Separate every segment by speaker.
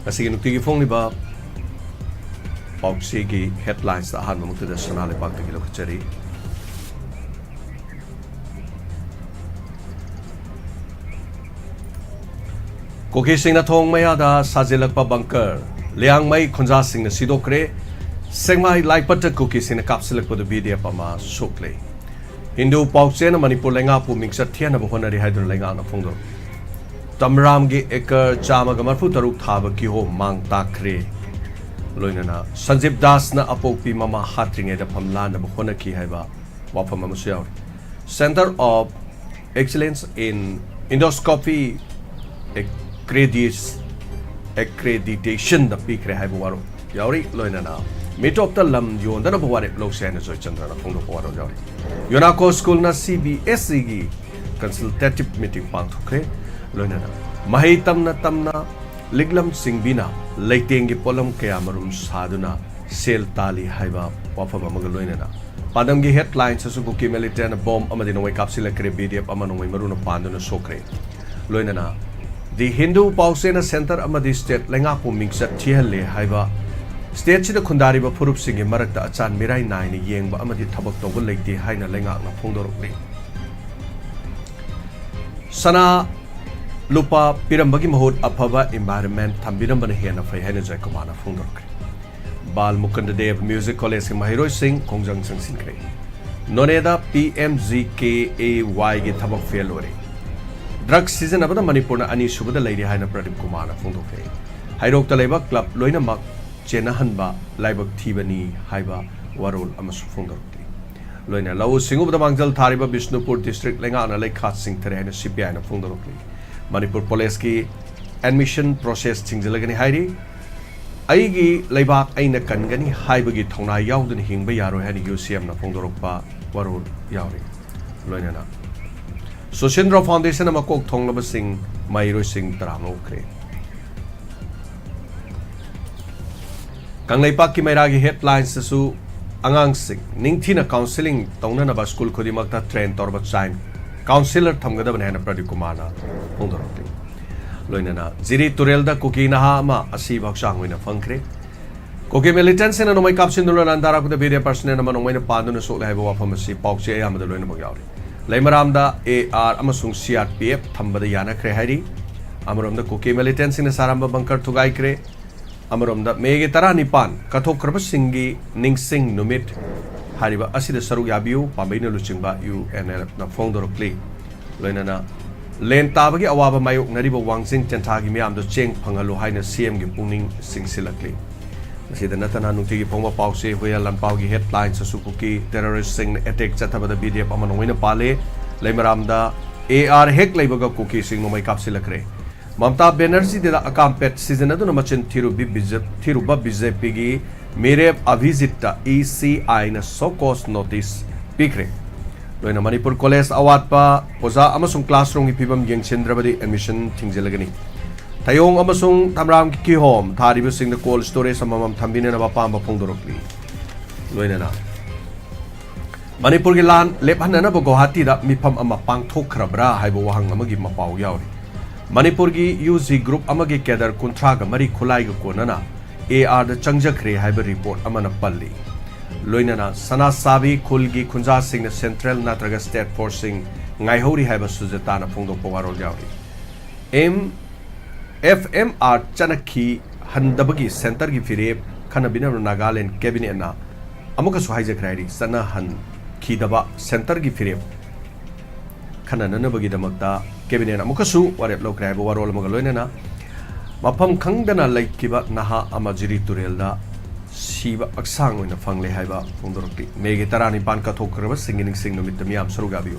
Speaker 1: Así nukti phong liba pauksi gi headlines da han mamukta da sanale bakta gi lokachari. Koki sing na thong maya da sajilak pa bunker liang mai khunja sing na sidokre sengmai laipata koki sing na kapsilak pa do BDF ama sokle. Hindu pauksi na Manipur lenga pu mingsa thiana ba honari haidun lenga na phongdo. Tamram gi ekar chama ga marfu taruk thaba ki ho mang takre. Loinana Sanjib Das na apopi mama hatringe da phamla na ba hona ki haiba wafam ama suyaw. Center of Excellence in Endoscopy accreditation da pikre haiba waro. Yauri loinana Mitop the lam yon da ba ware lo sen so chandra na phongdo waro yauri. Yonako school na CBSE gi consultative meeting pang thukre. Loinana Mahi tamna liglam singbina leiting gi polam kaya marum saduna sel tali haiba wafa maga loinana padam gi headlines su ki militan bomb amadi no wake up sila kre BDF amano maruna panduna sokre loinana the Hindu Pausena Center amadi state lenga pu mingsa thiale haiba state sida khundari ba phurup singi marakta achan mirai nai ni yengba amadi thabak tawba leite haina lenga na phongdorokni sana Lupa Pirambagi Mahut Apava environment Tambirambana Hena Fahena Jakomana Fundok Bal Mukandadev Music College Mahiro Singh Kongjang Sang Sinkre Noneda PMGKAY Gitabak Felore Drug season Abada Manipurna Ani Subada Lady Hina Pradim Kumana Fundok Hairok Taleba Club Loina Mak Chenahanba Laibak Tibani Haiba Warol Amasu Fundok Loina Lao Singu the Mangal Tariba Bishnupur District Lengana Lake Kat Singh Terena CPI and Fundok Manipur Police ki admission process chingjalagani hairi aigi leibak aina kangani haibagi thongna yaudun hingba yaro hani UCM na phongdorokpa warul yauri loinana Soshindra Foundation ama kok thonglaba sing mairo sing taramo kre kanglaipak ki mairagi headlines su angang sing ningthina counseling tongna na ba school khodimakta train torba chain Counselor Thamgada Hana Pradikumana Pondoroti Loinana Ziri Turelda Kuki Nahama Asi Baksang Wina Funkre Koki militants in a no caption Landara with the video person and among when a pardon so have a pharmacy Pauxi Am the Luna Bagauri Lemaramda AR Amasung CRPF Thamba the Yana Krehari Amarum the Kuki militants in a Saramba bunker to Gaikre Amarum the Megitarani Pan Katokrabasingi Ning Sing Numit Hariba Asida Saru Yabiu, Pambina Luchimba, UNL, na Fondorokli, Lenana, Len Tabagi Awaba Mayuk, Nariba Wangsing, Tentagi Miam, the Cheng Pangalo Haina CM Gipuning, Sing Silakli. See the Natana Nuti Ponga Pausi, where Lampaugi headlines, Sukuki, terrorist sing attack Chataba the BDF Amanoina Pale, Lemaramda, AR Hek Laboga Cookie sing no my capsilacre. Mamta Benersi de la Acampet season at the Machin Tiruba Bize Piggy. Mere Avizita ECI na Sokos Notice Pikre. Loina Manipur College Awat pa Poza Amasung Classroom Ipibam Yang Chendrabadi admission Tingzelagani. Tayong Amasung Tamram Ki Home, Taribu Sing the cold storage Samam Tambina Bapamba Pongdorokli. Loina na Manipur Gilan Lepanana Bogohati da Mipam Amapang Tokrabra Haibuang Amagi Mapau Yauri. Manipur gi UZ Group Amagi Kedar Kuntraga Mari Kulai Konana. AR the Changjakre Hyber report Amana Palli. Loinana Sana Sabi Kulgi Kunja Singh the Central Natraga State Forcing Ngaihori Hyber Suzatana Pongdo Powaro Yauri. FMR Chanaki Handabagi Center Gifire Kanabina Nagaland Cabinet na Amuka Suhaijakrari Sana Han Kidaba Center Gifire Kananabagi the Magda Cabinet Amukasu, what at Lokrabo Warol Magaloina. Mapam Kangdana like Kiba Naha Amajiri Turelda Shiba Aksang in the Fangle Haiba Fundoroki. Megitarani Panka Tokrava singing with the Miam Surugabio.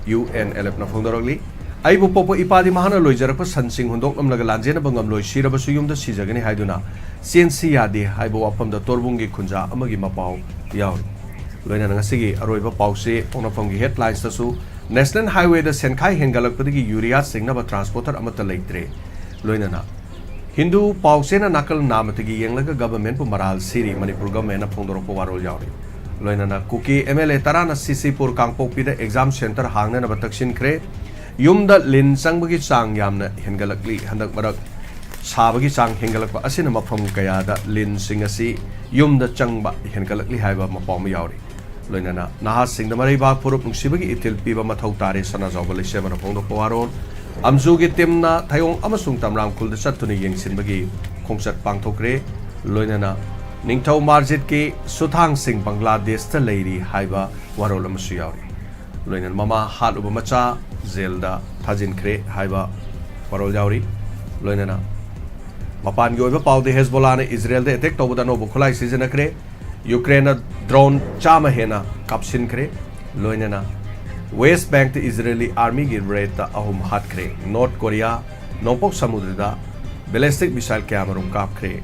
Speaker 1: UNL na Fundorogli. Aibu Popo Ipadi Mahana Loijarapa Sansing Hundok Lagalanjana Bangam Loi Shirabasuyum the Sizagani Haiduna. CNC Adi Haibo upon the Torbungi Kunja Amagi Mapau Yaw. Loina Nasigi Aroiba Pause on a Fungi headlines Tasu. National Highway the Senkai Hengalapadi Uria Signaba Transporter Amata Lake Tre. Loinana. Hindu Pausena Nakal Namatagi Yang government Maral City, Manipur government Pondoropo Warol Yauri. Loinana Kuki MLA Tarana CC Pur Kangpo Pida Exam Center Hangna Batakshin Kre, Yumda Lin Sangbagi Sang Yamna Hengalakli, Handak Barak ꯁꯥꯕꯒꯤ ꯆꯥꯡ ꯍꯦꯟꯒꯠꯂꯛꯄ ꯑꯁꯤꯅ ꯃꯐꯝ ꯀꯌꯥꯗ ꯂꯤꯟꯁꯤꯡ ꯑꯁꯤ ꯌꯨꯝꯗ ꯆꯪꯕ ꯍꯦꯟꯒꯠꯂꯛꯂꯤ ꯍꯥꯏꯕ ꯃꯄꯥꯎ ꯑꯃ ꯌꯥꯎꯔꯤ ꯂꯣꯏꯅꯅ ꯅꯍꯥꯁꯤꯡꯗ ꯃꯔꯩꯕꯥꯛ ꯐꯨꯔꯨꯞ ꯅꯨꯡꯁꯤꯕꯒꯤ ꯏꯊꯤꯜ ꯄꯤꯕ ꯃꯊꯧ ꯇꯥꯔꯦ ꯁꯅꯥꯖꯥꯎꯕ ꯂꯩꯁꯦꯝꯕꯅ ꯐꯣꯡꯗꯣꯛꯄ ꯋꯥꯔꯣꯜ ꯑꯝꯖꯨꯒꯤ ꯇꯤꯝꯅ ꯊꯌꯣꯡ ꯑꯃꯁꯨꯡ ꯇꯝꯔꯥꯝꯈꯨꯜꯗ ꯆꯠꯇꯨꯅ ꯌꯦꯡꯁꯤꯟꯕꯒꯤ ꯈꯣꯡꯆꯠ ꯄꯥꯡꯊꯣꯛꯈ꯭ꯔꯦ ꯂꯣꯏꯅꯅ ꯅꯤꯡꯊꯧ ꯃꯥꯔꯖꯤꯠꯀꯤ ꯁꯨꯊꯥꯡꯁꯤꯡ ꯕꯪꯒ꯭ꯂꯥꯗꯦꯁꯇ ꯂꯩꯔꯤ ꯍꯥꯏꯕ ꯋꯥꯔꯣꯜ ꯑꯃꯁꯨ ꯌꯥꯎꯔꯤ ꯂꯣꯏꯅꯅ ꯃꯃꯥ ꯍꯥꯠꯂꯨꯕ ꯃꯆꯥ ꯖꯦꯜꯗ ꯊꯥꯖꯤꯟꯈ꯭ꯔꯦ ꯍꯥꯏꯕ ꯋꯥꯔꯣꯜ ꯌꯥꯎꯔꯤ ꯂꯣꯏꯅꯅ ꯃꯄꯥꯟꯒꯤ ꯑꯣꯏꯕ ꯄꯥꯎꯗ ꯍꯦꯖꯕꯣꯂꯥꯅ ꯏꯖꯔꯦꯜꯗ ꯑꯦꯇꯦꯛ ꯇꯧꯕꯗ ꯑꯅꯧꯕ ꯈꯨꯠꯂꯥꯏ ꯁꯤꯖꯤꯟꯅꯈ꯭ꯔꯦ ꯌꯨꯀ꯭ꯔꯦꯟꯅ ꯗ꯭ꯔꯣꯟ 100 ꯍꯦꯟꯅ ꯀꯥꯞꯁꯤꯟꯈ꯭ꯔꯦ ꯂꯣꯏꯅꯅ ꯋꯦꯁ ꯕꯦꯡꯛꯇ ꯏꯖꯔꯦꯂꯤ ꯑꯥꯔꯃꯤꯒꯤ ꯔꯦꯗꯇ 3 ꯍꯥꯠꯈ꯭ꯔꯦ ꯅꯣꯔth ꯀꯣꯔꯤꯌꯥ ꯅꯣꯡꯄꯣꯛ ꯁꯃꯨꯗ꯭ꯔꯗ ꯕꯦꯂꯤꯁꯇꯤꯛ ꯃꯤꯁꯥꯏꯜ ꯀꯌꯥꯃꯔꯨꯝ ꯀꯥꯞꯈ꯭ꯔꯦ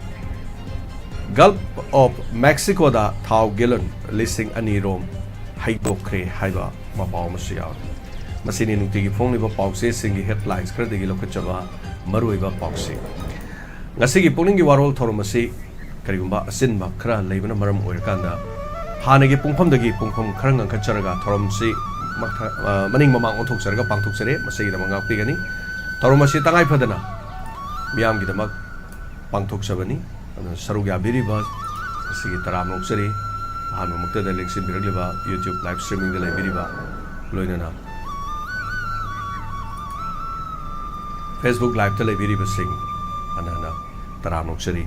Speaker 1: ꯒꯜꯐ ꯑꯣꯐ ꯃꯦꯛꯁꯤꯀꯣꯗ ꯊꯥꯎ ꯒꯦꯂꯟ 2,000 ꯔꯣꯝ ꯍꯩꯗꯣꯛꯈ꯭ꯔꯦ ꯍꯥꯏꯕ ꯃꯄꯥꯎ ꯑꯃꯁꯨ ꯌꯥꯎꯔꯤ ꯃꯁꯤꯅꯤ ꯅꯨꯡꯇꯤꯒꯤ ꯐꯣꯡꯂꯤꯕ ꯄꯥꯎꯆꯦꯁꯤꯡꯒꯤ ꯍꯦꯗꯂꯥꯏꯟꯁ ꯈꯔꯗꯒꯤ ꯂꯧꯈꯠꯆꯕ ꯃꯔꯨꯑꯣꯏꯕ ꯄꯥꯎꯁꯤꯡ ngasi pukning gee warol thoromasi karigumba asinba khara leibana maram oirkanda hanagi pungpham dagi pungpham khara ngangkhacharaga thoromsi maning mamang onthokcharaga pangthoksare masigi da mangak pigani thoromasi tangai phadana miyam gi damak pangthokchabani sarugya biriba masigi taram noksari hanu mukta da leksin biragliba youtube live streaming da leibiriba loinana facebook live ta leibiriba sing anana taramnoksari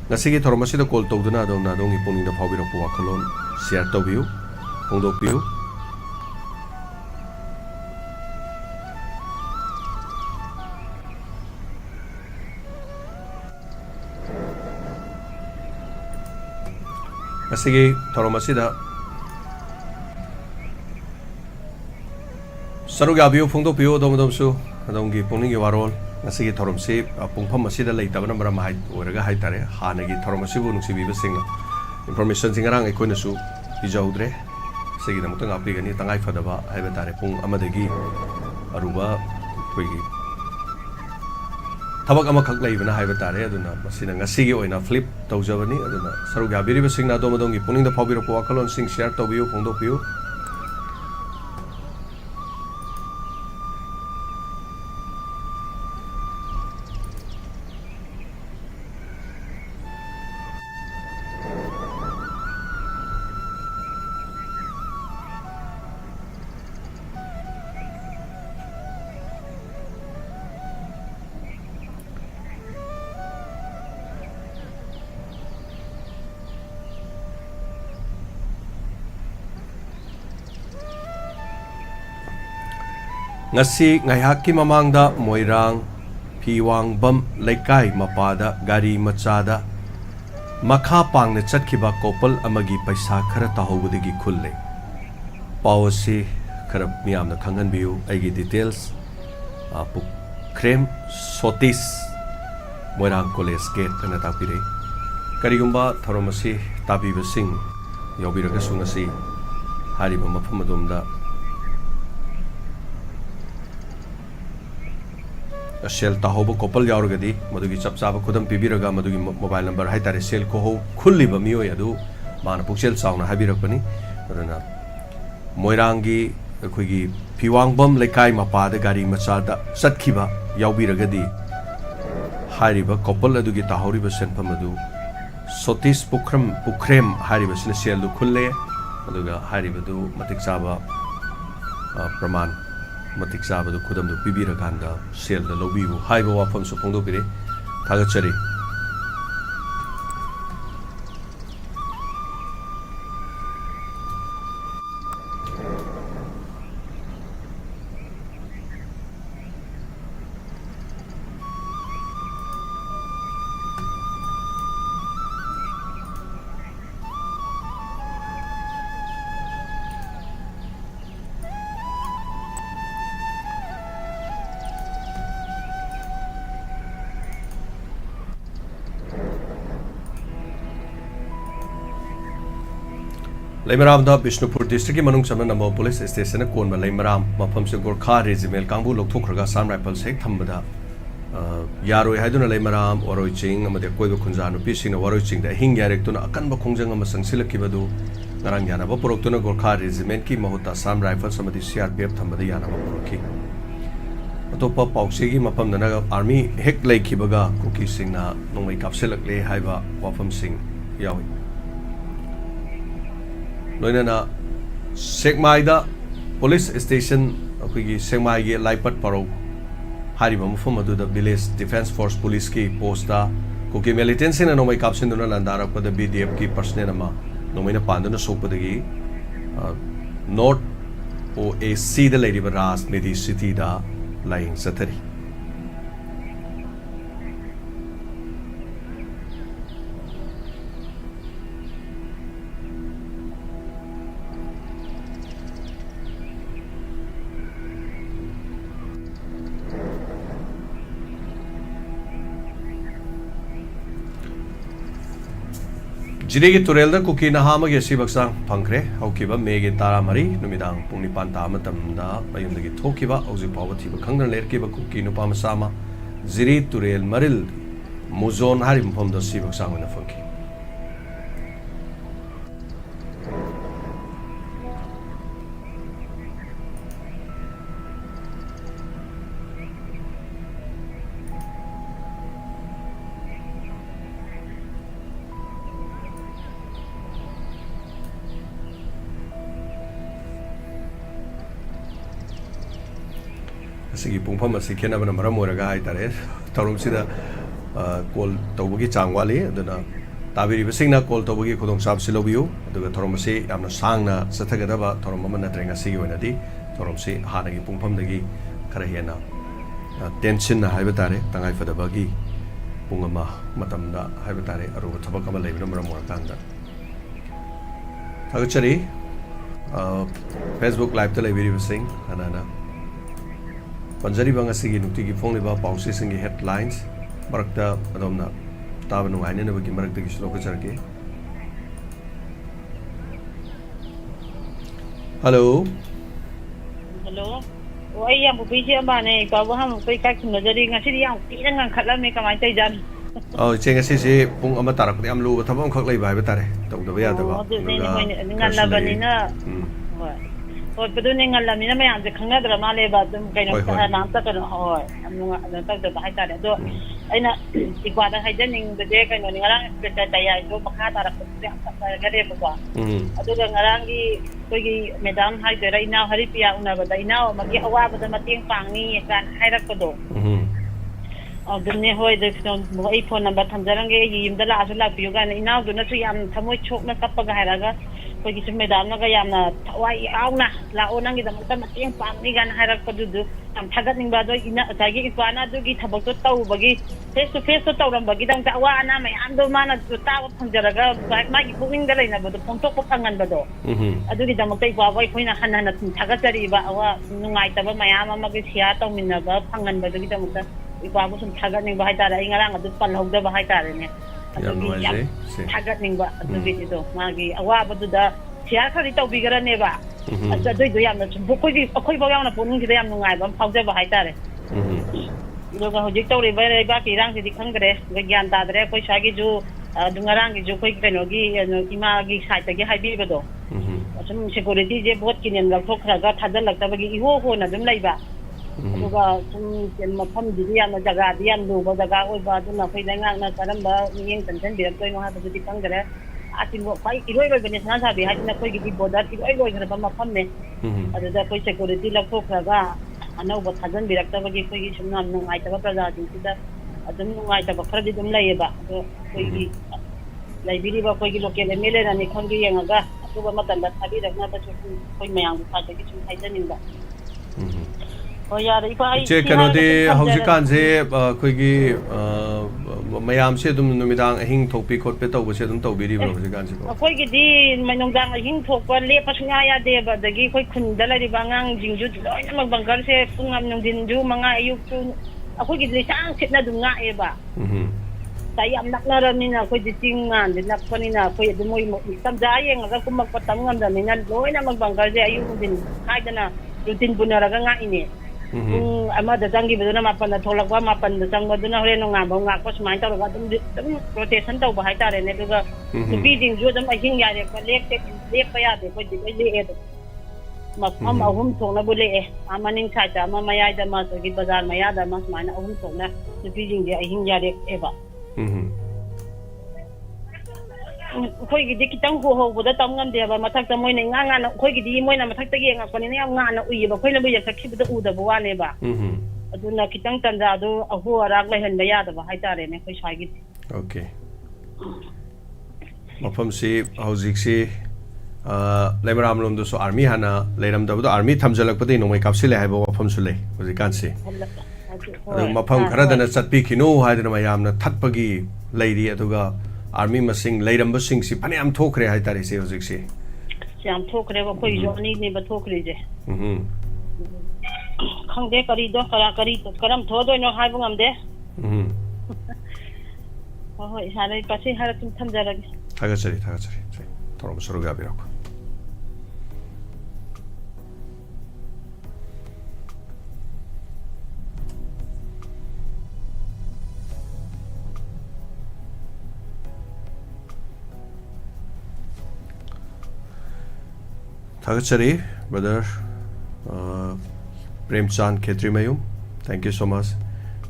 Speaker 1: ngasigi thormasida call tawduna adona dongi pungda phawbirokpu wakhalon share tawbiu hongdokpiu ngasigi thormasida sarugabiu phongdokpiu domdomsu adongi pungning gee warol ngasi thoromsi pungpham asida leitabana maram hai oraga hai tare hanagi thoromsi bu nungsibi besing information singarang ekoina su ijaudre segi na mutang api gani tangai fadaba haiba tare pung amadagi aruba koigi thabak ama khak leibana haiba tare aduna masina ngasi gi oina flip tawjabani aduna sarugya biri besing na domodongi puning da phawbiro ko akalon sing share tawbiu phongdopiu ngasi ngaihakki mamangda moirang phiwangbam leikai mapada gari machada makha pangna chatkhiba couple amagi paisa khara tahobudagi khulle pawasi khara miyamna khanghanbiu aigi details krem sotis moirang college gate ana tapire karigumba thoromasi tabibasing yobiraga sungasi hariba mafam adomda sel tahobo couple yaurgadi madugi chapchaba khudam pibiraga madugi mobile number haitare sel ko khulliba miyoi adu mana puksel sauna habirakpani aduna moirangi khoigi phiwangbam lekai mapada gari machada chatkhiba yaubiragadi hariba couple adugi tahoriba senpham adu sotis pukrem hariba sina sel du khulle aduga hariba du matik chaba praman matik sabadu khudam du pibira ganda sel da lobibu haiba wafam su phongdo pire thagachari Leimaram da Bishnupur district ki manung chamna namo police station kon ma Leimaram mafam se Gorkha regiment kangbu lokthokraga sam rifle sek thambada yaroi haiduna Leimaram Waroiching amade koiba khunja nupi sina Waroiching da hing yarek tuna akanba khongjang ama sangsilakibadu ngarang yana ba poroktuna Gorkha regiment ki mahuta sam rifle samadi CRPF thambada yana ba porokhi अतोप पाउसेगी मफमदना army हेक लेखिबगा कुकी सिंगना नोंमै कापसेलकले हाइबा वाफम सिंग यावी लोइनना सेकमाइदा पुलिस स्टेशन अखोगी सेकमाइगे लाइपट पारो हारिबा मफम अदुदा विलेज डिफेंस फोर्स पुलिस की पोस्टा कुकी मिलिटेंट सिंगना नोंमै कापसिनदुना लंदारकपदा बीडीएफ की पर्सनल अमा नोंमैना पांदुना सोकपदगी नॉर्थ OAC दा लेरिबा राजनीति सिटी दा लाइंग सथरी जिरेगी तुरेलदा कुकी नहामगे सिबक्सा फंखरे हौकिबा मेगे तारामरी नुमिदांग पुंग निपान तामतमदा मयुमदगी थोकिबा औजि पाव थिबा खंगन लेरकिबा कुकी नुपा मसामा जिरे तुरेल मरिल मुजोन हारि मफमदा सिबक्सा होना फंखि पुंफम खेनबना मरम ओरगा हाइतारे तरुमसिदा कॉल तौबगी चांगवाली अदना ताबिरिबसिंगना कॉल तौबगी खुदोंग साबसि लौबियु अदुगा थरमसे यामना सांगना सथगदबा थरम अमना नत्रेंगा सिगी ओइनादि थरमसे हानगी पुंफमदगी खरा हेना टेंशन हाइबा तारे तंगाइ फदबगी पुंग अमा मतमदा हाइबा तारे अरुब थबक अमा लेबना मरम ओरकांदा थागचरी फेसबुक लाइव ता लेबिरिबसिंग हनाना पंजरी बंगसी नुक्ति की फोंगलिबा पाउसी सिंगी हेडलाइंस मरक्ता अदोमना ताब नुगाइने नबकी मरक्ता की श्लोक चरके हेलो
Speaker 2: हेलो ओई या बुबीजे बाने पाबो हम कोई का नजरी ngasi yang tina ngang khatla me kamai tai jan
Speaker 1: ngasi se pung ama tarak yam lu thabam khak lai bai ba tare tawda ba ya da ba
Speaker 2: ngal la banina और बदुने ngalla mina mayam je khangadra male ba dum kaino nam ta kano hoi amnga ta ta hai ta do aina ikwada haijaning de kaino ngarang beta taya do makha ta rak ta gade ba adu ga ngarang gi koi gi medam hai de ina hari pia una ba ina ma gi awa ba da mating pangni kan hai rak ko do dumne hoi de no ai phone number thamjarang ge yim da la asu la piu ga ina du na su yam thamoi chok na kap ga hai ra कोई किसी मैदान में गया ना Y आउना लाओ नंगी दम तम तिंग पानी गान हारक पदुदु तम थगत निंग बादो इना तागी इपाना दुगी थबक तो तौ बगी फेस तो तौरम बगी दम ता वा ना मैं आंदो माना तो ताव फंजरगा मागी पुगिंग दा लेना बदो पोंटोक फंगन बदो अदुगी दम तै बा वाई खोइना हनन थगत जरी बा वा नुंगाइ तब मयाम अमगे सिया तौमिना बा फंगन बदुगी दम ता इपाबो सुम थगत निंग बा हाय तारा इंगरांग अदु पल होगदा बा हाय तारे ने थागत निंगबा अदुगी दो मागी अवाबदुदा सिया खरि तौबिगरनेबा अदुइदो यामना बुखोगी अखोइ बा यामना पुनिंगसिदा याम नुंगाइबा फावजबा हाइतारे लोगा होजिक तौरिबा रेबा किरांग सिदि खंगरे ज्ञान तादरे कोइ सागी जु दुंगारांग जु कोइ केनोगी इमागी साइतगी हाइबिबदो असम सिक्योरिटी जे बहुत किनेन लखोखरागा थाजलक्तबगी इहो होना दुम लैबा अदुगा सुम मफम दिदि यामना जगा दि याम लुबा जगा ओइबा दुना फै लैंगांगना करमबा मियें तंसन बिरतोइनो हाबदि खंगरे आतिंगो फाइ इरोइ रोइबने सना साबि हाइना कोइ गिदि बॉर्डर इरोइ रोइ खरबा मफम ने अदुदा कोइ सिक्योरिटी लखोखरागा अनौबा थाजन बिरक्तबगी कोइ सुमना नुंगाइतबा प्रजादिसिदा अदुम नुंगाइतबा खरदि दुम लैयेबा अदो कोइ लाइब्रेरी कोई लोकल एमएलए रानी खंगी यंगा अतुबा मतंदा थाबी रखना त कोई मयांग फाटगी सुम हाइजनिंगा हो यार इपाई
Speaker 1: चे कनोदे हौजिकान से कोइगी मयाम से दुम नुमिदांग अहिंग थोपी खोटपे तौबे से दुम तौबिरी बरो हौजिकान से
Speaker 2: कोई गिदी मनोंदांग अहिंग थोपा लेपा सुंगा या देबा दगी कोई खुंदा लरिबा ngang जिंजु लोइनमक बंगर से पुंगम नुंदिनजु मंगा अयुक्तु अखोई गिदी सांग सिटना दुम nga एबा tayam naknaramina ko ditingan dinakpanina ko dumoy mo tamjayeng aga kumagpatam ngamdamina loy na magbangkal di ayun din kahit na routine bunaraga nga ini ama datangi bedo na mapan na tholak ba mapan datang bedo na hore no nga ba nga ko sumay tawag dum rotation daw bahay tare ne duga bidding jo dum ahing yare pa lek pa yade ko di edo mafam ahum thokna bule amaning saita ama mayai da ma so gi bazar maya da ma smaina ahum thokna nupi jing de ahing yare eba khoi gi de kitang ho ho boda tam ngam de ba mathak ta moina nga na khoi gi di moina mathak ta gi nga pani ne nga na uyi ba khoi na bu ya sakhi bu da u da bu wa ne ba aduna kitang tanja do ahu arak la hen ba ya da ba hai tare ne khoi sai gi
Speaker 1: okay mafam si hauzik si Lebaram lom do so army hana leiram da army thamjalak pati no mai kapsile hai ba mafam su le hoji kan si mafam khara dana chatpi khinu hai dana mayam na thatpagi leiri aduga army masing leiram ba sing si phane am thokre hai tare se hojik si
Speaker 2: yam thokre ba koi jo ni ne ba thokre je khangde kari do kara kari to karam tho do no hai bu ngam de ho isane pasi hara tum thamjalak
Speaker 1: thagachari thorom suru ga birok Thagachari, brother Premchand Khetri Mayum, thank you so much.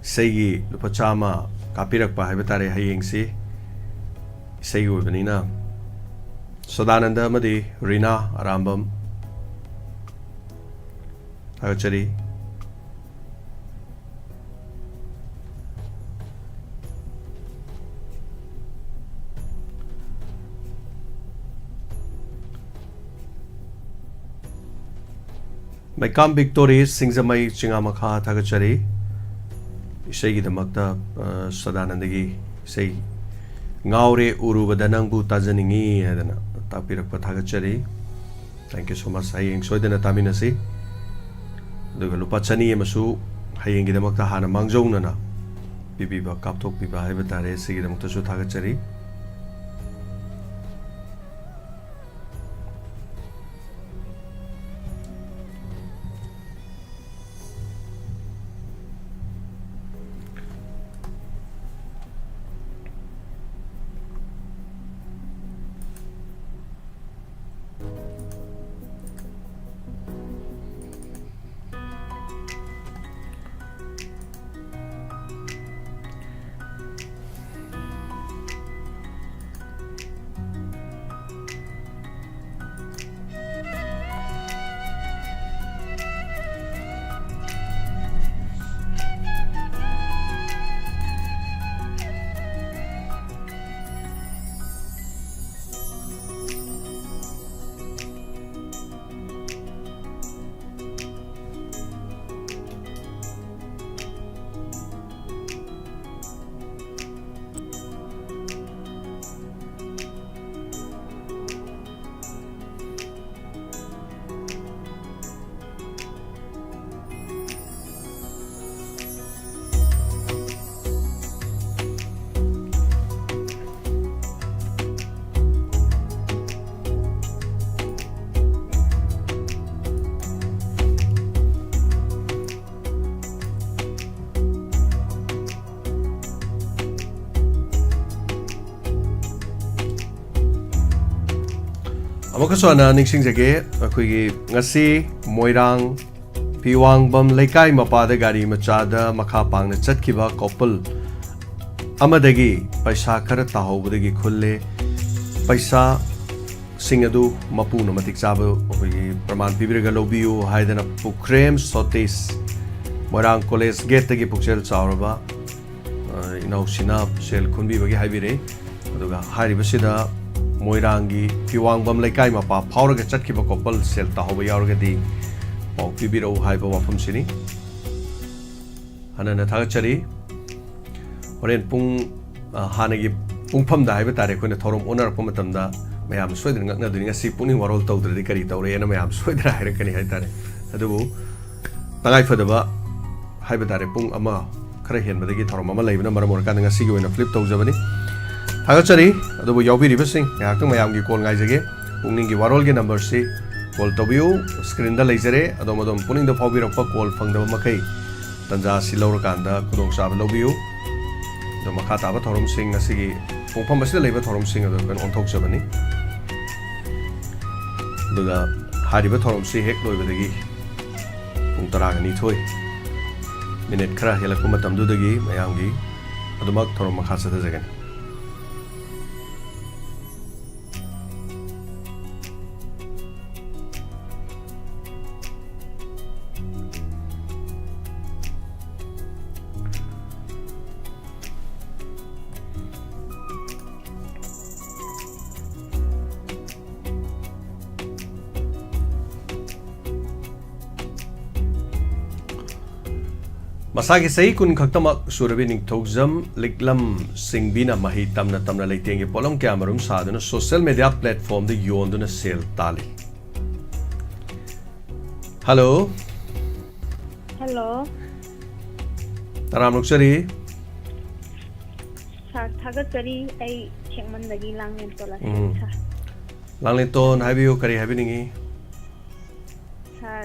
Speaker 1: Segi Lupachama Kapirak Pahabatare Hayingsi Segu Benina Sodananda Madi Rina Arambam Thagachari Maikam Victory Singzamai Chingamakha Thagachari Isegi the Makta Sadanandagi say Ngaure Urubadanangbu Tazaningi Adana Tapirak Thagachari. Thank you so much. Haying Soidana Taminasi the Lupachani Masu Haying the Makta Hana Mangjonana Bibiba Kaptok Biba Havatare Sigi the Mutasu Thagachari. Amakaswana Nixing Jage, Akuigi Nasi, Moirang, Piwang Bam Lekai Mapada Gari Machada, Makapang, Chatkiba, Koppel, Amadagi, Paisa Karataho, Budagi Kule, Paisa Singadu, Mapuna Matiksabu, Praman Pibiriga Lobiu, Haidana Pukrem, Sotis, Moirang Koles, Getagi Puksel Sauraba, Sina, Shell Kunbi Bagi Habire, Haribasida. Moirangi Piwang Bam Lekai Mapa Power Chatkiba Koppel Sel Tahoba Yargadi Pau Pibiro Haiba Wapum Sini Hanana Thagachari Oren Pung Hanagi Pungpam da Haiba Tare Kuna Torum Owner Pumatamda Mayam Sweden doing a sea Pukning Warol to the Carita and Mayam Sweden Hirakani Hatare Adu Tangai for the Haibatare Pung Ama Krahin, but they get Tormama Levin, Maramorkan and a Sigo in a flip to Germany. Thagachari, adu yobi ribasing, yakang mayam gi call ngai jage, Pukning Gee Warol ge number si call tobiu, screen da laser, adom puning the phobia of call fang the makai, Tanja Silor Kanda, Kudong Sab Lobiu, the Makata Torum Sing, a sigi, Pumpamas the labor Torum Sing on Tok Sabani. The ꯍꯥꯏꯔꯤꯕ ꯊꯧꯔꯝꯁꯤ ꯍꯦꯛ ꯂꯣꯏꯕꯗꯒꯤ ꯄꯨꯡ 12 minute ꯈꯔ ꯍꯦꯜꯂꯛꯄ ꯃꯇꯝꯗꯨꯗꯒꯤ ꯃꯌꯥꯝꯒꯤ ꯑꯗꯨꯃꯛ ꯊꯧꯔꯝ ꯃꯈꯥ ꯆꯠꯊꯖꯒꯅꯤ Masagi sahi kun khaktamak surabi ningthokjam liklam singbina mahi tamna leitenge polam kyamarum saduna social media platform de yonduna sel tali. Hello.
Speaker 3: Hello.
Speaker 1: Taram luksari.
Speaker 3: Sir, thagat kari ay chengman dagi langlen tola sir.
Speaker 1: Langlen ton habiyo kari habiningi.
Speaker 3: Sir,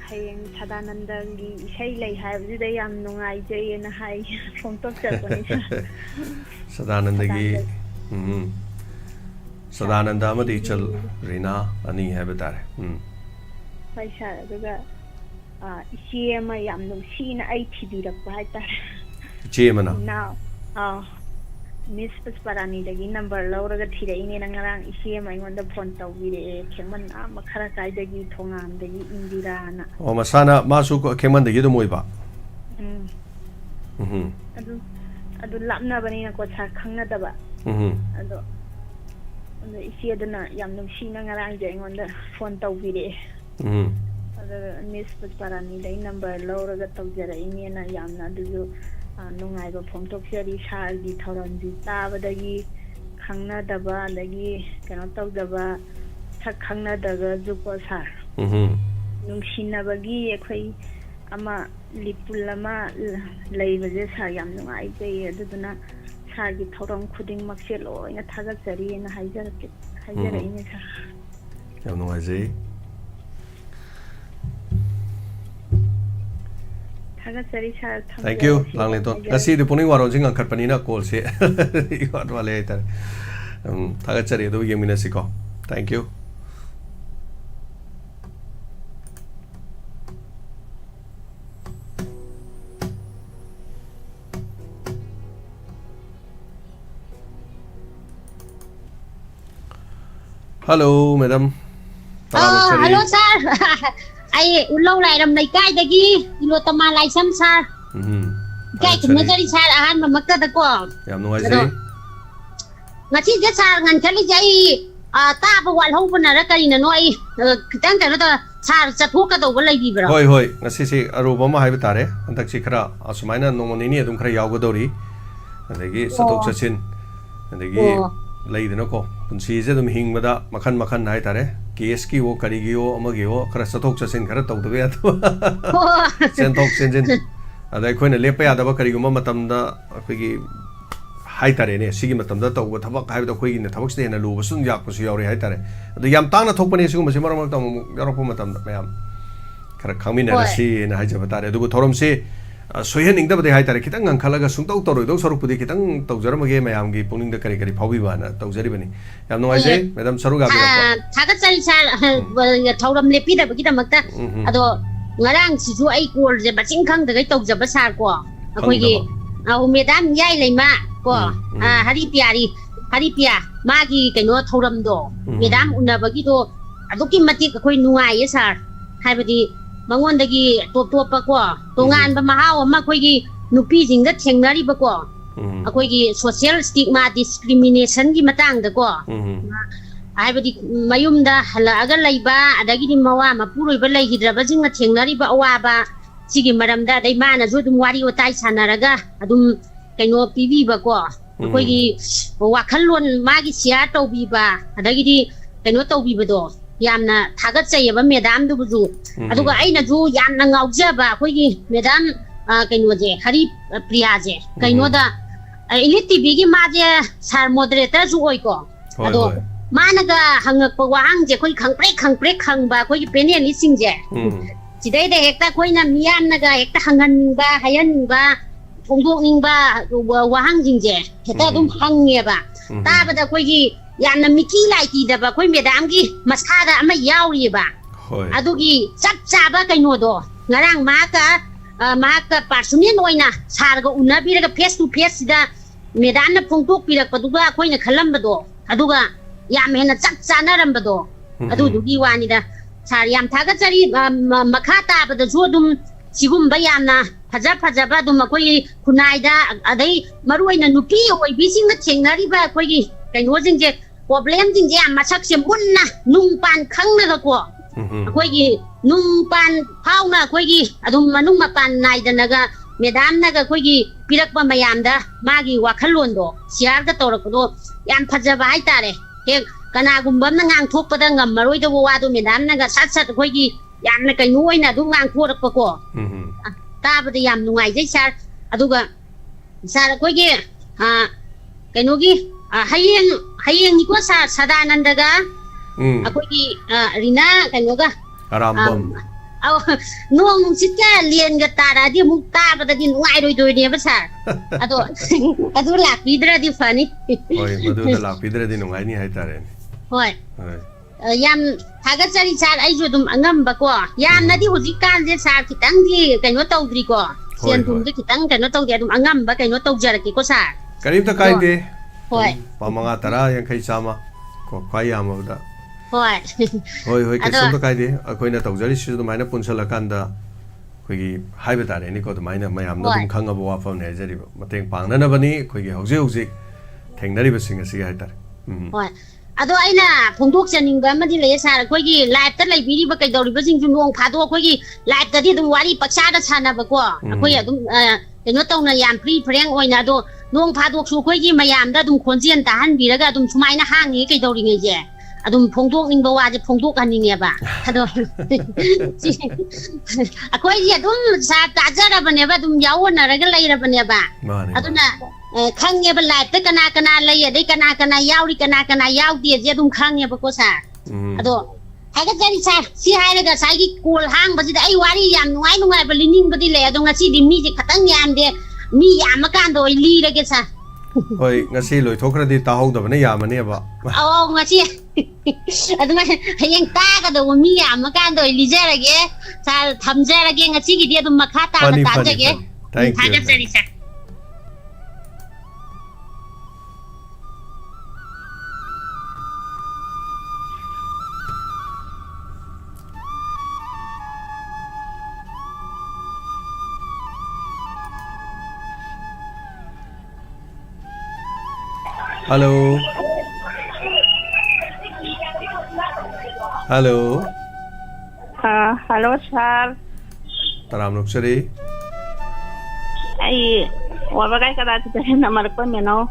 Speaker 3: hayeng Sadanandangi isay lay habida yam nungay jay na hay phongtok chapani sir.
Speaker 1: Sadanandagi. Sadananda amadi chal Rina ani habitare.
Speaker 3: Hay sir, aduga isiyama yam nung sina ay thibirak ba tar.
Speaker 1: Chemana.
Speaker 3: Now, Miss Pasparani dagi number lauraga thiraine nangarang isiyama ingonda phone tawbire khengman makhara kai dagi thongam dagi Indira na.
Speaker 1: O masana masu khengman dagi dum oiba.
Speaker 3: Adu lapna bani na ko sa khangna daba. Adu isiyaduna yam nungsina ngarang je ingonda phone tawbire. Adu Miss Pasparani dagi number lauraga tawjara inena yamna adu nungaiba phongtokjari sargi thauramji tabadagi khangnadaba adagi kano tawdaba sak khangnadaga juko sar nungsinabagi ekhoi ama lipul ama leibaje sar yam nungai jai aduduna sargi thauram khuding makse loina thagatsari na haijara ine sar
Speaker 1: yam nungai jai
Speaker 3: Thank you,
Speaker 1: Langleton. Kasi di Pukning Warol jing angkat panina call si. Iwan wale itar. Thagat cari itu yang minasi ko. Thank you. Hello, madam.
Speaker 4: Hello, sir. Ai ulau lai ram lai kai dagi ilo tama lai sam sar kai kun jari sar ahan ma makta da ko
Speaker 1: yam nungai jai
Speaker 4: ngasi je sar ngan chali jai ta ba wal ho bana ra kari na noi kitang ka da sar chathu ka do lai bi bra
Speaker 1: hoi ngasi si aruba ma haiba tare antak si khara asumaina nongoni ni adum khara yaw ga dori adagi satok chachin adagi lai dena ko punsi je dum hingbada makhan hai tare case की वो करीगी वो अमगी वो खरा सतोक चसिन खरा तौद बे तो सेंटोक सेंजन अदा खोइना Lepa Yadav करीगु मतमदा अखोगी high तारे ने सिगी मतमदा तौब थबक हाइबदा खोइगी ने थबक से हेना लुब सुन याकपसु यावरे हाई तारे अदु याम तांगना थोकपने सिगु मसे मरम तम यारप मतमदा मयाम खरा खामिना रसी ना हाइजब तारे अदु थोरम से सोयहन इंगदबदे हाई तारे खितंग अंखलगा सुंतौ तौरोइदौ सरुपुदि खितंग तौजरमगे मयामगी पुनिंगदा करी करी फाउबिबाना तौजरिबनी याम नोइजे मैडम सरुगा बिरपो
Speaker 4: थागत चरी सार थौरम लेपि दबगी दमक्ता अदो ngarang sisu ai kol je baching khang da gai tawjaba sar ko akoigi medam yai leima ko hari pia magi kaino thoram do medam unabagi do aduki mati akoi nuai ye sar haibadi mangon-dagi top-top ko tongan ba mahaw ama akoigi nupi jingda thengnari ba ko akoigi social stigma discrimination gi matang da ko haibadi mayumda halaga laiba adagi di mawa mapuroi ba laihidraba jinga thengnari ba awaba sigi maramda dai mana ju dum wari otai sanaraga adum kaino pibi ba ko akoigi wakhallon magi sia tawbi ba adagi di kaino tawbi ba do yamna thagat chayaba medam du buju aduga aina ju yamna ngaujaba akoigi medam kaino je hari priya je kaino da elite tv gi ma je sar moderator ju oi ko ado managa hangak wahang je koi khangprek khangba koi penel ni singje chidai de hekta koi na miyan naga hekta hangan ba hayan ba phongdok ning ba wahang jingje heta dum hangne ba ta ba da koi gi yamna miki lai ki da ba koi medam gi masada ama yauri ba adugi chap chaba kainodo ngarang maka personal oina sarga unabiraga face to face da medan na phongtok pirak paduga akoina khalambado aduga yam hena chap chanarambado adugi wani da sar yam thaga chari makha tabada jodum sigumba yamna phajaba dum akoi kunaida adai maruina nupi oi bising na thengnari ba akoi kaino jingje problem jingje masak se munna nungpan khangna ko akoi nung pan hauna akoi adum manung mapan naidanaga medam naga akoi pirakpa mayamda magi wakhallondo share da torakdo yam phajaba hai tare he kanagumba na ngang thokpada ngammaroi da wadu medam naga sat akoi yamna kaino oina du ngang thorakpa ko tabada yam nungai jai sar aduga sar akoi kainogi hayeng ni ko sa sadanandaga akoi rina kainoga
Speaker 1: arambam
Speaker 4: aw nuang sitka lien ga tara di mukta pada di ngai roi doi ne ba sar adu lak pidra di fani
Speaker 1: oi madu da lak pidra di ngai ni hai tare
Speaker 4: hoi yam thaga chari sar ai ju dum angam ba ko yam na di huji kan je sar kitang di kaino tawdri ko sian tum di kitang kaino tawdi dum angam ba kaino tawjara ki ko sar
Speaker 1: karib ta kai de
Speaker 4: hoi
Speaker 1: pamanga tara yang kai sama ko kai yam da
Speaker 4: hoi
Speaker 1: hoi kai sum ta kai de akoina tawjari su dum maina punsala kanda koigi haiba tare ni ko dum maina mayam na dum khanga ba wafam ne jari mateng pangna na bani koigi hauji thengnari ba singa si hai tare
Speaker 4: hoi ado aina phongdok chaningba amadi le sar koigi live ta laibiri ba kaidori ba jing junong phado koigi live ta di dum wari paksa da chana ba ko akoi adum kaino tawna yam free frank oina do nong phadok su koigi mayam da dum khonjian ta han biraga dum sumaina hangi kaidori nge je adum phongdok ning ba wa je phongdok haninge ba ado akoi ji adum sa ta jara bane ba dum yawona raga laira bane ba aduna khangye ba live ta kana lai adai kana yaudi je dum khangye ba ko sa ado haga jari sa si hairaga saigi kol hang ba ji ai wari yam nungai ba lining ba di le ado ngasi di mi je khatang yam de mi yam kan do li rage sa
Speaker 1: hoi ngasi loi thokra di ta hog da bane yam ne ba
Speaker 4: ngasi aduma hayeng ta ga do mi yam kan do li jarage sa thamjarage ngasi gi di adum makha ta jage haga jari sa
Speaker 1: Hello. Hello.
Speaker 2: Hello sir.
Speaker 1: Taram nuksari.
Speaker 2: Ai wabagai kada tete namar ko meno.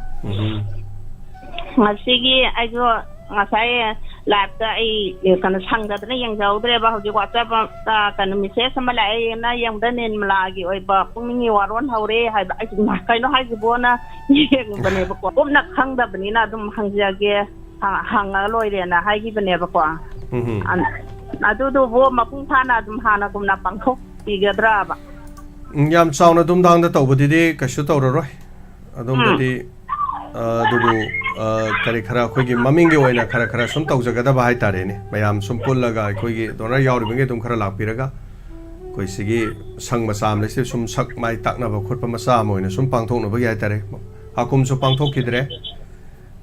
Speaker 2: Ngasigi ajo ngasai lapta ai kana sangda dre yang jauh dre ba hoji whatsapp ta kana message samala ai na yang danen malagi oi ba Pukning Gee Warol haure hai ba ai na kai no hai bona yeng bane ba ko na khangda bani na dum hangjage hanga loi re na hai gi bane ba ko adu do bo mapung phana dum hana kum na pangthok pi gadra ba
Speaker 1: yam chauna dum dang da tawbadi de kashu tawroroi adum dadi dubu kari khara khoigi mamingi oina khara sum tawjagada ba hai tare ne mayam sum pullaga khoigi donor yauribenge dum khara lapiraga koi sigi sang masam le se sum sak mai takna ba khotpa masa moina sum pangthokna ba hai tare hakum su pangthok kidre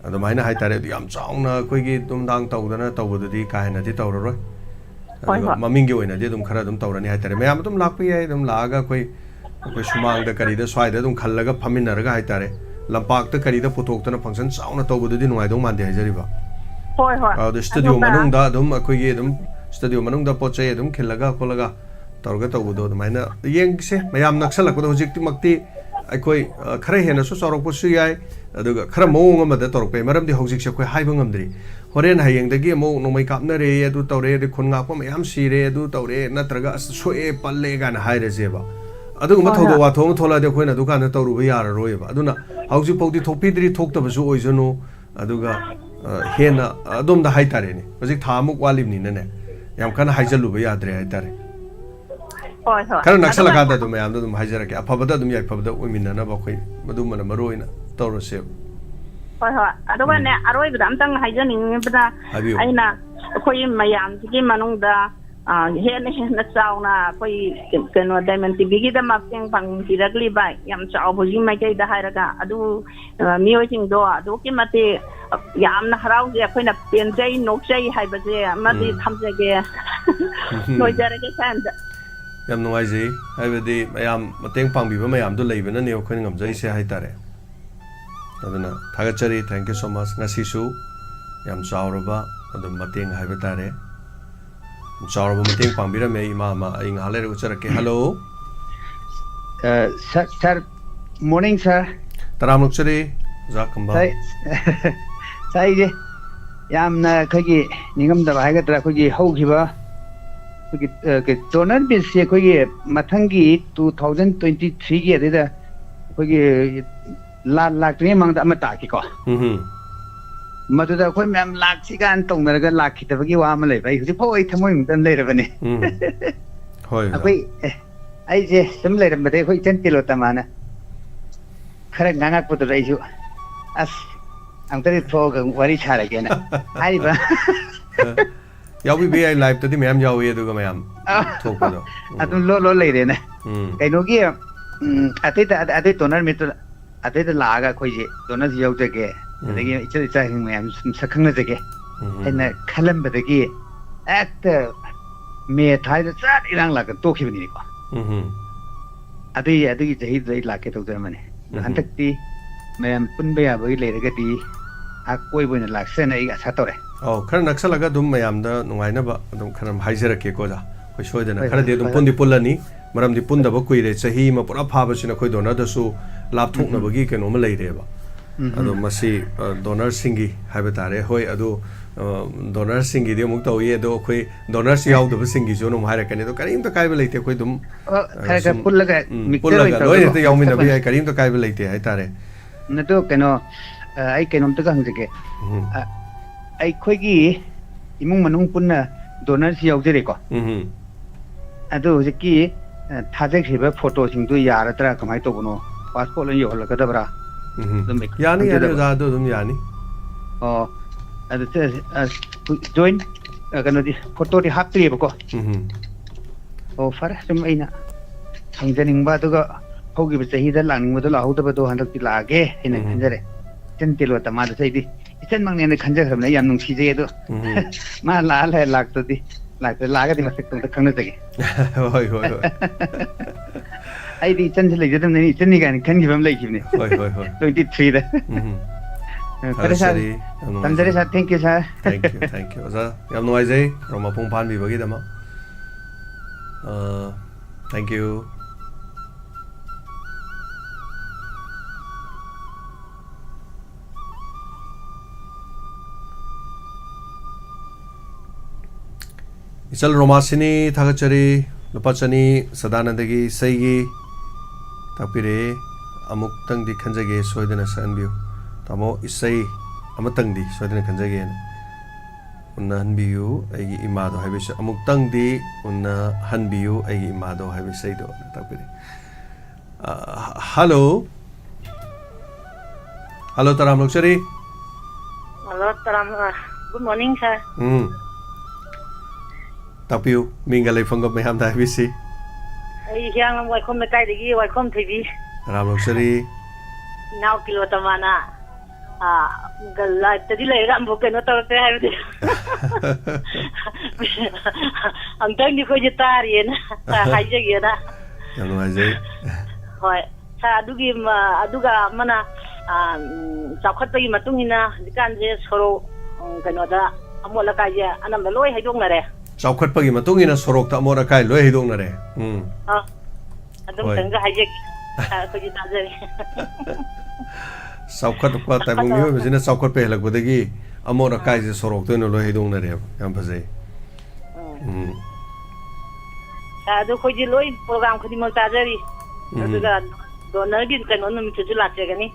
Speaker 1: adu maina hai tare yam chauna khoigi dum dang tawdana tawbadi ka hena di tawroroi mamingi oina de dum khara dum tawrani hai tare mayam dum lakpi ai dum laga koi sumang da kari da swai da dum khallaga phaminaraga hai tare lampak ta kari da puthokna function chauna tawbadi nungai dong mande hajari ba hoi the studio manung da dum akoi dum studio manung da pochai dum khilaga kolaga tawga tawbudo maina yeng se mayam naksalak ko hojik makti akoi khare hena so sorok pu su yai aduga khara mong ama da torok pe maram di hojik se koi haiba ngamdri horen hayeng dagi mo nomai kapna re adu tawre de khunga pa mayam sire adu tawre natraga soe palle gan haire jeba adu ma thodo wa thom thola de khoina dukan da tawru ba yara roeba aduna hauji pokti thokpidri thokta ba su oijanu aduga hena adom da haitare ne hojik thamuk walim ni ne yam kana haijalu ba yadre haitare kana naksala ka da dum yam dum haijara ke afabada dum yak fabada oimina na ba khoi madum mana maroina tawro se
Speaker 2: hoi aduga ne aroi bidam tang haijaning bida aina khoi mayam gi manung da
Speaker 3: ꯍꯦꯟꯅ ꯆꯥꯎꯅ ꯑꯩꯈꯣꯏ ꯀꯩꯅꯣ diamond ꯇꯤꯚꯤꯒꯤꯗ ꯃꯇꯦꯡ ꯄꯥꯡꯕꯤꯔꯛꯂꯤꯕ ꯌꯥꯝ ꯆꯥꯎꯕꯒꯤ ꯃꯥꯏꯀꯩꯗ ꯍꯥꯏꯔꯒ ꯑꯗꯨ ꯃꯤꯑꯣꯏꯁꯤꯡꯗꯣ ꯑꯗꯨꯛꯀꯤ ꯃꯇꯤꯛ ꯌꯥꯝꯅ ꯍꯔꯥꯎꯖꯩ ꯑꯩꯈꯣꯏꯅ ꯄꯦꯟꯖꯩ ꯅꯣꯛꯆꯩ ꯍꯥꯏꯕꯁꯦ ꯑꯃꯗꯤ ꯊꯝꯖꯒꯦ ꯂꯣꯏꯖꯔꯒꯦ ꯁꯥꯔ
Speaker 1: ꯌꯥꯝ ꯅꯨꯡꯉꯥꯏꯖꯩ ꯍꯥꯏꯕꯗꯤ ꯃꯌꯥꯝ ꯃꯇꯦꯡ ꯄꯥꯡꯕꯤꯕ ꯃꯌꯥꯝꯗꯨ ꯂꯩꯕꯅꯅꯦ ꯑꯩꯈꯣꯏꯅ ꯉꯝꯖꯔꯤꯁꯦ ꯍꯥꯏꯇꯥꯔꯦ ꯑꯗꯨꯅ ꯊꯥꯒꯠꯆꯔꯤ ꯊꯦꯡꯛ ꯌꯨ ꯁꯣ ꯃꯆ ꯉꯁꯤꯁꯨ ꯌꯥꯝ ꯆꯥꯎꯔꯕ ꯑꯗꯨꯝ ꯃꯇꯦꯡ ꯍꯥꯏꯕ ꯇꯥꯔꯦ ꯆꯥꯎꯔꯕ ꯃꯇꯦꯡ ꯄꯥꯡꯕꯤꯔꯝꯃꯦ ꯏꯃꯥ ꯑꯃ ꯑꯩ ꯉꯥꯏꯍꯥꯛ ꯂꯩꯔꯒ ꯎꯠꯆꯔꯛꯀꯦ ꯍꯜꯂꯣ
Speaker 5: ꯁꯥꯔ ꯃꯣꯔꯅꯤꯡ ꯁꯥꯔ
Speaker 1: ꯇꯔꯥꯃꯨꯛꯆꯔꯤ ꯑꯣꯖꯥ ꯀꯝꯕ
Speaker 5: ꯁꯥꯔ ꯑꯩꯁꯦ ꯌꯥꯝꯅ ꯑꯩꯈꯣꯏꯒꯤ ꯅꯤꯡꯉꯝꯗꯕ ꯍꯥꯏꯒꯗ꯭ꯔꯥ ꯑꯩꯈꯣꯏꯒꯤ ꯍꯧꯈꯤꯕ ꯑꯩꯈꯣꯏꯒꯤ ꯇꯣꯅꯔ ꯕꯤꯁꯁꯦ ꯑꯩꯈꯣꯏꯒꯤ ꯃꯊꯪꯒꯤ 2023ꯒꯤ ꯑꯗꯨꯗ ꯑꯩꯈꯣꯏꯒꯤ ꯂꯥꯛꯇ꯭ꯔꯤꯉꯩ ꯃꯃꯥꯡꯗ ꯑꯃ ꯇꯥꯈꯤꯀꯣ ꯃꯗꯨꯗ ꯑꯩꯈꯣꯏ ꯃꯌꯥꯝ ꯂꯥꯛꯁꯤ ꯀꯥꯟ ꯇꯧꯅꯔꯒ ꯂꯥꯛꯈꯤꯗꯕꯒꯤ ꯋꯥ ꯑꯃ ꯂꯩꯕ ꯑꯩ ꯍꯧꯖꯤꯛꯐꯥꯎ ꯑꯩ ꯊꯃꯣꯏꯃꯨꯛꯇ ꯂꯩꯔꯕꯅꯤ ꯑꯩꯈꯣই ꯑꯩꯁꯦ ꯁꯨꯝ ꯂꯩꯔꯝꯕꯗꯒꯤ ꯑꯩꯈꯣꯏ ꯏꯆꯟ ꯇꯤꯂꯣꯇꯃꯥꯅ खर ngangakpudura isu as angtari thoga wari saragena hariba
Speaker 1: yawi be ai live tadi mayam yawi aduga mayam thokpado
Speaker 5: adun lo leirena kainogi atai tonar mitu atai da laga khoije tonar yaujage adagi icha hing mayam sakhangna jage aina khalambadagi act me thaida chat irang laga tokhibani ko adagi jahi dai lake tawdamane hantakti mayam punba yabagi leiragadi akoi boina laksena iga satore
Speaker 1: oh khara naksalaga dum mayam da nungaina ba dum khara haizarake ko da koi soidana khara de dum pundi pullani maram di punda ba kuire chahi ma pura phaba sina koi donor da su lap thokna bagi keno ma leire ba ado masi donor singi haiba tare hoi ado donor singi de muk tawi ado koi donor si yaw da singi jo no haira kane do karim to kai ba leite koi dum
Speaker 5: khara pullaga
Speaker 1: mixer loi to yaw min da bi karim to kai ba leite hai tare
Speaker 5: na to keno ai kenom to gang jage ai khoi gi imung manung punna donor si yaw jere ko ado jeki thajek hiba photo sing du yara tra kamai to bono passport lo yola ka dabra
Speaker 1: yani yani da do dum yani
Speaker 5: oh ado join kano di photo di hapri ba ko oh far sum aina hangjaning ba to ga hogi ba chahi da lang ma do la hu da ba do handak ti lage ina khanjare chen tilo ta ma da sai di chen mang ne khanja khamna yam nung si je do ma la la lak to di lak laga di masik to khangna jage
Speaker 1: hoi hoi
Speaker 5: ai di chen le je dam ne chen ni ga ni khan gi bam lai gi ne
Speaker 1: hoi hoi
Speaker 5: 23 da Sir, tamjare sir, thank you sir.
Speaker 1: Thank you. Oza, yam nuai jai, roma pung pan bi bagi dama. Thank you. Isal roma sini thagachari lupachani sadanandagi saigi tapire amuk tang di khanjage soidana sanbiu. Tamo isai amatang di soidana khanjage unna hanbiu aigi imado haibise amuk tang di unna hanbiu aigi imado haibise do tapire hello taram lokchari
Speaker 2: hello taram good morning sir
Speaker 1: tapiu minga leifangam meham da haibise
Speaker 2: ai hiang waikhom na kai digi waikhom thibi
Speaker 1: taram lokchari
Speaker 2: now kilo tamana galla tadi lai ram bo keno torte haibdi antang ni ko jitari na haije gena
Speaker 1: yanu haije
Speaker 2: hoi sa aduga mana chakhat pagi matungina dikan je soro keno da amola ka je anam da loi haidong na re
Speaker 1: chakhat pagi matungina sorok ta amora kai loi haidong na re
Speaker 2: adum tanga haije ko jitari
Speaker 1: Saukhat pa taibung yo bisina saukhat pe helak bodagi amora kai je sorok to no lo hedong na re yam phasai
Speaker 2: ado khoji loi program khodi mo tajari aduga donor gi kano num chu la chegani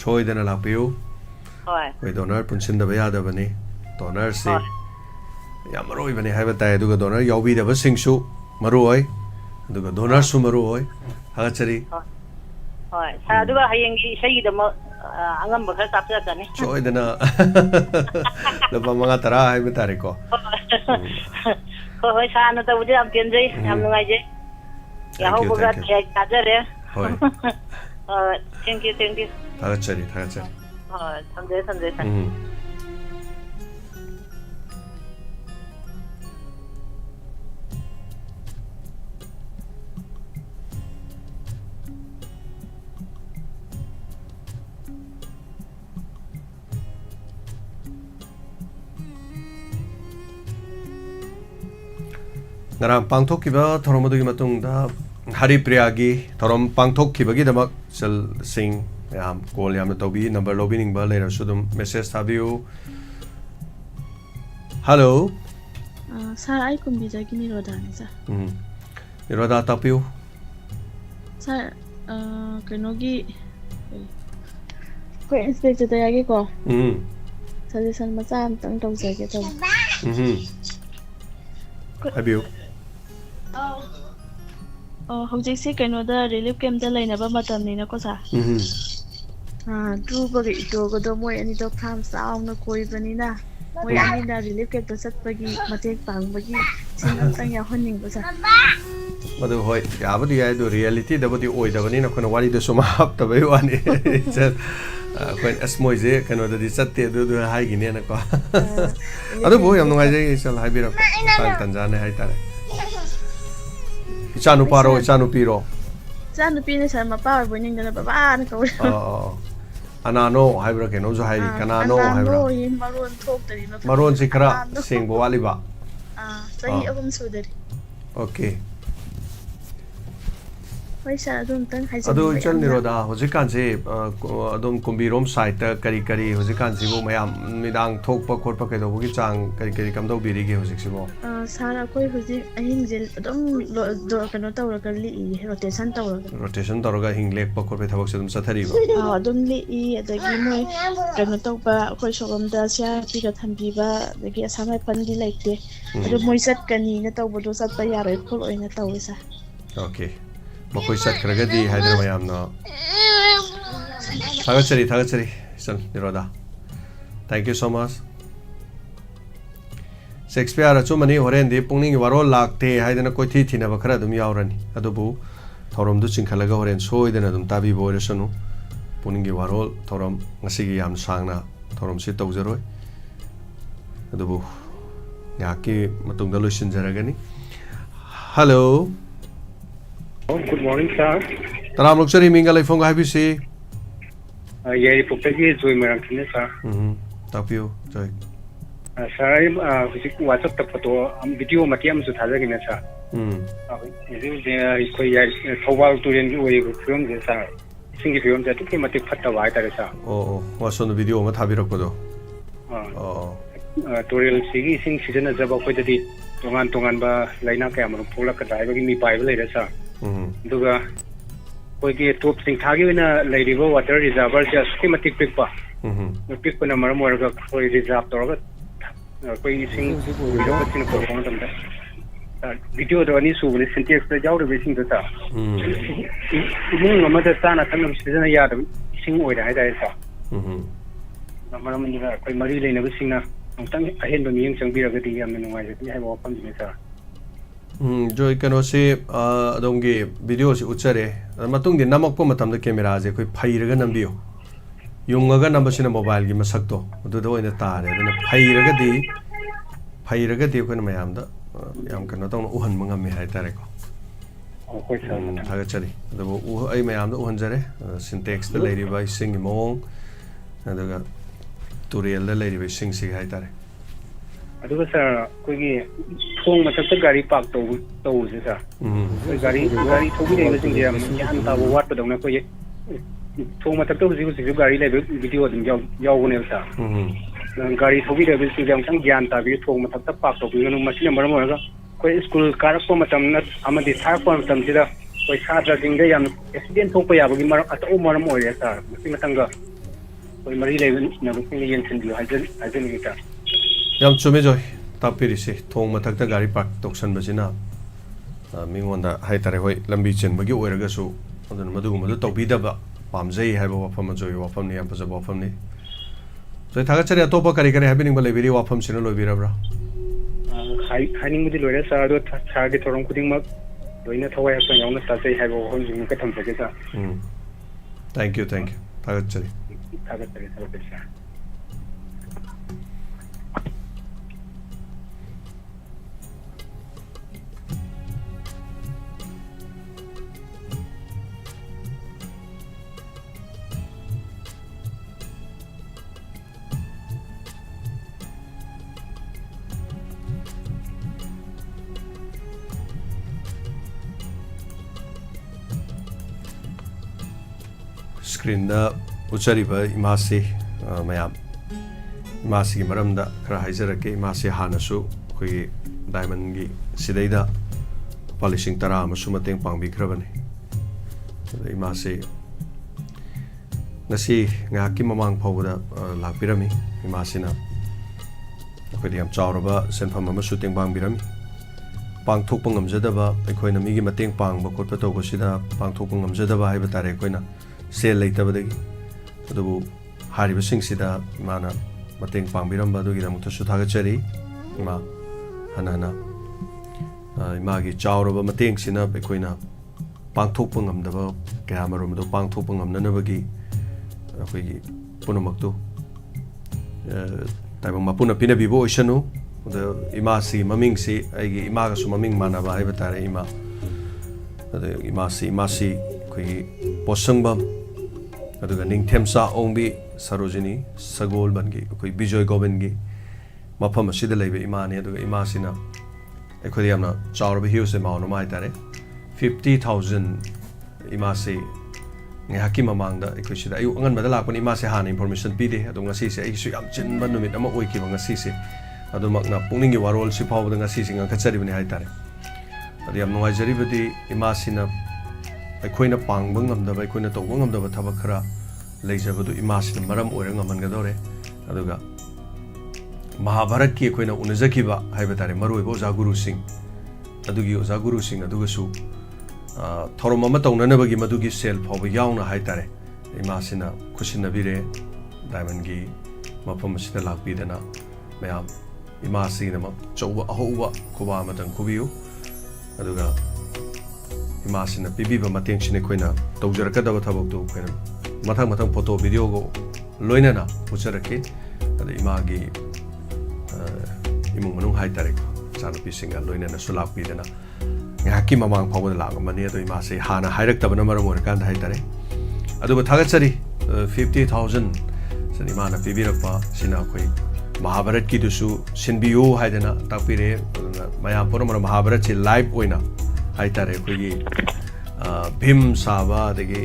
Speaker 1: choi dana la piu
Speaker 2: hoi
Speaker 1: koi donor punsin da ba da bani donor se yam roi bani haiba tai aduga donor yaubi da ba singsu maroi aduga donor su maroi hagachari
Speaker 2: hoi sa aduga hayengi isai da mo angam ba khar tapsa tani
Speaker 1: choi dana laba manga tara haiba tare ko
Speaker 2: ꯍꯣꯏ ꯁꯥꯔꯅ ꯇꯧꯕꯗꯤ ꯌꯥꯝ ꯄꯦꯟꯖꯩ ꯌꯥꯝ ꯅꯨꯡꯉꯥꯏꯖꯩ ꯌꯥꯍꯧꯕꯒ ꯇꯥꯖꯔꯦ
Speaker 1: ꯍꯣꯏ
Speaker 2: thank you
Speaker 1: ꯊꯥꯒꯠꯆꯔꯤ
Speaker 2: ꯍꯣꯏ ꯊꯝꯖꯩ
Speaker 1: ngarang pangthokkiba thorom adugi matungda Haripriyagi thorom pangthokkhibagidamak sel sing yam call yamna tawbi number lobiningba leirasu dum message thabiu hello
Speaker 6: sir ai kumbijagi nirodani sir
Speaker 1: niroda tapiu
Speaker 6: sir kenogi ko inspector tayagi ko suggestion macha amtang tawjage taw
Speaker 1: habiu
Speaker 6: hojiksi kenoda relief camp da lainaba matamnina ko sa drubaga itogodo moi ani do farm sauna koibanina moi ani da relief camp da satpagi matek pangbagi sinantang ya honning ko sa
Speaker 1: madu hoi yabadi ai do reality da bodi oi da bani na kono wari do soma hap ta bai wani koin asmoize kano da di satte do hai gine na ko adu bo yam ngai jai sal hai bira tan tanjane hai tare Ichanu paro, Ichanu piro.
Speaker 6: Ichanu pino sa mapa boning da baba na ko.
Speaker 1: Anano haibra ke no jo hai kanano haibra.
Speaker 6: Anano maron thok tari no.
Speaker 1: Maron si kara sing bo wali ba.
Speaker 6: Sahi agum sudari.
Speaker 1: Okay.
Speaker 6: Wai sa adum tang hai.
Speaker 1: Adu chal niroda hojikan se adum kumbirom site ta kari hojikan si bo mayam midang thok pa khot pa ke do gi chang kari kam do biri ge hojik si bo.
Speaker 6: Sara koi hoji ahing jel adum do kano tawraga li rotation tawraga
Speaker 1: hing lek pa khot pe thabak se dum sathari ba.
Speaker 6: Adum li adagi moi kano tawba koi sogom da sia pi ga thambi ba adagi asamai pandi laite adu moi sat kani na tawbo do sat pa yare khol oina tawisa.
Speaker 1: Okay. Makoi sat kragadi haidra mayam na. Thagachari san niroda. Thank you so much. Shakespeare achu mani horen de Pukning Gee Warol lakte haidana koi thi na bakra dum yaurani adubu thorom du chingkhalaga horen soidana dum tabi boiresanu Pukning Gee Warol thorom ngasigi yam sangna thorom si tawjaroi adubu yaki matungda loisin jaragani hello
Speaker 7: good morning sir
Speaker 1: taram lokchari minga laifonga habisi
Speaker 7: yeri pukagi joy marang thine sir
Speaker 1: tapiu joy
Speaker 7: sir hujik whatsapp ta photo video matiam su thajagina sir video de koi ya thawal turen gi oi film je sir singi film ja tukki matik phatta wa tare sir
Speaker 1: wason video ma thabirak kodo
Speaker 7: tutorial sigi sing season jaba koi dadi tongan ba laina kaya maru pula ka dai gi mi pai ba leira sir duga koi gi top sing thagi na leiribo water reservoir ja schematic pick pa pick pa na maram warga koi reserve torga koi sing video ka tin ko kon tam da video do ani su ni syntax da jaw de sing da ta mung ma da sana tan season ya da sing oi da hai da sa maram ni ga koi mari leina ba sing na tang ahen ba mi yang chang bi ra ga di yam nu ngai ja hai ba pam ni sa
Speaker 1: joy kano se adongi video se uchare matung di namak po matam da camera je koi phairaga nambiyo yungaga nambasina mobile gi masakto adu do ina tare aduna phairaga de ko na mayam da yam kano tong uhan mangam me hai tare ko thaga chari adu ai mayam da uhan jare syntax da lady by sing mong adaga tutorial da lady by sing sig hai tare
Speaker 7: aduga sir koi gi thong matak ta gari park to je sir gari thobi dei sing je yan ta bo wat padong na koi thong matak to ji gari le video dum yaw ne sir gari thobi dei sing jam sang gyan ta bi thong matak ta park to bi no machine number mo ga koi school karak po matam na amadi thar po matam sida koi sadra ding de yan accident thok pa ya gi mar ato mar mo ya sir matang ga koi mari le na ko ni yen sin bi hajen ni ta
Speaker 1: yam chume joy tapiri se thong mathak ta gari park toksan bajina mingonda hai tare hoi lambi chen bagi oiraga su adun madu madu tobi da ba pamjai hai ba wafam joy wafam ni ampa ba wafam ni joy thaga chari atopa kari kari happening ba lebiri wafam sino lobira bra
Speaker 7: ꯍꯥꯏꯅꯤꯡꯕꯗꯤ ꯂꯣꯏꯔꯦ ꯁꯥꯔ ꯑꯗꯣ ꯁꯥꯔꯒꯤ ꯊꯧꯔꯝ ꯈꯨꯗꯤꯡꯃꯛ ꯂꯣꯏꯅ ꯊꯋꯥꯏ ꯍꯛꯆꯥꯡ ꯌꯥꯎꯅ ꯇꯥꯖꯩ ꯍꯥꯏꯕ ꯋꯥꯍꯪꯁꯤ ꯑꯃꯨꯛꯀ ꯊꯝꯖꯒꯦ ꯁꯥꯔ
Speaker 1: ꯊꯦꯡꯛ ꯌꯨ ꯊꯥꯒꯠꯆꯔꯤ
Speaker 7: ꯊꯥꯒꯠꯆꯔꯤ ꯁꯥꯔ
Speaker 1: ꯁ꯭ꯀ꯭ꯔꯤꯟꯗ ꯎꯠꯆꯔꯤꯕ ꯏꯃꯥꯁꯤ ꯃꯌꯥꯝ ꯏꯃꯥꯁꯤꯒꯤ ꯃꯔꯝꯗ ꯈꯔ ꯍꯥꯏꯖꯔꯛꯀꯦ ꯏꯃꯥꯁꯤ ꯍꯥꯟꯅꯁꯨ ꯑꯩꯈꯣꯏꯒꯤ ꯗꯥꯏꯃꯟꯒꯤ ꯁꯤꯗꯩꯗ ꯂꯨꯄꯥ 10,000 ꯑꯃꯁꯨ ꯃꯇꯦꯡ ꯄꯥꯡꯕꯤꯈ꯭ꯔꯕꯅꯤ ꯑꯗ ꯏꯃꯥꯁꯤ ꯉꯁꯤ ꯉꯥꯏꯍꯥꯛꯀꯤ ꯃꯃꯥꯡ ꯐꯥꯎꯕꯗ ꯂꯥꯛꯄꯤꯔꯝꯃꯤ ꯏꯃꯥꯁꯤꯅ ꯑꯩꯈꯣꯏꯗ ꯌꯥꯝ ꯆꯥꯎꯔꯕ ꯁꯦꯟꯐꯝ ꯑꯃꯁꯨ ꯇꯦꯡꯕꯥꯡꯕꯤꯔꯝꯃꯤ ꯄꯥꯡꯊꯣꯛꯄ ꯉꯝꯖꯗꯕ ꯑꯩꯈꯣꯏꯅ ꯃꯤꯒꯤ ꯃꯇꯦꯡ ꯄꯥꯡꯕ ꯈꯣꯠꯄ ꯇꯧꯕꯁꯤꯗ ꯄꯥꯡꯊꯣꯛꯄ ꯉꯝꯖꯗꯕ ꯍꯥꯏꯕ ꯇꯥꯔꯦ ꯑꯩꯈꯣꯏꯅ ꯁꯦꯜ ꯂꯩꯇꯕꯗꯒꯤ ꯑꯗꯨꯕꯨ ꯍꯥꯏꯔꯤꯕꯁꯤꯡꯁꯤꯗ ꯏꯃꯥꯅ ꯃꯇꯦꯡ ꯄꯥꯡꯕꯤꯔꯝꯕ ꯑꯗꯨꯒꯤꯗꯃꯛꯇꯁꯨ ꯊꯥꯒꯠꯆꯔꯤ ꯏꯃꯥ ꯍꯟꯅ ꯏꯃꯥꯒꯤ ꯆꯥꯎꯔꯕ ꯃꯇꯦꯡꯁꯤꯅ ꯑꯩꯈꯣꯏꯅ ꯄꯥꯡꯊꯣꯛꯄ ꯉꯝꯗꯕ ꯀꯌꯥ ꯃꯔꯨꯝ ꯑꯗꯨ ꯄꯥꯡꯊꯣꯛꯄ ꯉꯝꯅꯅꯕꯒꯤ ꯑꯩꯈꯣꯏꯒꯤ ꯄꯨꯝꯅꯃꯛꯇꯨ ꯇꯥꯏꯕꯪ ꯃꯄꯨꯅ ꯄꯤꯅꯕꯤꯕ ꯑꯣꯏꯁꯅꯨ ꯑꯗ ꯏꯃꯥꯁꯤꯒꯤ ꯃꯃꯤꯡꯁꯤ ꯑꯩꯒꯤ ꯏꯃꯥꯒꯁꯨ ꯃꯃꯤꯡ ꯃꯥꯟꯅꯕ ꯍꯥꯏꯕ ꯇꯥꯔꯦ ꯏꯃꯥ ꯑꯗ ꯏꯃꯥꯁꯤ ꯑꯩꯈꯣꯏꯒꯤ ꯄꯣꯠꯁꯪꯕꯝ ꯑꯗꯨꯒ ꯅꯤꯡꯊꯦꯝꯆꯥ ꯑꯣꯡꯕꯤ ꯁꯔꯣꯖꯤꯅꯤ ꯁꯒꯣꯜꯕꯟꯒꯤ ꯑꯩꯈꯣꯏ ꯕꯤꯖꯣꯏ ꯒꯣꯕꯤꯟꯒꯤ ꯃꯐꯝ ꯑꯁꯤꯗ ꯂꯩꯕ ꯏꯃꯥꯅꯤ ꯑꯗꯨꯒ ꯏꯃꯥꯁꯤꯅ ꯑꯩꯈꯣꯏꯗ ꯌꯥꯝꯅ ꯆꯥꯎꯔꯕ ꯍ꯭ꯌꯨꯁ ꯑꯦꯃꯥꯎꯟ ꯑꯃ ꯍꯥꯏꯇꯥꯔꯦ 50,000 ꯏꯃꯥꯁꯤ ꯉꯥꯏꯍꯥꯛꯀꯤ ꯃꯃꯥꯡꯗ ꯑꯩꯈꯣꯏ ꯁꯤꯗ ꯑꯌꯨꯛ ꯑꯉꯟꯕꯗ ꯂꯥꯛꯄꯅꯤ ꯏꯃꯥꯁꯦ ꯍꯥꯟꯅ ꯏꯟꯐꯣꯔꯃꯦꯁꯟ ꯄꯤꯗꯦ ꯑꯗꯣ ꯉꯁꯤꯁꯦ ꯑꯩꯒꯤꯁꯨ ꯌꯥꯝ ꯆꯤꯟꯕ ꯅꯨꯃꯤꯠ ꯑꯃ ꯑꯣꯏꯈꯤꯕ ꯉꯁꯤꯁꯦ ꯑꯗꯨꯃꯛꯅ ꯄꯨꯛꯅꯤꯡꯒꯤ ꯋꯥꯔꯣꯜꯁꯤ ꯐꯥꯎꯕꯗ ꯉꯁꯤꯁꯦ ꯉꯥꯡꯈꯠꯆꯔꯤꯕꯅꯤ ꯍꯥꯏꯇꯥꯔꯦ ꯑꯗꯣ ꯌꯥꯝ ꯅꯨꯡꯉꯥꯏꯖꯔꯤꯕꯗꯤ ꯏꯃꯥꯁꯤꯅ ꯑꯩꯈꯣꯏꯅ ꯄꯥꯡꯕ ꯉꯝꯗꯕ ꯑꯩꯈꯣꯏꯅ ꯇꯧꯕ ꯉꯝꯗꯕ ꯊꯕꯛ ꯈꯔ ꯂꯩꯖꯕꯗꯨ ꯏꯃꯥꯁꯤꯅ ꯃꯔꯝ ꯑꯣꯏꯔ ꯉꯝꯍꯟꯒꯗꯧꯔꯦ ꯑꯗꯨꯒ ꯃꯍꯥꯚꯥꯔꯠꯀꯤ ꯑꯩꯈꯣꯏꯅ ꯎꯅꯖꯈꯤꯕ ꯍꯥꯏꯕ ꯇꯥꯔꯦ ꯃꯔꯨꯑꯣꯏꯕ ꯑꯣꯖꯥ ꯒꯨꯔꯨꯁꯤꯡ ꯑꯗꯨꯒꯤ ꯑꯣꯖꯥ ꯒꯨꯔꯨꯁꯤꯡ ꯑꯗꯨꯒꯁꯨ ꯊꯧꯔꯝ ꯑꯃ ꯇꯧꯅꯅꯕꯒꯤ ꯃꯗꯨꯒꯤ ꯁꯦꯜ ꯐꯥꯎꯕ ꯌꯥꯎꯅ ꯍꯥꯏꯇꯥꯔꯦ ꯏꯃꯥꯁꯤꯅ ꯈꯨꯠꯁꯤꯟꯅꯕꯤꯔꯦ ꯗꯥꯏꯃꯟꯒꯤ ꯃꯐꯝ ꯑꯁꯤꯗ ꯂꯥꯛꯄꯤꯗꯅ ꯃꯌꯥꯝ ꯏꯃꯥꯁꯤꯒꯤꯗꯃꯛ ꯑꯆꯧꯕ ꯑꯍꯧꯕ ꯈꯨꯕꯥꯛ ꯑꯃꯇꯪ ꯈꯨꯕꯤꯌꯨ ꯑꯗꯨꯒ ꯏꯃꯥꯁꯤꯅ ꯄꯤꯕꯤꯕ ꯃꯇꯦꯡꯁꯤꯅ ꯑꯩꯈꯣꯏꯅ ꯇꯧꯖꯔꯛꯀꯗꯕ ꯊꯕꯛꯇꯨ ꯑꯩꯈꯣꯏꯅ ꯃꯊꯪ ꯐꯣꯇꯣ ꯚꯤꯗꯤꯑꯣꯒ ꯂꯣꯏꯅꯅ ꯎꯠꯆꯔꯛꯈꯤ ꯑꯗ ꯏꯃꯥꯒꯤ ꯏꯃꯨꯡ ꯃꯅꯨꯡ ꯍꯥꯏꯇꯥꯔꯦꯀꯣ ꯏꯆꯥꯅꯨꯄꯤꯁꯤꯡꯒ ꯂꯣꯏꯅꯅꯁꯨ ꯂꯥꯛꯄꯤꯗꯅ ꯉꯥꯏꯍꯥꯛꯀꯤ ꯃꯃꯥꯡ ꯐꯥꯎꯕꯗ ꯂꯥꯛꯑꯝꯕꯅꯤ ꯑꯗꯣ ꯏꯃꯥꯁꯦ ꯍꯥꯟꯅ ꯍꯥꯏꯔꯛꯇꯕꯅ ꯃꯔꯝ ꯑꯣꯏꯔꯀꯥꯟꯗ ꯍꯥꯏꯇꯥꯔꯦ ꯑꯗꯨꯒ ꯊꯥꯒꯠꯆꯔꯤ 50,000 ꯏꯃꯥꯅ ꯄꯤꯕꯤꯔꯛꯄ ꯁꯤꯅ ꯑꯩꯈꯣꯏ ꯃꯍꯥꯚꯥꯔꯠꯀꯤꯗꯨꯁꯨ ꯁꯤꯟꯕꯤꯌꯨ ꯍꯥꯏꯗꯅ ꯇꯥꯛꯄꯤꯔꯦ ꯑꯗꯨꯅ ꯃꯌꯥꯝ ꯄꯨꯝꯅꯃꯛ ꯃꯍꯥꯚꯥꯔꯠꯁꯤ ꯂꯥꯏꯚ ꯑꯣꯏꯅ ꯍꯥꯏꯇꯥꯔꯦ ꯑꯩꯈꯣꯏꯒꯤ ꯚꯤꯝ ꯁꯥꯕ ꯑꯗꯒꯤ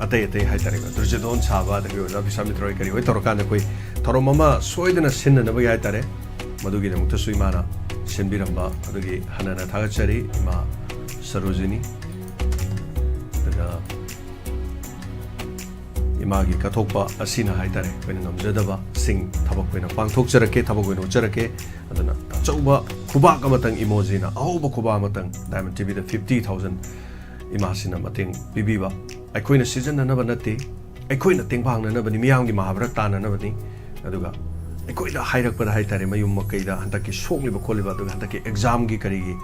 Speaker 1: ꯑꯇꯩ ꯍꯥꯏꯇꯥꯔꯦꯀꯣ ꯗꯨꯔꯖꯣꯙꯟ ꯁꯥꯕ ꯑꯗꯒꯤ ꯑꯣꯖꯥ ꯕꯤꯁ꯭ꯋꯥꯃꯤꯇ꯭ꯔ ꯍꯣꯏ ꯀꯔꯤ ꯍꯣꯏ ꯇꯧꯔꯀꯥꯟꯗ ꯑꯩꯈꯣꯏ ꯊꯧꯔꯝ ꯑꯃ ꯁꯣꯏꯗꯅ ꯁꯤꯟꯅꯅꯕꯒꯤ ꯍꯥꯏꯇꯥꯔꯦ ꯃꯗꯨꯒꯤꯗꯃꯛꯇꯁꯨ ꯏꯃꯥꯅ ꯁꯤꯟꯕꯤꯔꯝꯕ ꯑꯗꯨꯒꯤ ꯍꯟꯅ ꯊꯥꯒꯠꯆꯔꯤ ꯏꯃꯥ ꯁꯔꯣꯖꯤꯅꯤ ꯑꯗꯨꯒ ꯏꯃꯥꯒꯤ ꯀꯠꯊꯣꯛꯄ ꯑꯁꯤꯅ ꯍꯥꯏꯇꯥꯔꯦ ꯑꯩꯈꯣꯏꯅ ꯉꯝꯖꯗꯕꯁꯤꯡ ꯊꯕꯛ ꯑꯣꯏꯅ ꯄꯥꯡꯊꯣꯛꯆꯔꯛꯀꯦ ꯊꯕꯛ ꯑꯣꯏꯅ ꯎꯠꯆꯔꯛꯀꯦ ꯑꯗꯨꯅ ꯑꯆꯧꯕ ꯈꯨꯕꯥꯛ ꯑꯃꯇꯪ ꯏꯃꯣꯖꯤꯅ ꯑꯍꯧꯕ ꯈꯨꯕꯥꯛ ꯑꯃꯇꯪ ꯗꯥꯏꯃꯟ ꯇꯤꯚꯤꯗ 50,000 ꯏꯃꯥꯁꯤꯅ ꯃꯇꯦꯡ ꯄꯤꯕꯤꯕ ꯑꯩꯈꯣꯏꯅ ꯁꯤꯖꯤꯟꯅꯅꯕ ꯅꯠꯇꯦ ꯑꯩꯈꯣꯏꯅ ꯇꯦꯡꯕꯥꯡꯅꯅꯕꯅꯤ ꯃꯤꯌꯥꯝꯒꯤ ꯃꯍꯥꯚꯥꯔꯠ ꯇꯥꯟꯅꯅꯕꯅꯤ ꯑꯗꯨꯒ ꯑꯩꯈꯣꯏꯗ ꯍꯥꯏꯔꯛꯄꯗ ꯍꯥꯏꯇꯥꯔꯦ ꯃꯌꯨꯝ ꯃꯀꯩꯗ ꯍꯟꯗꯛꯀꯤ ꯁꯣꯛꯂꯤꯕ ꯈꯣꯠꯂꯤꯕ ꯑꯗꯨꯒ ꯍꯟꯗꯛꯀꯤ ꯑꯦꯛꯖꯥꯝꯒꯤ ꯀꯔꯤꯒꯤ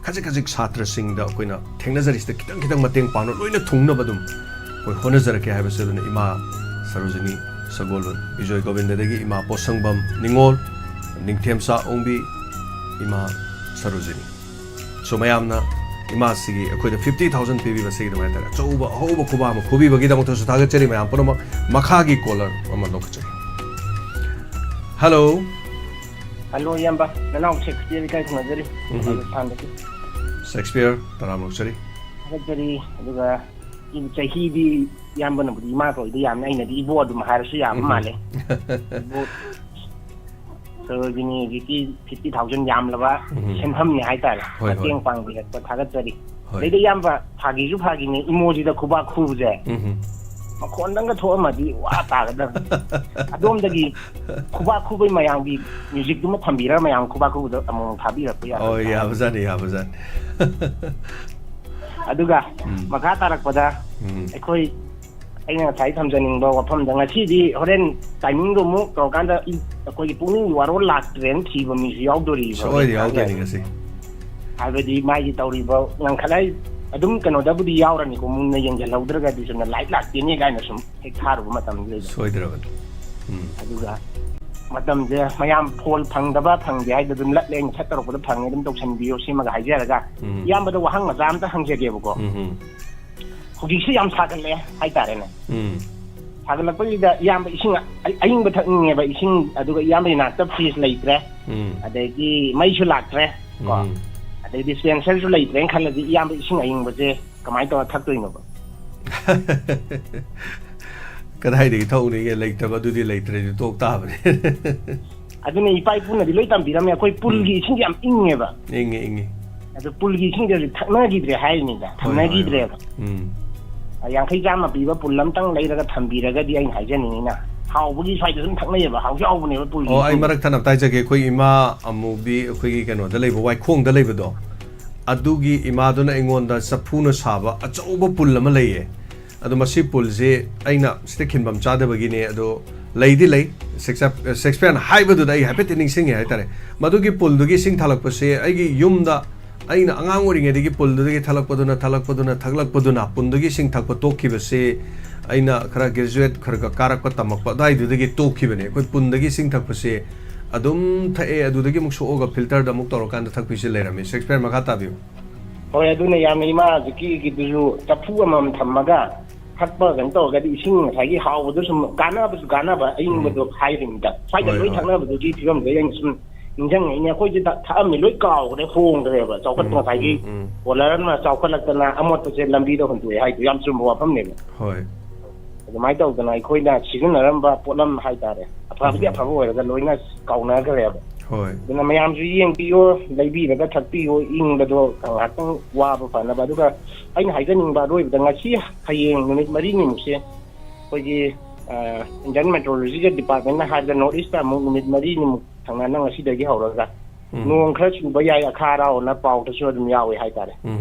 Speaker 1: ꯈꯖꯤꯛ ꯁꯥꯇ꯭ꯔꯁꯤꯡꯗ ꯑꯩꯈꯣꯏꯅ ꯊꯦꯡꯅꯖꯔꯤꯁꯤꯗ ꯈꯤꯇꯪ ꯃꯇꯦꯡ ꯄꯥꯡꯅ ꯂꯣꯏꯅ ꯊꯨꯡꯅꯕ ꯑꯗꯨꯝ ꯑꯩꯈꯣꯏ ꯍꯣꯠꯅꯖꯔꯛꯀꯦ ꯍꯥꯏꯕꯁꯦ ꯑꯗꯨꯅ ꯏꯃꯥ ꯁꯔꯣꯖꯤꯅꯤ ꯁꯒꯣꯜꯕꯟ ꯕꯤꯖꯣꯏ ꯒꯣꯕꯤꯟꯗꯗꯒꯤ ꯏꯃꯥ ꯄꯣꯠꯁꯪꯕꯝ ꯅꯤꯡꯉꯣꯜ ꯅꯤꯡꯊꯦꯝꯆꯥ ꯑꯣꯡꯕꯤ ꯏꯃꯥ ꯁꯔꯣꯖꯤꯅꯤ ꯁꯣ ꯃꯌꯥꯝꯅ ꯏꯃꯥꯁꯤꯒꯤ ꯑꯩꯈꯣꯏꯗ 50,000 ꯄꯤꯕꯤꯕꯁꯤꯒꯤꯗꯃꯛ ꯍꯥꯏꯇꯥꯔꯦ ꯑꯆꯧꯕ ꯑꯍꯧꯕ ꯈꯨꯕꯥꯛ ꯑꯃ ꯈꯨꯕꯤꯕꯒꯤꯗꯃꯛꯇꯁꯨ ꯊꯥꯒꯠꯆꯔꯤ ꯃꯌꯥꯝ ꯄꯨꯝꯅꯃꯛ ꯃꯈꯥꯒꯤ ꯀꯣꯂꯔ ꯑꯃ ꯂꯧꯈꯠꯆꯔꯤ ꯍꯜꯂꯣ
Speaker 8: ꯏꯌꯥꯝꯕ ꯅꯅꯥꯎ ꯁꯦꯛꯁꯄꯤꯌꯔ ꯏꯀꯥꯏ ꯈꯨꯝꯅꯖꯔꯤ ꯁꯥꯟꯗꯒꯤ
Speaker 1: ꯁꯦꯛꯁꯄꯤꯌꯔ ꯇꯔꯥꯝ ꯂꯧꯆꯔꯤ
Speaker 8: ꯊꯥꯒꯠꯆꯔꯤ ꯑꯗꯨꯒ ꯆꯍꯤꯗꯤ ꯏꯌꯥꯝꯕꯅꯕꯨꯗꯤ ꯏꯃꯥ ꯀꯧꯏꯗ ꯌꯥꯝꯅ ꯑꯩꯅꯗꯤ ꯏꯕꯣ ꯑꯗꯨꯝ ꯍꯥꯏꯔꯁꯨ ꯌꯥꯕ ꯃꯥꯜꯂꯦ ꯏꯕꯣ ꯁꯔꯣꯖꯤꯅꯤ ꯍꯧꯖꯤꯛꯀꯤ 50,000 ꯌꯥꯝꯂꯕ ꯁꯦꯟꯐꯝꯅꯤ ꯍꯥꯏꯇꯥꯔꯦ ꯃꯇꯦꯡ ꯄꯥꯡꯕꯤꯔꯛꯄ ꯊꯥꯒꯠꯆꯔꯤ ꯑꯗꯩꯗ ꯏꯌꯥꯝꯕ ꯐꯥꯒꯤꯅꯦ ꯏꯃꯣꯖꯤꯗ ꯈꯨꯕꯥꯛ ꯈꯨꯕꯁꯦ ꯃꯈꯣꯟꯗꯪꯒ ꯊꯣꯛꯑꯝꯃꯗꯤ ꯋꯥ ꯇꯥꯒꯗꯕ ꯑꯗꯣꯝꯗꯒꯤ ꯈꯨꯕꯥꯛ ꯈꯨꯕꯩ ꯃꯌꯥꯝꯒꯤ ꯃ꯭ꯌꯨꯖꯤꯛꯇꯨꯃ ꯊꯝꯕꯤꯔꯒ ꯃꯌꯥꯝ ꯈꯨꯕꯥꯛ ꯈꯨꯕꯗ ꯑꯃꯨꯛ ꯊꯥꯕꯤꯔꯛꯄ
Speaker 1: ꯌꯥꯕꯖꯥꯠꯅꯤ
Speaker 8: ꯑꯗꯨꯒ ꯃꯈꯥ ꯇꯥꯔꯛꯄꯗ ꯑꯩꯈꯣꯏ ꯑꯩꯅ ꯉꯁꯥꯏ ꯊꯝꯖꯅꯤꯡꯕ ꯋꯥꯐꯝꯗ ꯉꯁꯤꯗꯤ ꯍꯣꯔꯦꯟ ꯇꯥꯏꯃꯤꯡꯗꯣ ꯑꯃꯨꯛ ꯇꯧꯔꯀꯥꯟꯗ ꯑꯩꯈꯣꯏꯒꯤ ꯄꯨꯛꯅꯤꯡ ꯋꯥꯔꯣꯜ ꯂꯥꯛꯇ꯭ꯔꯦꯅ ꯊꯤꯕ ꯃꯤꯁꯨ ꯌꯥꯎꯗꯣꯔꯤꯕ
Speaker 1: ꯁꯣꯏꯗ ꯌꯥꯎꯗꯣꯏꯅꯤ ꯉꯁꯤ
Speaker 8: ꯍꯥꯏꯕꯗꯤ ꯃꯥꯒꯤ ꯇꯧꯔꯤꯕ ꯉꯟꯈꯠꯂ ꯑꯗꯨꯝ ꯀꯩꯅꯣꯗꯕꯨꯗꯤ ꯌꯥꯎꯔꯅꯤꯀꯣ ꯃꯨꯟꯅ ꯌꯦꯡꯁꯤꯜꯍꯧꯗ꯭ꯔꯒꯗꯤ ꯆꯨꯝꯅ ꯂꯥꯏꯠ ꯂꯥꯛꯇꯦꯅꯦ ꯀꯥꯏꯅ ꯁꯨꯝ ꯍꯦꯛ ꯊꯥꯔꯨꯕ ꯃꯇꯝꯗ ꯂꯩꯕ
Speaker 1: ꯁꯣꯏꯗ꯭ꯔꯕꯅꯤ
Speaker 8: ꯑꯗꯨꯒ ꯃꯇꯝꯁꯦ ꯃꯌꯥꯝ ꯐꯣꯜ ꯐꯪꯗꯕ ꯐꯪꯗꯦ ꯍꯥꯏꯗꯣ ꯑꯗꯨꯝ ꯂꯠꯂꯦ ꯑꯩꯅ ꯁꯠ ꯇꯧꯔꯛꯄꯗ ꯐꯪꯉꯦ ꯑꯗꯨꯝ ꯇꯧꯁꯟꯕꯤꯌꯣ ꯁꯤꯃꯒ ꯍꯥꯏꯖꯔꯒ ꯏꯌꯥꯝꯕꯗ ꯋꯥꯍꯪ ꯃꯆꯥ ꯑꯝꯇ ꯍꯪꯖꯒꯦꯕꯀோ ꯍꯧꯖꯤꯛꯁꯤ ꯌꯥꯝ ꯁꯥꯒꯠꯂꯦ ꯍꯥꯏꯇꯥꯔꯦꯅꯦ ꯁꯥꯒꯠꯂꯛꯄꯁꯤꯗ ꯏꯌꯥꯝꯕ ꯏꯁꯤꯡ ꯑꯌꯤꯡꯕ ꯊꯛꯅꯤꯡꯉꯦꯕ ꯏꯁꯤꯡ ꯑꯗꯨꯒ ꯏꯌꯥꯝꯕꯒꯤ ꯅꯥꯛꯇ ꯐ꯭ꯔꯤꯖ ꯂꯩꯇ꯭ꯔꯦ ꯑꯗꯒꯤ ꯃꯩꯁꯨ ꯂꯥꯛꯇ꯭ꯔꯦ ꯀꯣ ꯑꯗꯩ ꯗꯤꯁꯄꯦꯟꯁꯔꯁꯨ ꯂꯩꯇ꯭ꯔꯦꯅ ꯈꯜꯂꯗꯤ ꯏꯌꯥꯝꯕ ꯏꯁꯤꯡ ꯑꯌꯤꯡꯕꯁꯦ ꯀꯃꯥꯏꯅ ꯇꯧꯔ ꯊꯛꯇꯣꯏꯅꯣꯕ
Speaker 1: ꯀꯗꯥꯏꯗꯒꯤ ꯊꯛꯎꯅꯤꯒꯦ ꯂꯩꯇꯕ ꯑꯗꯨꯗꯤ ꯂꯩꯇ꯭ꯔꯦꯗꯤ ꯇꯣꯛ ꯇꯥꯕꯅꯦ
Speaker 8: ꯑꯗꯨꯅ ꯏꯄꯥ ꯏꯄꯨꯅꯗꯤ ꯂꯣꯏ ꯇꯝꯕꯤꯔꯝꯃꯦ ꯑꯩꯈꯣꯏ ꯄꯨꯜꯒꯤ ꯏꯁꯤꯡꯁꯦ ꯌꯥꯝ ꯏꯪꯉꯦꯕ
Speaker 1: ꯏꯪꯉꯤ
Speaker 8: ꯑꯗꯣ ꯄꯨꯜꯒꯤ ꯏꯁꯤꯡꯁꯦ ꯍꯧꯖꯤꯛ ꯊꯛꯅꯈꯤꯗ꯭ꯔꯦ ꯍꯥꯏꯔꯤꯅꯤꯗ ꯊꯝꯅꯈꯤꯗ꯭ꯔꯦꯕ 50-100 ꯄꯤꯕ ꯄꯨꯜ ꯑꯝꯇꯪ ꯂꯩꯔꯒ ꯊꯝꯕꯤꯔꯒꯗꯤ ꯑꯩꯅ ꯍꯥꯏꯖꯅꯤꯡꯉꯤꯅ ꯍꯥꯎꯕꯒꯤ ꯁ꯭ꯋꯥꯏꯗ ꯑꯗꯨꯝ ꯊꯛꯅꯩꯌꯦꯕ ꯍꯥꯎꯁꯨ ꯍꯥꯎꯕꯅꯦꯕ ꯄꯨꯜꯒꯤ
Speaker 1: ꯑꯣ ꯑꯩ ꯃꯔꯛ ꯊꯠꯅ ꯇꯥꯏꯖꯒꯦ ꯑꯩꯈꯣꯏ ꯏꯃꯥ ꯑꯃꯨꯕꯤ ꯑꯩꯈꯣꯏꯒꯤ ꯀꯩꯅꯣꯗ ꯂꯩꯕ ꯋꯥꯏꯈꯣꯡꯗ ꯂꯩꯕꯗꯣ ꯑꯗꯨꯒꯤ ꯏꯃꯥꯗꯨꯅ ꯑꯩꯉꯣꯟꯗ ꯆꯐꯨꯅ ꯁꯥꯕ ꯑꯆꯧꯕ ꯄꯨꯜ ꯑꯃ ꯂꯩꯌꯦ ꯑꯗꯣ ꯃꯁꯤ ꯄꯨꯜꯁꯦ ꯑꯩꯅ ꯁꯤꯗ ꯈꯤꯟꯐꯝ ꯆꯥꯗꯕꯒꯤꯅꯦ ꯑꯗꯣ ꯂꯩꯗꯤ ꯂꯩ ꯁꯦꯛꯁꯄꯤꯌꯔꯅ ꯍꯥꯏꯕꯗꯨꯗ ꯑꯩ ꯍꯥꯏꯐꯦꯠ ꯅꯤꯡꯁꯤꯡꯉꯦ ꯍꯥꯏꯇꯥꯔꯦ ꯃꯗꯨꯒꯤ ꯄꯨꯜꯗꯨꯒꯤ ꯏꯁꯤꯡ ꯊꯥꯂꯛꯄꯁꯦ ꯑꯩꯒꯤ ꯌꯨꯝꯗ ꯑꯩꯅ ꯑꯉꯥꯡ ꯑꯣꯏꯔꯤꯉꯩꯗꯒꯤ ꯄꯨꯜꯗꯨꯗꯒꯤ ꯊꯛꯂꯛꯄꯗꯨꯅ ꯄꯨꯜꯗꯨꯒꯤ ꯏꯁꯤꯡ ꯊꯛꯄ ꯇꯣꯛꯈꯤꯕꯁꯦ ꯑꯩꯅ ꯈꯔ ꯒ꯭ꯔꯦꯖꯨꯋꯦꯠ ꯈꯔ ꯀꯥꯔꯛꯄ ꯇꯝꯃꯛꯄ ꯑꯗꯨꯋꯥꯏꯗꯨꯗꯒꯤ ꯇꯣꯛꯈꯤꯕꯅꯦ ꯑꯩꯈꯣꯏ ꯄꯨꯜꯗꯒꯤ ꯏꯁꯤꯡ ꯊꯛꯄꯁꯦ ꯑꯗꯨꯝ ꯊꯛꯑꯦ ꯑꯗꯨꯗꯒꯤ ꯑꯃꯨꯛ ꯁꯣꯛꯑꯒ ꯐꯤꯜꯇꯔꯗ ꯑꯃꯨꯛ ꯇꯧꯔꯀꯥꯟꯗ ꯊꯛꯄꯤꯁꯦ ꯂꯩꯔꯝꯃꯦ ꯁꯦꯛꯁꯄꯤꯌꯔ ꯃꯈꯥ ꯇꯥꯕꯤꯌꯨ
Speaker 8: ꯍꯣꯏ ꯑꯗꯨꯅ ꯌꯥꯝꯅ ꯏꯃꯥ ꯍꯧꯖꯤꯛꯀꯤꯗꯨꯁꯨ ꯆꯐꯨ ꯑꯃꯃꯝ ꯊꯝꯃꯒ ꯊꯛꯄ ꯀꯩꯅꯣ ꯇꯧꯔꯒꯗꯤ ꯏꯁꯤꯡ ꯉꯁꯥꯏꯒꯤ ꯍꯥꯎꯕꯗꯣ ꯁꯨꯝ ꯀꯥꯟꯅꯕꯁꯨ ꯀꯥꯟꯅꯕ ꯑꯌꯤꯡꯕꯗꯣ ꯍꯥꯏꯔꯤꯅꯤꯗ ꯁ꯭ꯋꯥꯏꯗ ꯂꯣꯏ ꯊꯛꯅꯕꯗꯨꯒꯤ ꯐꯤꯕꯝꯗ ꯑꯩꯅ ꯁꯨꯝ ꯅꯤꯡꯁꯤꯡꯉꯛꯏꯅꯦ ꯑꯩꯈꯣꯏꯁꯦ ꯊꯛꯑꯝꯃꯤ ꯂꯣꯏ ꯀꯥꯎꯈ꯭ꯔꯦ ꯍꯣꯡꯈ꯭ꯔꯦꯕ ꯆꯥꯎꯈꯠꯄ ꯉꯁꯥꯏꯒꯤ ꯄꯣꯂꯔ ꯑꯃ ꯆꯥꯎꯈꯠꯂꯛꯇꯅ ꯑꯃꯣꯠꯄꯁꯦ ꯂꯝꯕꯤꯗ ꯍꯨꯟꯇꯣꯛꯑꯦ ꯍꯥꯏꯗꯣ ꯌꯥꯝ ꯆꯨꯝꯕ ꯋꯥꯐꯝꯅꯦꯕ
Speaker 1: ꯍꯣꯏ
Speaker 8: ꯑꯗꯨꯃꯥꯏꯅ ꯇꯧꯗꯅ ꯑꯩꯈꯣꯏꯅ ꯁꯤꯖꯤꯟꯅꯔꯝꯕ ꯄꯣꯠꯂꯝ ꯍꯥꯏꯇꯥꯔꯦ ꯑꯐꯕꯗꯤ ꯑꯐꯕ ꯑꯣꯏꯔꯒ ꯂꯣꯏꯅ ꯀꯥꯎꯅꯈ꯭ꯔꯦꯕ ꯑꯗꯨꯅ ꯃꯌꯥꯝꯁꯨ ꯌꯦꯡꯕꯤꯌꯣ ꯂꯩꯕꯤꯔꯒ ꯊꯛꯄꯤꯌꯣ ꯏꯪꯕꯗꯣ ꯉꯥꯏꯍꯥꯛꯇꯪ ꯋꯥꯕ ꯐꯅꯕ ꯑꯗꯨꯒ ꯑꯩꯅ ꯍꯥꯏꯖꯅꯤꯡꯕ ꯑꯔꯣꯏꯕꯗ ꯉꯁꯤ ꯍꯌꯦꯡ ꯅꯨꯃꯤꯠ 4ꯅꯤꯃꯨꯛꯁꯦ ꯑꯩꯈꯣꯏꯒꯤ ꯏꯟꯗꯤꯌꯟ ꯃꯦꯇ꯭ꯔꯣꯂꯣꯖꯤꯀꯦꯜ ꯗꯤꯄꯥꯔꯠꯃꯦꯟꯅ ꯍꯥꯏꯕꯗ ꯅꯣꯔꯠ ꯏꯁꯇ ꯑꯃꯨꯛ ꯅꯨꯃꯤꯠ 4ꯅꯤꯃꯨꯛ ꯊꯪꯅꯅ ꯉꯁꯤꯗꯒꯤ ꯍꯧꯔꯒ ꯅꯣꯡ ꯈꯔ ꯆꯨꯕ ꯌꯥꯏ ꯑꯈꯥ ꯑꯔꯥꯎꯅ ꯄꯥꯎꯗꯁꯨ ꯑꯗꯨꯝ ꯌꯥꯎꯋꯦ ꯍꯥꯏꯇꯥꯔꯦ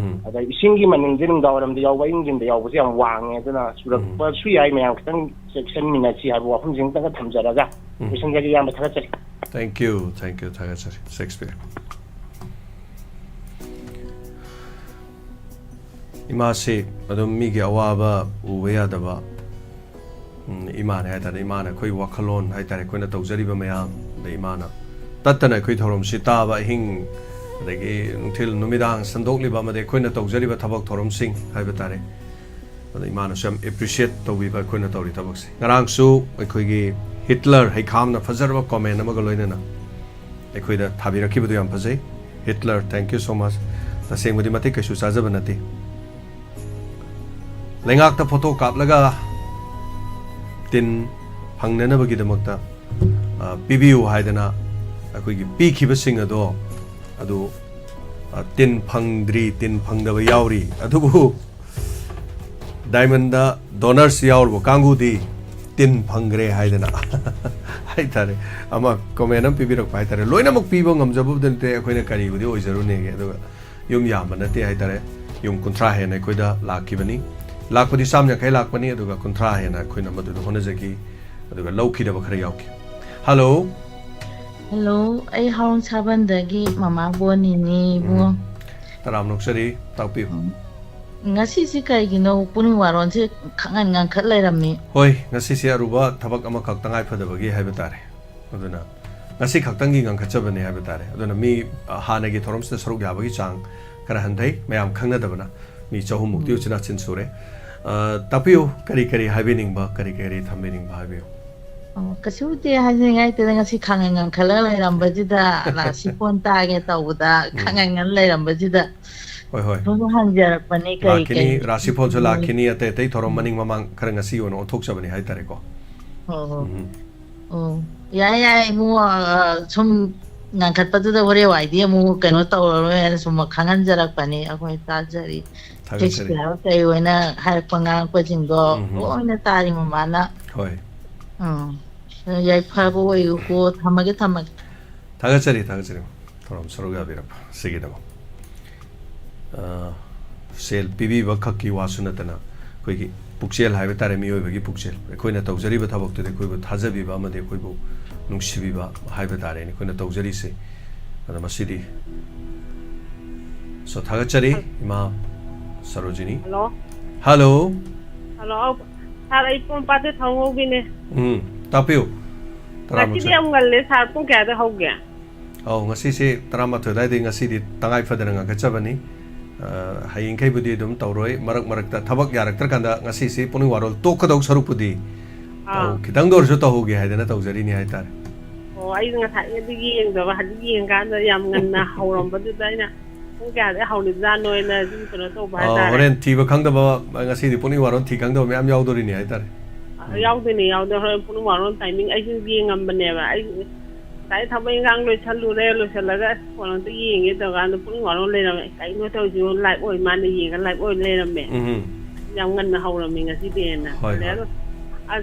Speaker 8: ꯑꯗ ꯏꯁꯤꯡꯒꯤ ꯃꯅꯤꯟꯁꯦ ꯅꯨꯡꯗꯥꯡꯋꯥꯏꯔꯝꯗ ꯌꯥꯎꯕ ꯑꯌꯨꯛ ꯌꯥꯎꯕꯁꯦ ꯌꯥꯝ ꯋꯥꯡꯉꯦ ꯑꯗꯨꯅ ꯆꯨꯔꯛꯄꯁꯨ ꯌꯥꯏ ꯃꯌꯥꯝ ꯈꯤꯇꯪ ꯆꯦꯛꯁꯤꯟꯃꯤꯟꯅꯁꯤ ꯍꯥꯏꯕ ꯋꯥꯐꯝꯁꯤ ꯑꯃꯇꯪꯒ ꯊꯝꯖꯔꯒ ꯂꯣꯏꯁꯤꯟꯖꯒꯦ ꯌꯥꯝꯅ ꯊꯥꯒꯠꯆꯔꯤ
Speaker 1: Thank youꯊꯥꯒꯠꯆꯔꯤ ꯁꯦꯛꯁꯄꯤꯌꯔ ꯏꯃꯥꯁꯤ ꯑꯗꯨꯝ ꯃꯤꯒꯤ ꯑꯋꯥꯕ ꯎꯕ ꯌꯥꯗꯕ ꯏꯃꯥꯅꯦ ꯍꯥꯏꯇꯥꯔꯦ ꯏꯃꯥꯅ ꯑꯩꯈꯣꯏ ꯋꯥꯈꯜꯂꯣꯟ ꯍꯥꯏꯇꯥꯔꯦ ꯑꯩꯈꯣꯏꯅ ꯇꯧꯖꯔꯤꯕ ꯃꯌꯥꯝ ꯑꯗꯩ ꯏꯃꯥꯅ ꯇꯠꯇꯅ ꯑꯩꯈꯣꯏ ꯊꯧꯔꯝꯁꯤ ꯇꯥꯕ ꯑꯍꯤꯡ ꯑꯗꯒꯤ ꯅꯨꯡꯊꯤꯜ ꯅꯨꯃꯤꯗꯥꯡ ꯁꯟꯗꯣꯛꯂꯤꯕ ꯑꯃꯗꯤ ꯑꯩꯈꯣꯏꯅ ꯇꯧꯖꯔꯤꯕ ꯊꯕꯛ ꯊꯧꯔꯝꯁꯤꯡ ꯍꯥꯏꯕ ꯇꯥꯔꯦ ꯑꯗ ꯏꯃꯥꯅꯁꯨ ꯌꯥꯝ ꯑꯦꯄ꯭ꯔꯤꯁꯤꯌꯦꯠ ꯇꯧꯕꯤꯕ ꯑꯩꯈꯣꯏꯅ ꯇꯧꯔꯤ ꯊꯕꯛꯁꯦ ꯉꯔꯥꯡꯁꯨ ꯑꯩꯈꯣꯏꯒꯤ ꯍꯤꯠꯂꯔ ꯍꯩꯈꯥꯝꯅ ꯐꯖꯔꯕ ꯀꯣꯃꯦꯟ ꯑꯃꯒ ꯂꯣꯏꯅꯅ ꯑꯩꯈꯣꯏꯗ ꯊꯥꯕꯤꯔꯛꯈꯤꯕꯗꯨ ꯌꯥꯝ ꯐꯖꯩ ꯍꯤꯠꯂꯔ ꯊꯦꯡꯛ ꯌꯨ ꯁꯣ ꯃꯆ ꯇꯁꯦꯡꯕꯗꯤ ꯃꯇꯤꯛ ꯀꯩꯁꯨ ꯆꯥꯖꯕ ꯅꯠꯇꯦ ꯂꯩꯉꯥꯛꯇ ꯐꯣꯇꯣ ꯀꯥꯞꯂꯒ ꯇꯤꯟ ꯐꯪꯅꯅꯕꯒꯤꯗꯃꯛꯇ ꯄꯤꯕꯤꯌꯨ ꯍꯥꯏꯗꯅ ꯑꯩꯈꯣꯏꯒꯤ ꯄꯤꯈꯤꯕꯁꯤꯡ ꯑꯗꯨ ꯇꯤꯟ ꯐꯪꯗ꯭ꯔꯤ ꯇꯤन फंगदब यावरी अदुबु डायमंड डोनर्स यावरबो कांगुदी tin फंगरे हाइदना हाइतारे अमा कमेंट अम पिबिरक हाइतारे लोइनमक पिबो ngamjabudente अखोइना करिबुदि ओइजरुनेगे अदुगा युम याम नते हाइतारे युम कुंथ्रा हेन अखोइदा लाखिबनी लाखपदि सामने खै लाखपनी अदुगा कुंथ्रा हेन अखोइना मदुदु होनजकी अदुगा लौखिदब खरा यावखि हेलो
Speaker 9: हेलो आई हाउन साबंदगी मामा बोनिनी बु
Speaker 1: तराम नोक्सरी तापिउ
Speaker 9: ngasi si kai gino puning waron se khangan ngang khat lairami
Speaker 1: hoi ngasi si aruba thabak ama khak tangai phadabagi haiba tare aduna ngasi khaktangi ngang khachabane haiba tare aduna mi hanagi thoromsna saruk yabagi chang kara handai mayam khangna dabana mi chahum mukti uchina chin sure tapiu kari kari haibining ba kari kari thambining ba haibiu
Speaker 9: kasu te haningai te ngasi khangan ngang khala lairam bajida la sipon ta ge tawda khangan ngang lairam bajida
Speaker 1: hoi hoi
Speaker 9: no hanjar pani kai
Speaker 1: kai rasifol so lakhini ate te thorom maning mamang khara ngasi ono thokchabani hai tare ko
Speaker 9: ya mu sum ngang khat padu da wore wa idea mu kano tawro en sum khangan jarak pani akoi ta jari tekstila kai wena har panga ko jingdo oina tari mamana
Speaker 1: hoi
Speaker 9: yai phabo oi ko thamage
Speaker 1: thagachari thorom soroga birap sigidamo सेल पीबीब खक्की वासुनतना कोई ꯄꯨꯛꯆꯦꯜ ꯍꯥꯏꯕ ꯇꯥꯔꯦ ꯃꯤꯑꯣꯏꯕꯒꯤ ꯄꯨꯛꯆꯦꯜ ꯑꯩꯈꯣꯏꯅ ꯇꯧꯖꯔꯤꯕ ꯊꯕꯛꯇꯨꯗ ꯑꯩꯈꯣꯏꯕꯨ ꯊꯥꯖꯕꯤꯕ ꯑꯃꯗꯤ ꯑꯩꯈꯣꯏꯕꯨ ꯅꯨꯡꯁꯤꯕꯤꯕ ꯍꯥꯏꯕ ꯇꯥꯔꯦꯅꯦ ꯑꯩꯈꯣꯏꯅ ꯇꯧꯖꯔꯤꯁꯦ ꯑꯗꯣ ꯃꯁꯤꯗꯤ ꯁꯣ ꯊꯥꯒꯠꯆꯔꯤ ꯏꯃꯥ ꯁꯔꯣꯖꯤꯅꯤ ꯍꯜꯂꯣ
Speaker 2: ꯍꯜꯂꯣ ꯁꯥꯔ ꯑꯩ ꯄꯣꯝꯄꯥꯠꯇ ꯊꯧꯍꯧꯒꯤꯅꯦ
Speaker 1: ꯇꯥꯛꯄꯤꯌꯨ
Speaker 2: ꯉꯁꯤꯗꯤ ꯌꯥꯝ ꯉꯜꯂꯦ ꯁꯥꯔ ꯄꯨꯡ ꯀꯌꯥꯗ ꯍꯧꯒꯦ
Speaker 1: ꯉꯁꯤꯁꯦ 12 ꯑꯗꯨꯋꯥꯏꯗꯒꯤ ꯉꯁꯤꯗꯤ ꯇꯉꯥꯏ ꯐꯗꯅ ꯉꯟꯈꯠꯆꯕꯅꯤ ꯍꯌꯦꯡꯈꯩꯕꯨꯗꯤ ꯑꯗꯨꯝ ꯇꯧꯔꯣꯏ ꯃꯔꯛꯇ ꯊꯕꯛ ꯌꯥꯔꯛꯇ꯭ꯔꯀꯥꯟꯗ ꯉꯁꯤꯁꯤ ꯄꯨꯛꯅꯤꯡ ꯋꯥꯔꯣꯜ ꯇꯣꯛꯀꯗꯧ ꯁꯔꯨꯛꯄꯨꯗꯤ ꯈꯤꯇꯪꯗ ꯑꯣꯏꯔꯁꯨ ꯇꯧꯍꯧꯒꯦ ꯍꯥꯏꯗꯅ ꯇꯧꯖꯔꯤꯅꯤ ꯍꯥꯏꯇꯥꯔꯦ
Speaker 2: ꯑꯩꯁꯨ ꯉꯁꯥꯏꯗꯤ ꯌꯦꯡꯗꯕ ꯍꯧꯖꯤꯛ ꯌꯦꯡꯀꯥꯟꯗ ꯌꯥꯝ ꯉꯟꯅ ꯍꯧꯔꯝꯕꯗꯨꯗ ꯑꯩꯅ ꯄꯨꯡ ꯀꯌꯥꯗ ꯍꯧꯔꯤꯕꯖꯥꯠꯅꯣꯅ ꯁꯨꯝ ꯀꯩꯅꯣ ꯇꯧꯕ ꯍꯥꯏꯇꯥꯔꯦ
Speaker 1: ꯍꯣꯔꯦꯟ ꯊꯤꯕ ꯈꯪꯗꯕ ꯉꯁꯤꯗꯤ ꯄꯨꯛꯅꯤꯡ ꯋꯥꯔꯣꯜ ꯊꯤ ꯈꯪꯗꯕ ꯃꯌꯥꯝ ꯌꯥꯎꯗꯣꯔꯤꯅꯤ ꯍꯥꯏꯇꯥꯔꯦ
Speaker 2: ꯌꯥꯎꯗꯣꯏꯅꯦ ꯍꯣꯔꯦꯟ ꯄꯨꯡꯅꯤꯡ ꯋꯥꯔꯣꯜ ꯇꯥꯏꯃꯤꯡ ꯑꯩꯁꯨ ꯌꯦꯡꯉꯝꯕꯅꯦꯕ ꯑꯩ ꯉꯁꯥꯏ ꯊꯕꯛ ꯏꯟꯈꯥꯡ ꯂꯣꯏꯁꯜꯂꯒ ꯐꯣꯟ ꯑꯝꯇ ꯌꯦꯡꯒꯦ ꯇꯧꯀꯥꯟꯗ ꯄꯨꯛꯅꯤꯡ ꯋꯥꯔꯣꯜ ꯂꯩꯔꯝꯃꯦ ꯀꯩꯅꯣ ꯇꯧꯔꯤꯁꯤꯕꯣ ꯂꯥꯏꯚ ꯑꯣꯏ ꯃꯥꯅ ꯌꯦꯡꯉ ꯂꯥꯏꯚ ꯑꯣꯏ ꯂꯩꯔꯝꯃꯦ ꯌꯥꯝ ꯉꯟꯅ ꯍꯧꯔꯝꯃꯦ ꯉꯁꯤꯗꯤꯅ ꯑꯗꯣ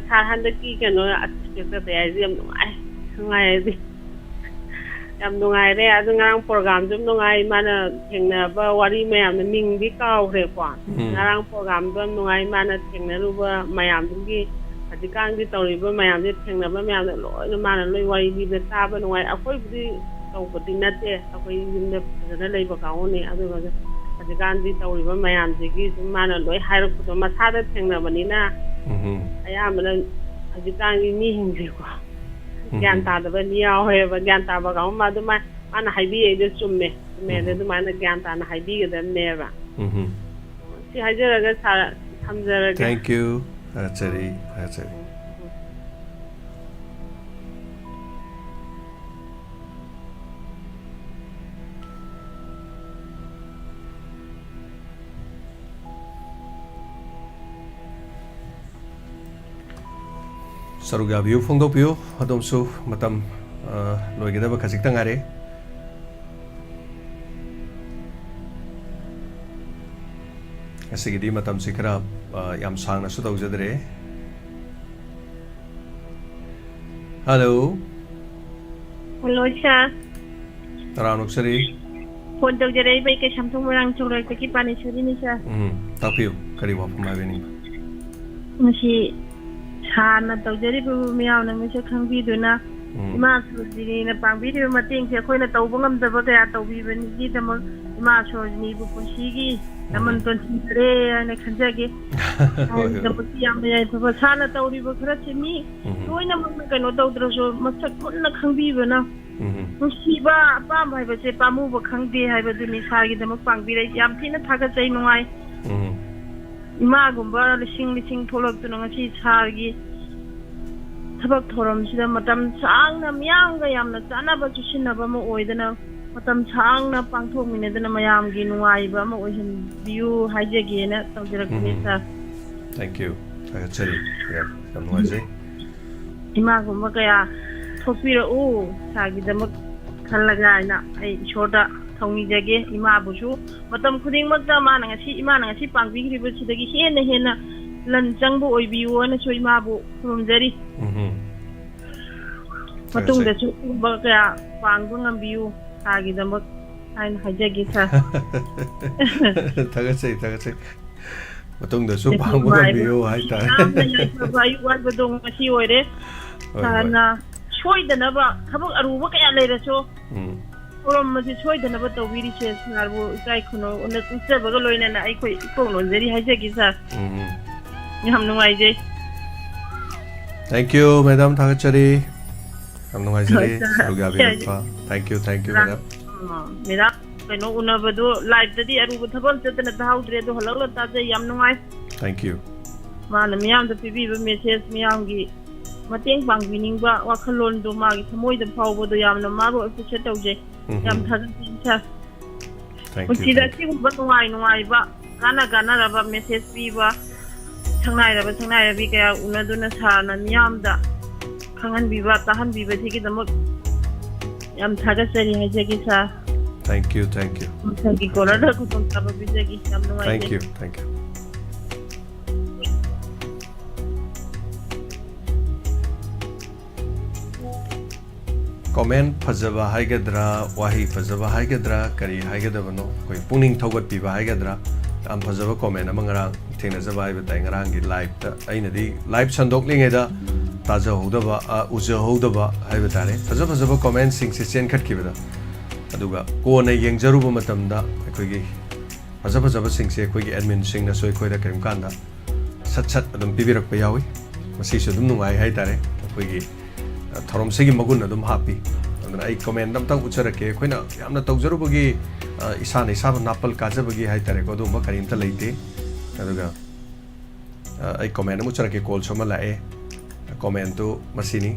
Speaker 2: ꯁꯥꯔ ꯍꯟꯗꯛꯀꯤ ꯀꯩꯅꯣ ꯏꯁꯄꯦꯛꯇꯔ ꯍꯥꯏꯁꯦ ꯌꯥꯝ ꯅꯨꯡꯉꯥꯏꯔꯗꯤ ꯌꯥꯝ ꯅꯨꯡꯉꯥꯏꯔꯦ ꯑꯗꯨ ꯉꯔꯥꯡ ꯄ꯭ꯔꯣꯒꯥꯝꯁꯨ ꯅꯨꯡꯉꯥꯏ ꯃꯥꯅ ꯊꯦꯡꯅꯕ ꯋꯥꯔꯤ ꯃꯌꯥꯝꯅ ꯃꯤꯡꯗꯤ ꯀꯥꯎꯈ꯭ꯔꯦꯀꯣ ꯉꯔꯥꯡ ꯄ꯭ꯔꯣꯒꯥꯝꯗꯣ ꯌꯥꯝ ꯅꯨꯡꯉꯥꯏ ꯃꯥꯅ ꯊꯦꯡꯅꯔꯨꯕ ꯃꯌꯥꯝꯗꯨꯒꯤ ꯍꯧꯖꯤꯛꯀꯥꯟꯒꯤ ꯇꯧꯔꯤꯕ ꯃꯌꯥꯝꯁꯦ ꯊꯦꯡꯅꯕ ꯃꯌꯥꯝꯗ ꯂꯣꯏꯅ ꯃꯥꯅ ꯂꯣꯏ ꯋꯥꯔꯤ ꯂꯤꯕ ꯇꯥꯕ ꯅꯨꯡꯉꯥꯏ ꯑꯩꯈꯣꯏꯕꯨꯗꯤ ꯇꯧꯕꯗꯤ ꯅꯠꯇꯦ ꯑꯩꯈꯣꯏ ꯌꯨꯝꯗ ꯐꯖꯅ ꯂꯩꯕ ꯀꯥꯡꯕꯨꯅꯤ ꯑꯗꯨꯒ ꯍꯧꯖꯤꯛꯀꯥꯟꯗꯤ ꯇꯧꯔꯤꯕ ꯃꯌꯥꯝꯁꯤꯒꯤ ꯁꯨꯝ ꯃꯥꯅ ꯂꯣꯏ ꯍꯥꯏꯔꯛꯄꯗꯣ ꯃꯁꯥꯗ ꯊꯦꯡꯅꯕꯅꯤ나 ꯑꯌꯥꯝꯕꯅ ꯍꯧꯖꯤꯛꯀꯥꯟꯒꯤ ꯃꯤꯁꯤꯡꯁꯦꯀꯣ ꯒ꯭ꯌꯥꯟ ꯇꯥꯗꯕ ꯃꯤ ꯌꯥꯎꯋꯦꯕ ꯒ꯭ꯌꯥꯟ ꯇꯥꯕ ꯀꯥꯡꯕꯨ ꯑꯗꯨꯃꯥꯏꯅ ꯃꯥꯅ ꯍꯥꯏꯕꯤꯔꯛꯏꯗꯣ ꯆꯨꯝꯃꯦ ꯑꯗꯨꯃꯥꯏꯅ ꯒ꯭ꯌꯥꯟ ꯇꯥꯅ ꯍꯥꯏꯕꯤꯒꯗꯕꯅꯦꯕ ꯁꯤ ꯍꯥꯏꯖꯔꯒ ꯁꯥꯔ ꯊꯝꯖꯔꯒꯦ
Speaker 1: ꯊꯦꯡꯛ ꯌꯨ ꯊꯥꯒꯠꯆꯔꯤ ꯁꯔꯨꯛ ꯌꯥꯕꯤꯌꯨ ꯐꯣꯡꯗꯣꯛꯄꯤꯌꯨ ꯑꯗꯣꯝꯁꯨ ꯃꯇꯝ ꯂꯣꯏꯒꯗꯕ ꯈꯖꯤꯛꯇ ꯉꯥꯏꯔꯦ ꯉꯁꯤꯒꯤꯗꯤ ꯃꯇꯝꯁꯤ ꯈꯔ ꯌꯥꯝ ꯁꯥꯡꯅꯁꯨ ꯇꯧꯖꯗ꯭ꯔꯦ ꯍꯜꯂꯣ
Speaker 3: ꯁꯥꯔ
Speaker 1: ꯇꯔꯥ ꯅꯣꯛꯆꯔꯤ
Speaker 3: ꯐꯣꯟ ꯇꯧꯖꯔꯛꯏꯕ ꯑꯩ ꯀꯩꯁꯥꯝꯊꯣꯡ ꯃꯣꯏꯔꯥꯡ ꯆꯧꯔꯛꯇꯒꯤ ꯄꯥꯅꯦꯁꯣꯔꯤꯅꯤ ꯁꯥꯔ
Speaker 1: ꯇꯥꯛꯄꯤꯌꯨ ꯀꯔꯤ ꯋꯥꯐꯝ ꯍꯥꯏꯕꯤꯅꯤꯡꯕ
Speaker 3: ꯉꯁꯤ ꯁꯥꯔꯅ ꯇꯧꯖꯔꯤꯕ ꯃꯤꯌꯥꯝꯅ ꯃꯁꯛ ꯈꯪꯕꯤꯗꯨꯅ ꯏꯃꯥ ꯁꯣꯔꯣꯖꯤꯅꯤꯅ ꯄꯥꯡꯕꯤꯔꯤꯕ ꯃꯇꯦꯡꯁꯦ ꯑꯩꯈꯣꯏꯅ ꯇꯧꯕ ꯉꯝꯗꯕ ꯀꯌꯥ ꯇꯧꯕꯤꯕꯒꯤꯗꯃꯛ ꯏꯃꯥ ꯁꯣꯔꯣꯖꯤꯅꯤꯕꯨ ꯄꯨꯟꯁꯤꯒꯤ ꯂꯃꯟ ꯇꯣꯟꯁꯤꯟꯖꯔꯦ ꯍꯥꯏꯅ ꯈꯟꯖꯒꯦ ꯗꯃꯛꯇꯤ ꯌꯥꯝꯅ ꯌꯥꯏꯐꯕ ꯁꯥꯔꯅ ꯇꯧꯔꯤꯕ ꯈꯔꯁꯦ ꯃꯤ ꯂꯣꯏꯅꯃꯛꯅ ꯀꯩꯅꯣ ꯇꯧꯗ꯭ꯔꯁꯨ ꯃꯁꯛ ꯃꯨꯟꯅ ꯈꯪꯕꯤꯕꯅ ꯅꯨꯡꯁꯤꯕ ꯑꯄꯥꯝꯕ ꯍꯥꯏꯕꯁꯦ ꯄꯥꯝꯃꯨꯕ ꯈꯪꯗꯦ ꯍꯥꯏꯕꯗꯨꯅꯤ ꯁꯥꯔꯒꯤꯗꯃꯛ ꯄꯥꯡꯕꯤꯔꯛꯏ ꯌꯥꯝ ꯊꯤꯅ ꯊꯥꯒꯠꯆꯩ ꯅꯨꯡꯉꯥꯏ ꯏꯃꯥꯒꯨꯝꯕ ꯂꯤꯁꯤꯡ ꯊꯣꯛꯂꯛꯇꯨꯅ ꯉꯁꯤ ꯁꯥꯔꯒꯤ ꯊꯕꯛ ꯊꯧꯔꯝꯁꯤꯗ ꯃꯇꯝ ꯁꯥꯡꯅ ꯃꯤꯌꯥꯝꯒ ꯌꯥꯝꯅ ꯆꯥꯟꯅꯕ ꯆꯨꯁꯤꯟꯅꯕ ꯑꯃ ꯑꯣꯏꯗꯅ ꯃꯇꯝ ꯁꯥꯡꯅ ꯄꯥꯡꯊꯣꯛꯃꯤꯟꯅꯗꯅ ꯃꯌꯥꯝꯒꯤ ꯅꯨꯡꯉꯥꯏꯕ ꯑꯃ ꯑꯣꯏꯍꯟꯕꯤꯌꯨ ꯍꯥꯏꯖꯒꯦꯅ ꯇꯧꯖꯔꯛꯄꯅꯤ ꯁꯥꯔ
Speaker 1: ꯊꯦꯡꯛ ꯌꯨ ꯊꯥꯒꯠꯆꯔꯤ ꯌꯥꯝ ꯅꯨꯡꯉꯥꯏꯖꯩ
Speaker 3: ꯏꯃꯥꯒꯨꯝꯕ ꯀꯌా ꯊꯣꯛꯄꯤꯔꯛꯎ ꯁꯥꯔꯒꯤꯗꯃꯛ ꯈꯜꯂꯒ ꯍꯥꯏꯅ ꯑꯩ ꯏꯁꯣꯔꯗ ꯊꯧꯅꯤꯖꯒꯦ ꯏꯃꯥꯕꯨꯁꯨ ꯃꯇꯝ ꯈꯨꯗꯤꯡꯃꯛꯇ ꯏꯃꯥꯅ ꯉꯁꯤ ꯄꯥꯡꯕꯤꯈ꯭ꯔꯤꯕꯁꯤꯗꯒꯤ ꯍꯦꯟꯅ ꯂꯟ ꯆꯪꯕ ꯑꯣꯏꯕꯤꯌꯨꯅꯁꯨ ꯏꯃꯥꯕꯨ ꯈꯨꯔꯨꯝꯖꯔꯤ ꯃꯇꯨꯡꯗꯁꯨ ꯎꯕ ꯀꯌꯥ ꯄꯥꯡꯕ ꯉꯝꯕꯤꯌꯨ ꯁꯥꯔꯒꯤꯗꯃꯛ ꯍꯥꯏꯅ ꯍꯥꯏꯖꯒꯦ ꯁꯥꯔ
Speaker 1: ꯊꯥꯒꯠꯆꯩ ꯃꯇꯨꯡꯗꯁꯨ ꯄꯥꯡꯕ ꯉꯝꯕꯤꯌꯨ ꯍꯥꯏꯇꯥꯔꯦ
Speaker 3: ꯌꯥꯝꯅ ꯌꯥꯏꯐꯕ ꯑꯌꯨꯛ ꯋꯥꯏꯕꯗꯣ ꯉꯁꯤ ꯑꯣꯏꯔꯦ ꯁꯥꯔꯅ ꯁꯣꯏꯗꯅꯕ ꯊꯕꯛ ꯑꯔꯨꯕ ꯀꯌా ꯂꯩꯔꯁꯨ ꯊꯧꯔꯝ ꯑꯁꯤ ꯁꯣꯏꯗꯅꯕ ꯇꯧꯕꯤꯔꯤꯁꯦ ꯁꯥꯔꯕꯨ ꯏꯀꯥꯏ ꯈꯨꯅꯧ ꯎꯠꯆꯕꯒ ꯂꯣꯏꯅꯅ ꯑꯩꯈꯣꯏ ꯏꯀꯣꯛ ꯂꯣꯟꯖꯔꯤ ꯍꯥꯏꯖꯒꯦ ꯁꯥꯔ ꯌꯥꯝ ꯅꯨꯡꯉꯥꯏꯖꯩ
Speaker 1: ꯊꯦꯡꯛ ꯌꯨ ꯃꯦꯗꯥꯝ ꯊꯥꯒꯠꯆꯔꯤ ꯌꯥꯝ ꯅꯨꯡꯉꯥꯏꯖꯔꯤ ꯁꯔꯨꯛ ꯌꯥꯕꯤꯔꯛꯄ ꯊꯦꯡꯛ ꯌꯨ ꯃꯦꯗꯥꯝ
Speaker 3: ꯃꯦꯗꯥꯝ ꯀꯩꯅꯣ ꯎꯅꯕꯗꯣ ꯂꯥꯏꯚꯇꯗꯤ ꯑꯔꯨꯕ ꯊꯕꯛ ꯆꯠꯇꯅ ꯇꯥꯍꯧꯗ꯭ꯔꯦ ꯑꯗꯣ ꯍꯜꯂꯛꯂ ꯇꯥꯖꯩ ꯌꯥꯝ ꯅꯨꯡꯉꯥꯏ
Speaker 1: ꯊꯦꯡꯛ ꯌꯨ
Speaker 3: ꯃꯥꯅ ꯃꯤꯌꯥꯝꯗ ꯄꯤꯕꯤꯕ ꯃꯦꯁꯦꯖ ꯃꯤꯌꯥꯝꯒꯤ ꯃꯇꯦꯡ ꯄꯥꯡꯕꯤꯅꯤꯡꯕ ꯋꯥꯈꯜꯂꯣꯟꯗꯣ ꯃꯥꯒꯤ ꯊꯃꯣꯏꯗ ꯐꯥꯎꯕꯗꯣ ꯌꯥꯝꯅ ꯃꯥꯕꯨ ꯑꯦꯄ꯭ꯔꯤꯁꯤꯌꯦꯠ ꯇꯧꯖꯩ ꯌꯥꯝ ꯊꯥꯒꯠꯆꯩ ꯁꯥꯔ ꯄꯨꯟꯁꯤꯗ ꯑꯁꯤꯒꯨꯝꯕ ꯅꯨꯡꯉꯥꯏꯕ ꯀꯥꯟꯅꯔꯕ ꯃꯦꯁꯦꯖ ꯄꯤꯕ ꯁꯪꯅꯥꯏꯔꯕꯤ ꯀꯌꯥ ꯎꯅꯗꯨꯅ ꯁꯥꯔꯅ ꯃꯤꯌꯥꯝꯗ ꯈꯪꯍꯟꯕꯤꯕ ꯇꯥꯍꯟꯕꯤꯕꯁꯤꯒꯤꯗꯃꯛ ꯌꯥꯝ ꯊꯥꯒꯠꯆꯔꯤ ꯍꯥꯏꯖꯒꯦ ꯁꯥꯔ
Speaker 1: ꯊꯦꯡꯛ ꯌꯨ
Speaker 3: ꯃꯊꯪꯒꯤ ꯀꯣꯂꯔꯗ ꯈꯨꯗꯣꯡꯆꯥꯕ ꯄꯤꯖꯒꯦ ꯌꯥꯝ ꯅꯨꯡꯉꯥꯏꯖꯩ
Speaker 1: ꯊꯦꯡꯛ ꯌꯨ ꯀꯣꯃꯦꯟ ꯐꯖꯕ ꯍꯥꯏꯒꯗ꯭ꯔꯥ ꯋꯥꯍꯩ ꯐꯖꯕ ꯍꯥꯏꯒꯗ꯭ꯔꯥ ꯀꯔꯤ ꯍꯥꯏꯒꯗꯕꯅꯣ ꯑꯩꯈꯣꯏ ꯄꯨꯛꯅꯤꯡ ꯊꯧꯒꯠꯄꯤꯕ ꯍꯥꯏꯒꯗ꯭ꯔꯥ ꯌꯥꯝ ꯐꯖꯕ ꯀꯣꯃꯦꯟ ꯑꯃ ꯉꯔꯥꯡ थेंनजबा हाइब ताइ ngaraंगी लाइव ता आइनदी लाइव संदोकलिङेदा ताजहौदबा उजहौदबा हाइब तारे फजब फजब कमेंट सिंग से चेन खटखिबदा अदुगा कोना येंगजरुबा मतमदा अखोइगी फजब फजब सिंग से अखोइगी एडमिन सिंग ना सोइ खोइदा करिम कांदा सत सत अदुम पिबिरकपा यावी मसिसु अदुम नुंगाइ हाइ तारे अखोइगी थरमसेगी मगुन अदुम हापी अदुना आई कमेंट अमतंग उचरके अखोइना यामना तौजरुबगी इसाना इसाबा नापल काजबगी हाइ तारे को अदुम करिमता लैते अदुगा आई कमेंट उचरके कॉल सोमा लाए कमेंट तो मसिनी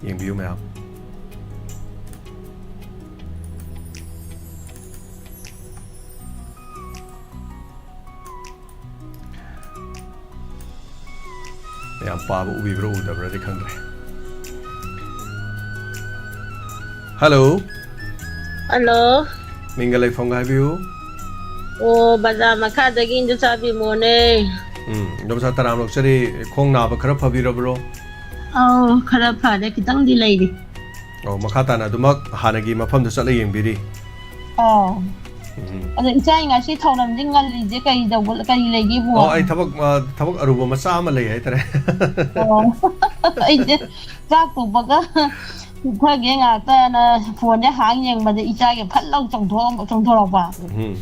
Speaker 1: येंबियु मैम मैम पाब उबिब्रो उदब्रदि खंग्रे हेलो
Speaker 10: हेलो
Speaker 1: मिंगलै फोंगा हाबियु
Speaker 10: ओ बाजार मखादगी इंद चाबी मोने
Speaker 1: दमसा तराम लोकसरी खोंग नाब खरा फबिरब्रो
Speaker 10: खरा फादे कितंग दि लैदि
Speaker 1: मखा ताना दुमक हानगी मफम द चले येंबिरी
Speaker 10: अदे इचाई ngasi thonam ding ngal je kai dawul kai legi bu
Speaker 1: ai thabak aruba macha ama lei hai tare
Speaker 10: ai je ja ku baga khoi ge nga ta na phone de hang yeng ba de icha ge phat lau chong tho ba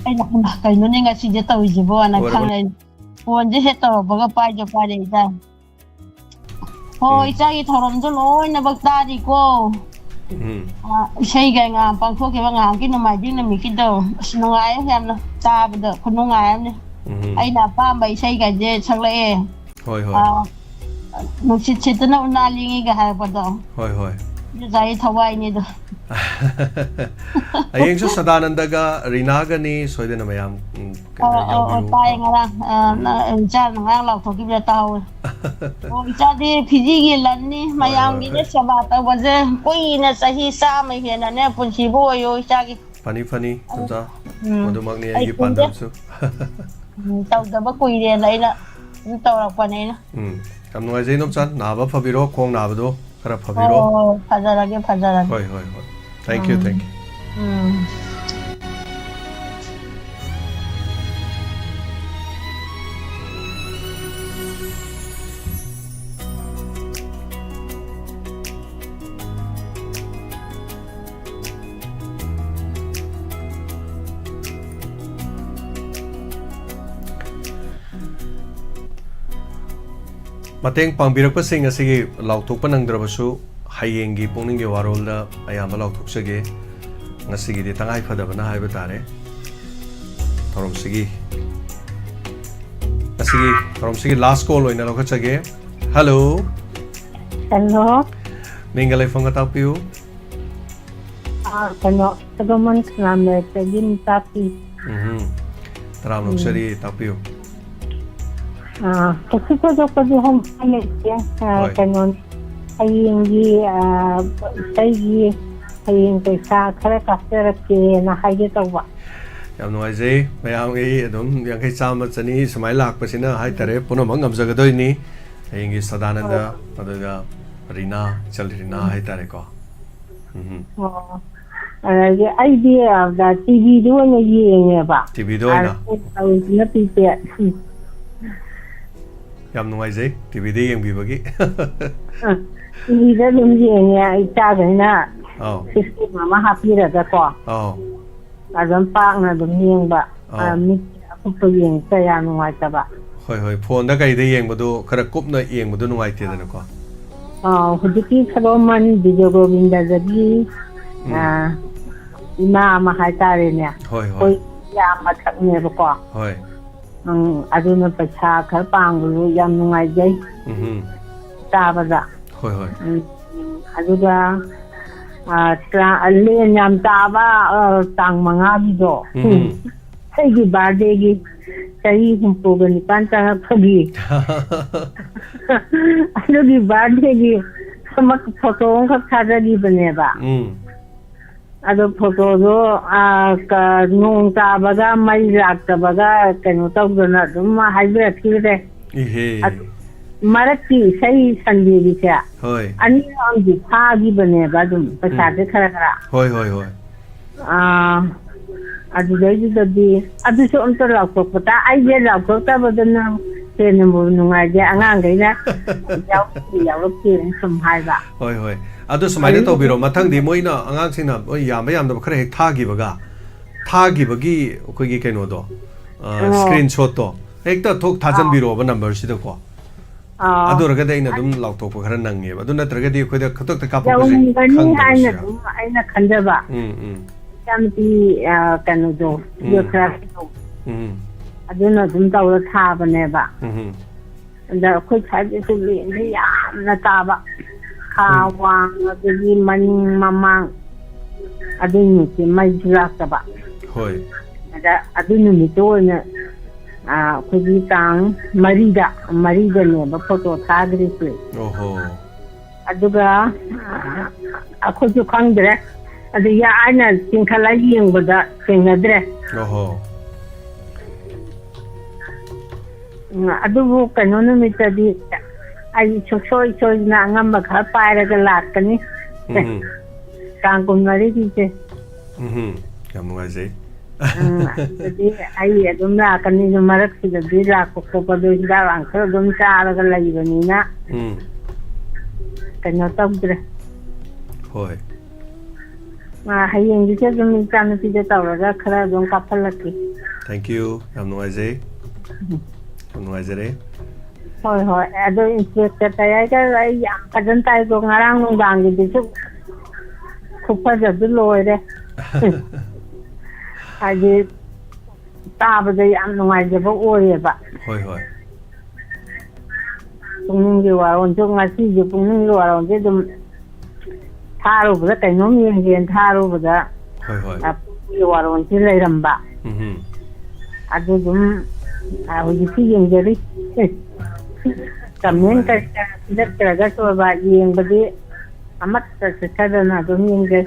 Speaker 10: ai na kai no ne ngasi je tawi je bo na khang lai phone je he to baga pai je pai de ta hoi icha ge thoram jo loi na bak ta di ko Isai ga nga pang thok ke nga ki na mai ding na mi ki do snungai yam na ta ba de khunungai am ne ai na pa ba isai ga je chak le
Speaker 1: hoi hoi
Speaker 10: no chit chit na na lingi ga ha ba do
Speaker 1: hoi hoi
Speaker 10: je jai thawai ni do
Speaker 1: ayeng so sadananda ga rina ga ni soide na mayam
Speaker 10: tai nga na cha nga law thok ki ba taw cha di phiji gi lan ni mayam gi ne saba ta wa je koi na sahi sa mai he na ne pun chi bo yo cha gi
Speaker 1: fani tumsa modumak ni ai pandam su
Speaker 10: taw da ba koi de lai na taw ra pa ne na
Speaker 1: kam noi jai nom chan na ba phabiro khong na ba do khara phabiro
Speaker 10: phajara
Speaker 1: hoi thank you Mateng pangbirakpasing asigi lautukpa nangdrabasu hayenggi Pukning Gee Warolda ayamba lautuksage ngasigi di tangai phadabana haiba tare thoromsigi last call oina lokachage hello mingalai phonga tapiu
Speaker 11: kano tagaman klame tagin tapi
Speaker 1: taram loksari tapiu
Speaker 11: kasi ko hom ya kanon hayenggi taygi hayeng pesa khara kasera ke na haige tawa
Speaker 1: yam noi je mayam gi adum yang kai chama chani samai lak pasina hai tare punamang amjagadoi ni hayenggi sadananda adaga rina hai tare ko
Speaker 11: idea da TV do na yeng ba
Speaker 1: TV do na
Speaker 11: na pipe
Speaker 1: yam nuai je TV de yang bi bagi
Speaker 11: TV da dum yeng ya ita ga na system ma happy ra da ko adam pa na dum yeng ba mi ko yeng ta ya nuai ta ba
Speaker 1: hoi phone da kai de yeng badu khara kup na yeng badu nuai te da na ko
Speaker 11: hudiki khaloman video govinda jadi ima ma hai tare ne hoi ya ma thak ne ba ko
Speaker 1: hoi
Speaker 11: aduna pacha khar pang lu yam nungai jai ta ba da
Speaker 1: hoi
Speaker 11: aduga len yam ta ba tang manga bi do sai gi birthday gi sai humpo ga ni pan ta phabi adugi birthday gi samak photo ka khada di bane ba ado photo do ka nong ta baga mai rak ta baga kanu taw na dum hybrid thire marati sai sandi bi cha ani am ji pha gi bane ba dum pacha de khara
Speaker 1: hoi
Speaker 11: ꯑꯗꯨꯗꯩꯗꯨꯗꯗꯤ ꯑꯗꯨꯁꯨ ꯑꯝꯇ ꯂꯥꯎꯊꯣꯛꯄꯇ ꯑꯩꯁꯦ ꯂꯥꯎꯊꯣꯛꯇꯕꯗꯅ ꯍꯦꯟꯅ ꯅꯨꯡꯉꯥꯏꯖꯦ ꯑꯉꯥꯡꯈꯩꯅ ꯌꯥꯎꯔꯛꯇꯦꯅ ꯁꯨꯝ ꯍꯥꯏꯕ
Speaker 1: ꯍꯣꯏ ꯍꯣꯏ ꯑꯗꯨ ꯁꯨꯃꯥꯏꯅ ꯇꯧꯕꯤꯔꯣ ꯃꯊꯪꯗꯤ ꯃꯣꯏꯅ ꯑꯉꯥꯡꯁꯤꯡꯅ ꯃꯣꯏ ꯌꯥꯝꯕ ꯌꯥꯝꯗꯕ ꯈꯔ ꯍꯦꯛ ꯊꯥꯈꯤꯕꯒꯤ ꯑꯩꯈꯣꯏꯒꯤ ꯀꯩꯅꯣꯗꯣ ꯁ꯭ꯀ꯭ꯔꯤꯟ ꯁꯣꯠꯇꯣ ꯍꯦꯛꯇ ꯊꯣꯛ ꯊꯥꯖꯟꯕꯤꯔꯣꯕ ꯅꯝꯕꯔꯁꯤꯗꯀꯣ ꯑꯗꯨ ꯑꯣꯏꯔꯒꯗꯤ ꯑꯩꯅ ꯑꯗꯨꯝ ꯂꯥꯎꯊꯣꯛꯄ ꯈꯔ ꯅꯪꯉꯦꯕ ꯑꯗꯨ ꯅꯠꯇ꯭ꯔꯒꯗꯤ ꯑꯩꯈꯣꯏꯗ ꯈꯨꯗꯛꯇ ꯀꯥꯞꯄꯛꯄꯁꯦ
Speaker 11: ꯌꯧꯔꯝꯒꯅꯤ ꯍꯥꯏꯅ ꯑꯗꯨꯝ ꯑꯩꯅ ꯈꯟꯖꯕ ꯏꯆꯥꯅꯨꯄꯤ ꯀꯩꯅꯣꯗꯣ ꯖꯤꯑꯣꯒ꯭ꯔꯥꯐꯤꯗꯣ ꯑꯗꯨꯅ ꯑꯗꯨꯝ ꯇꯧꯔ ꯊꯥꯕꯅꯦꯕ ꯑꯗ ꯑꯩꯈꯣꯏ ꯁ꯭ꯋꯥꯏꯗꯁꯨ ꯂꯦꯟꯁꯦ ꯌꯥꯝꯅ ꯇꯥꯕ ꯈꯥ ꯋꯥꯡ ꯑꯗꯒꯤ ꯃꯅꯤꯡ ꯃꯃꯥꯡ ꯑꯗꯨ ꯅꯨꯃꯤꯠꯁꯦ ꯃꯩꯁꯨ ꯂꯥꯛꯇꯕ
Speaker 1: ꯍꯣꯏ
Speaker 11: ꯑꯗ ꯑꯗꯨ ꯅꯨꯃꯤꯠꯇꯣ ꯑꯣꯏꯅ ꯑꯩꯈꯣꯏꯒꯤ ꯇꯥꯡ ꯃꯔꯤꯗꯅꯦꯕ ꯐꯣꯇꯣ ꯊꯥꯈ꯭ꯔꯤꯁꯦ ꯑꯗꯨꯒ ꯑꯩꯈꯣꯏꯁꯨ ꯈꯪꯗ꯭ꯔꯦ ꯑꯗꯨ ꯑꯩꯅ ꯆꯤꯡꯈꯠꯂ ꯌꯦꯡꯕꯗ ꯊꯦꯡꯅꯗ꯭ꯔꯦ ꯑꯗꯨꯕꯨ ꯀꯩꯅꯣ ꯅꯨꯃꯤꯠꯇꯗꯤ ꯑꯩ ꯁꯨꯡꯁꯣꯏ ꯁꯣꯏꯗꯅ ꯑꯉꯝꯕ ꯈꯔ ꯄꯥꯏꯔꯒ ꯂꯥꯛꯀꯅꯤ ꯇꯥꯡ 14ꯒꯤꯁꯦ
Speaker 1: ꯌꯥꯝ ꯅꯨꯡꯉꯥꯏꯖꯩ
Speaker 11: ꯑꯗꯨꯗꯤ ꯑꯩ ꯑꯗꯨꯝ ꯂꯥꯛꯀꯅꯤ ꯃꯔꯛꯁꯤꯗꯗꯤ ꯂꯥꯛꯄ ꯈꯣꯠꯄꯗꯣ ꯍꯤꯗꯥꯛ ꯂꯥꯡꯊꯛ ꯑꯗꯨꯝ ꯆꯥꯔꯒ ꯂꯩꯕꯅꯤꯅ ꯀꯩꯅꯣ ꯇꯧꯗ꯭ꯔꯦ ꯍꯣꯏ ꯍꯌꯦꯡꯒꯤꯁꯦ ꯑꯗꯨꯝ ꯏꯆꯥꯅꯨꯄꯤꯗ ꯇꯧꯔꯒ ꯈꯔ ꯑꯗꯨꯝ ꯀꯥꯞꯍꯜꯂꯛꯀꯦ
Speaker 1: ꯊꯦꯡꯛ ꯌꯨ ꯌꯥꯝ ꯅꯨꯡꯉꯥꯏꯖꯩ ꯌꯥꯝ ꯅꯨꯡꯉꯥꯏꯖꯔꯦ
Speaker 11: ꯍꯣꯏ ꯍꯣꯏ ꯑꯗꯣ ꯏꯟꯁꯄꯦꯛꯇꯔ ꯇꯌꯥꯏꯒ ꯑꯩ ꯌꯥꯝ ꯐꯖꯅ ꯇꯥꯏꯀꯣ ꯉꯔꯥꯡ ꯅꯨꯡꯗꯥꯡꯒꯤꯗꯨꯁꯨ ꯈꯨꯐꯖꯗꯨ ꯂꯣꯏꯔꯦ ꯍꯥꯏꯗꯤ ꯇꯥꯕꯗ ꯌꯥꯝ ꯅꯨꯡꯉꯥꯏꯖꯕ ꯑꯣꯏꯌꯦꯕ
Speaker 1: ꯍꯣꯏ ꯍꯣꯏ
Speaker 11: ꯄꯨꯛꯅꯤꯡꯒꯤ ꯋꯥꯔꯣꯜꯁꯨ ꯉꯁꯤꯁꯦ ꯄꯨꯛꯅꯤꯡꯒꯤ ꯋꯥꯔꯣꯜꯁꯦ ꯑꯗꯨꯝ ꯊꯥꯔꯨꯕꯗ ꯀꯩꯅꯣꯝ ꯌꯦꯡꯒꯦꯅ ꯊꯥꯔꯨꯕꯗ ꯄꯨꯛꯅꯤꯡꯒꯤ ꯋꯥꯔꯣꯜꯁꯤ ꯂꯩꯔꯝꯕ ꯑꯗꯨ ꯑꯗꯨꯝ ꯍꯧꯖꯤꯛꯇꯤ ꯌꯦꯡꯖꯔꯤ ꯀꯃꯦꯟ ꯀꯩꯀꯥ ꯅꯠꯇ꯭ꯔꯒꯁꯨ ꯌꯦꯡꯕꯗꯤ ꯑꯃꯠꯇ ꯆꯠꯊꯗꯅ ꯑꯗꯨꯝ ꯌꯦꯡꯖꯩ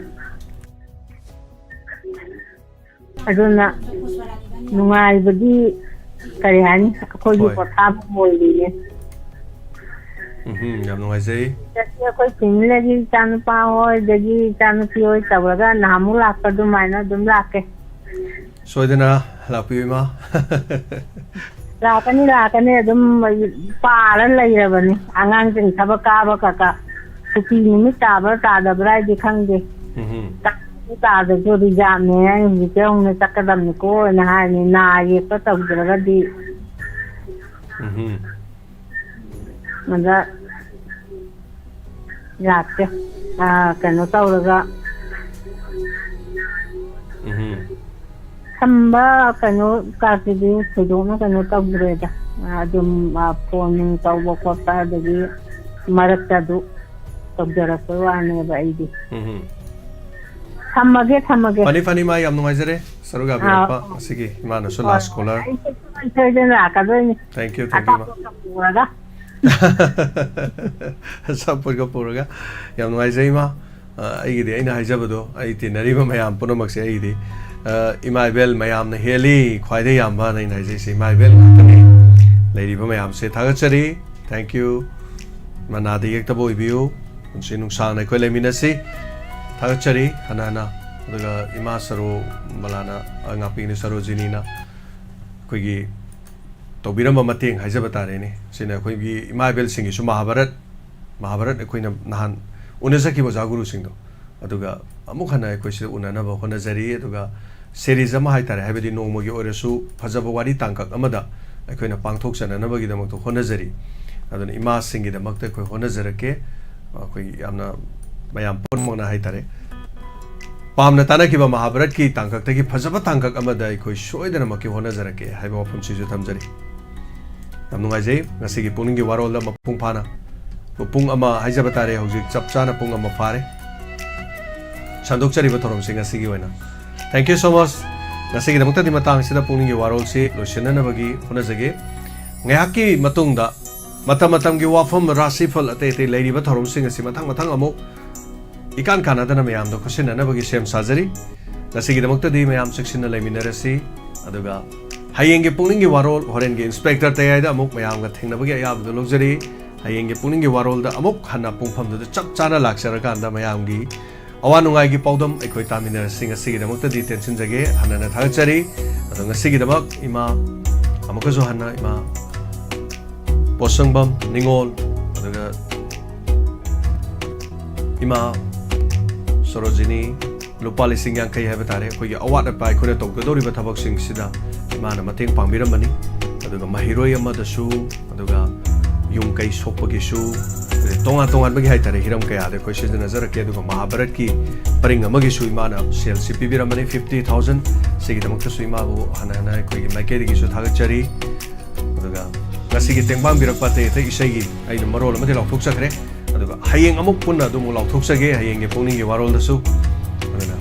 Speaker 11: ꯑꯗꯨꯅ ꯅꯨꯡꯉꯥꯏꯕꯗꯤ ꯀꯔꯤ ꯍꯥꯏꯅꯤ ꯑꯩꯈꯣꯏꯒꯤ ꯄꯣꯊꯥꯕ ꯑꯣꯏꯔꯤꯅꯦ
Speaker 1: ꯌꯥꯝ ꯅꯨꯡꯉꯥꯏꯖꯩ
Speaker 11: ꯑꯩꯈꯣꯏ ꯐꯦꯃꯤꯂꯤꯒꯤ ꯏꯆꯥꯅꯨꯄꯥ ꯍꯣꯏ ꯑꯗꯒꯤ ꯏꯆꯥꯅꯨꯄꯤ ꯍꯣꯏ ꯇꯧꯔꯒ ꯅꯍꯥꯟꯃꯨꯛ ꯂꯥꯛꯄ ꯑꯗꯨꯃꯥꯏꯅ ꯑꯗꯨꯝ ꯂꯥꯛꯀꯦ
Speaker 1: ꯁꯣꯏꯗꯅ ꯂꯥꯛꯄꯤꯌꯨ ꯏꯃꯥ
Speaker 11: ꯂꯥꯛꯀꯅꯤ ꯑꯗꯨꯝ ꯄꯥꯔ ꯂꯩꯔꯕꯅꯤ ꯑꯉꯥꯡꯁꯤꯡ ꯊꯕꯛ ꯀꯥꯕ ꯀꯀꯥ ꯁꯨꯇꯤ ꯅꯨꯃꯤꯠ ꯇꯥꯕ꯭ꯔꯥ ꯇꯥꯗꯕ꯭ꯔꯥ ꯍꯥꯏꯗꯤ ꯈꯪꯗꯦ ꯇꯥꯗꯁꯨ ꯔꯤꯖꯥꯕꯅꯦ ꯍꯧꯖꯤꯛꯇꯤ ꯍꯧꯅ ꯆꯠꯀꯗꯕꯅꯤꯀꯣ ꯍꯥꯏꯅ ꯍꯥꯏꯔꯅꯤ ꯅꯥ ꯌꯦꯛꯄ ꯇꯧꯗ꯭ꯔꯒꯗꯤ ꯑꯗ ꯂꯥꯛꯀꯦ ꯀꯩꯅꯣ ꯇꯧꯔꯒ ꯊꯝꯕ ꯀꯩꯅꯣ ꯀꯥꯁꯤꯗꯤ ꯊꯣꯏꯗꯣꯛꯅ ꯀꯩꯅꯣ ꯇꯧꯗ꯭ꯔꯦꯗ ꯑꯗꯨꯝ ꯐꯣꯟ ꯅꯨꯡ ꯇꯧꯕ ꯈꯣꯠꯄ ꯑꯗꯒꯤ ꯃꯔꯛꯇ ꯑꯗꯨ ꯇꯧꯖꯔꯛꯄ ꯋꯥꯅꯦꯕ ꯑꯩꯗꯤ ꯊꯝꯃꯒꯦ
Speaker 1: ꯐꯅꯤ ꯃꯥ ꯌꯥꯝ ꯅꯨꯡꯉꯥꯏꯖꯔꯦ ꯁꯔꯨꯛ ꯌꯥꯕꯤꯔꯛꯄ ꯉꯁꯤꯒꯤ ꯏꯃꯥꯅꯁꯨ ꯂꯥꯁ ꯀꯣꯂꯔ
Speaker 11: ꯁꯣꯏꯗꯅ ꯂꯥꯛꯀꯗꯣꯏꯅꯤ
Speaker 1: ꯊꯦꯡꯛ ꯌꯨ
Speaker 11: ꯄꯨꯔꯒ
Speaker 1: ꯑꯆꯥꯄꯣꯠꯀ ꯄꯨꯔꯒ ꯌꯥꯝ ꯅꯨꯡꯉꯥꯏꯖꯩ ꯏꯃꯥ ꯑꯩꯒꯤꯗꯤ ꯑꯩꯅ ꯍꯥꯏꯖꯕꯗꯣ ꯑꯩ ꯇꯤꯟꯅꯔꯤꯕ ꯃꯌꯥꯝ ꯄꯨꯝꯅꯃꯛꯁꯦ ꯑꯩꯒꯤꯗꯤ ꯏꯃꯥ ꯏꯕꯦꯜ ꯃꯌꯥꯝꯅ ꯍꯦꯜꯂꯤ ꯈ꯭ꯋꯥꯏꯗꯒꯤ ꯌꯥꯝꯕꯅ ꯑꯩꯅ ꯍꯥꯏꯖꯩꯁꯦ ꯏꯃꯥ ꯏꯕꯦꯜ ꯉꯥꯛꯇꯅꯤ ꯂꯩꯔꯤꯕ ꯃꯌꯥꯝꯁꯦ ꯊꯥꯒꯠꯆꯔꯤ ꯊꯦꯡꯛ ꯌꯨ ꯃꯅꯥꯗ ꯌꯦꯛꯇꯕ ꯑꯣꯏꯕꯤꯌꯨ ꯄꯨꯟꯁꯤ ꯅꯨꯡꯁꯥꯡꯅ ꯑꯩꯈꯣꯏ ꯂꯩꯃꯤꯟꯅꯁꯤ ꯊꯥꯒꯠꯆꯔꯤ ꯍꯟꯅ ꯑꯗꯨꯒ ꯏꯃꯥ ꯁꯔꯣ ꯃꯂꯥꯅ ꯉꯥꯛꯄꯤꯅꯤ ꯁꯔꯣꯖꯤꯅꯤꯅ ꯑꯩꯈꯣꯏꯒꯤ ꯇꯧꯕꯤꯔꯝꯕ ꯃꯇꯦꯡ ꯍꯥꯏꯖꯕ ꯇꯥꯔꯦꯅꯦ ꯁꯤꯅ ꯑꯩꯈꯣꯏꯒꯤ ꯏꯃꯥ ꯏꯕꯦꯜꯁꯤꯡꯒꯤꯁꯨ ꯃꯍꯥꯚꯥꯔꯠ ꯑꯩꯈꯣꯏꯅ ꯅꯍꯥꯟ ꯎꯅꯖꯈꯤꯕ ꯑꯣꯖꯥ ꯒꯨꯔꯨꯁꯤꯡꯗꯣ ꯑꯗꯨꯒ ꯑꯃꯨꯛ ꯍꯟꯅ ꯑꯩꯈꯣꯏ ꯁꯤꯗ ꯎꯅꯅꯕ ꯍꯣꯠꯅꯖꯔꯤ ꯑꯗꯨꯒ ꯁꯦꯔꯤꯁ ꯑꯃ ꯍꯥꯏꯇꯥꯔꯦ ꯍꯥꯏꯕꯗꯤ ꯅꯣꯡꯃꯒꯤ ꯑꯣꯏꯔꯁꯨ ꯐꯖꯕ ꯋꯥꯔꯤ ꯇꯥꯡꯀꯛ ꯑꯃꯗ ꯑꯩꯈꯣꯏꯅ ꯄꯥꯡꯊꯣꯛꯆꯅꯅꯕꯒꯤꯗꯃꯛꯇ ꯍꯣꯠꯅꯖꯔꯤ ꯑꯗꯨꯅ ꯏꯃꯥꯁꯤꯡꯒꯤꯗꯃꯛꯇ ꯑꯩꯈꯣꯏ ꯍꯣꯠꯅꯖꯔꯛꯀꯦ ꯑꯩꯈꯣꯏ ꯌꯥꯝꯅ ꯃꯌꯥꯝ ꯄꯨꯝꯅꯃꯛꯅ ꯍꯥꯏꯇꯥꯔꯦ ꯄꯥꯝꯅ ꯇꯥꯟꯅꯈꯤꯕ ꯃꯍꯥꯚꯥꯔꯠꯀꯤ ꯇꯥꯡꯀꯛꯇꯒꯤ ꯐꯖꯕ ꯇꯥꯡꯀꯛ ꯑꯃꯗ ꯑꯩꯈꯣꯏ ꯁꯣꯏꯗꯅꯃꯛꯀꯤ ꯍꯣꯠꯅꯖꯔꯛꯀꯦ ꯍꯥꯏꯕ ꯋꯥꯐꯝꯁꯤꯁꯨ ꯊꯝꯖꯔꯤ ꯌꯥꯝ ꯅꯨꯡꯉꯥꯏꯖꯩ ꯉꯁꯤꯒꯤ ꯄꯨꯛꯅꯤꯡꯒꯤ ꯋꯥꯔꯣꯜꯗ ꯃꯄꯨꯡ ꯐꯥꯅ ꯄꯨꯡ ꯑꯃ ꯍꯥꯏꯖꯕ ꯇꯥꯔꯦ ꯍꯧꯖꯤꯛ ꯆꯞ ꯆꯥꯅ ꯄꯨꯡ ꯑꯃ ꯐꯥꯔꯦ ꯁꯟꯗꯣꯛꯆꯔꯤꯕ ꯊꯧꯔꯝꯁꯤ ꯉꯁꯤꯒꯤ ꯑꯣꯏꯅ ꯊꯦꯡꯛ ꯌꯨ ꯁꯣ ꯃꯆ ꯉꯁꯤꯒꯤꯗꯃꯛꯇꯗꯤ ꯃꯇꯥꯡꯁꯤꯗ ꯄꯨꯛꯅꯤꯡꯒꯤ ꯋꯥꯔꯣꯜꯁꯤ ꯂꯣꯏꯁꯤꯟꯅꯅꯕꯒꯤ ꯍꯣꯠꯅꯖꯒꯦ ꯉꯥꯏꯍꯥꯛꯀꯤ ꯃꯇꯨꯡꯗ ꯃꯇꯝꯒꯤ ꯋꯥꯐꯝ ꯔꯥꯁꯤꯐꯜ ꯑꯇꯩ ꯑꯇꯩ ꯂꯩꯔꯤꯕ ꯊꯧꯔꯝꯁꯤꯡ ꯑꯁꯤ ꯃꯊꯪ ꯑꯃꯨꯛ ꯏꯀꯥꯟ ꯀꯥꯟꯅꯗꯅ ꯃꯌꯥꯝꯗ ꯈꯨꯠꯁꯤꯟꯅꯅꯕꯒꯤ ꯁꯦꯝ ꯁꯥꯖꯔꯤ ꯉꯁꯤꯒꯤꯗꯃꯛꯇꯗꯤ ꯃꯌꯥꯝ ꯆꯦꯛꯁꯤꯟꯅ ꯂꯩꯃꯤꯟꯅꯔꯁꯤ ꯑꯗꯨꯒ ꯍꯌꯦꯡꯒꯤ ꯄꯨꯛꯅꯤꯡꯒꯤ ꯋꯥꯔꯣꯜ ꯍꯣꯔꯦꯟꯒꯤ ꯏꯟꯁꯄꯦꯛꯇꯔ ꯇꯌꯥꯏꯗ ꯑꯃꯨꯛ ꯃꯌꯥꯝꯒ ꯊꯦꯡꯅꯕꯒꯤ ꯑꯌꯥꯕꯗꯨ ꯂꯧꯖꯔꯤ ꯍꯌꯦꯡꯒꯤ ꯄꯨꯛꯅꯤꯡꯒꯤ ꯋꯥꯔꯣꯜꯗ ꯑꯃꯨꯛ ꯍꯟꯅ ꯄꯨꯡꯐꯝꯗꯨꯗ ꯆꯞ ꯆꯥꯅ ꯂꯥꯛꯆꯔꯀꯥꯟꯗ ꯃꯌꯥꯝꯒꯤ awa nungai gi paudam ekoi tamina singa sigi damak ta detention jage hanana thagachari adonga sigi damak ima amaka jo hanna ima posangbam ningol aduga ima sorojini lupali singyang kai haba tare koi awat pa ekoi to godori ba thabak sing sida ima na mateng pangbiramani aduga mahiroi ama da su aduga yung kai sokpagi su tonga bagi hai tare hiram kaya de koi season nazar ke aduga mahabharat ki paring amagi su ima na sel cp biramani 50000 sigi damak ta su ima bu hana koi gi maike gi su thagachari aduga ngasi gi tengbang birak pate te isai gi ai marol amade laukthok sakre aduga hayeng amuk punna du mu laukthok sage hayeng ge pukning ge warol da su aduna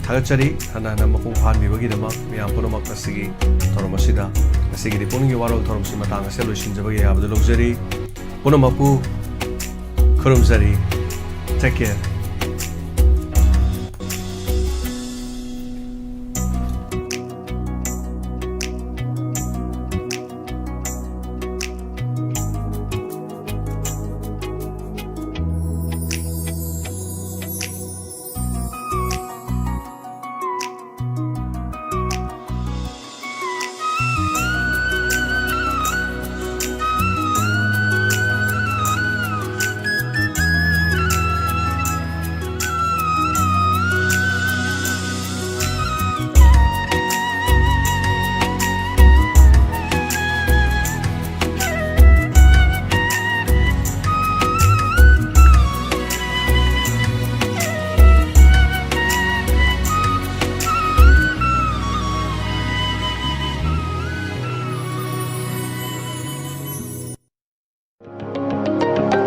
Speaker 1: thagachari hana mapung phan bi bagi damak miyam punamak nasigi thoromasida nasigi pukning ge warol thorom sima tang se loisin jabagi abdu luxury punamapu kurumzari take care.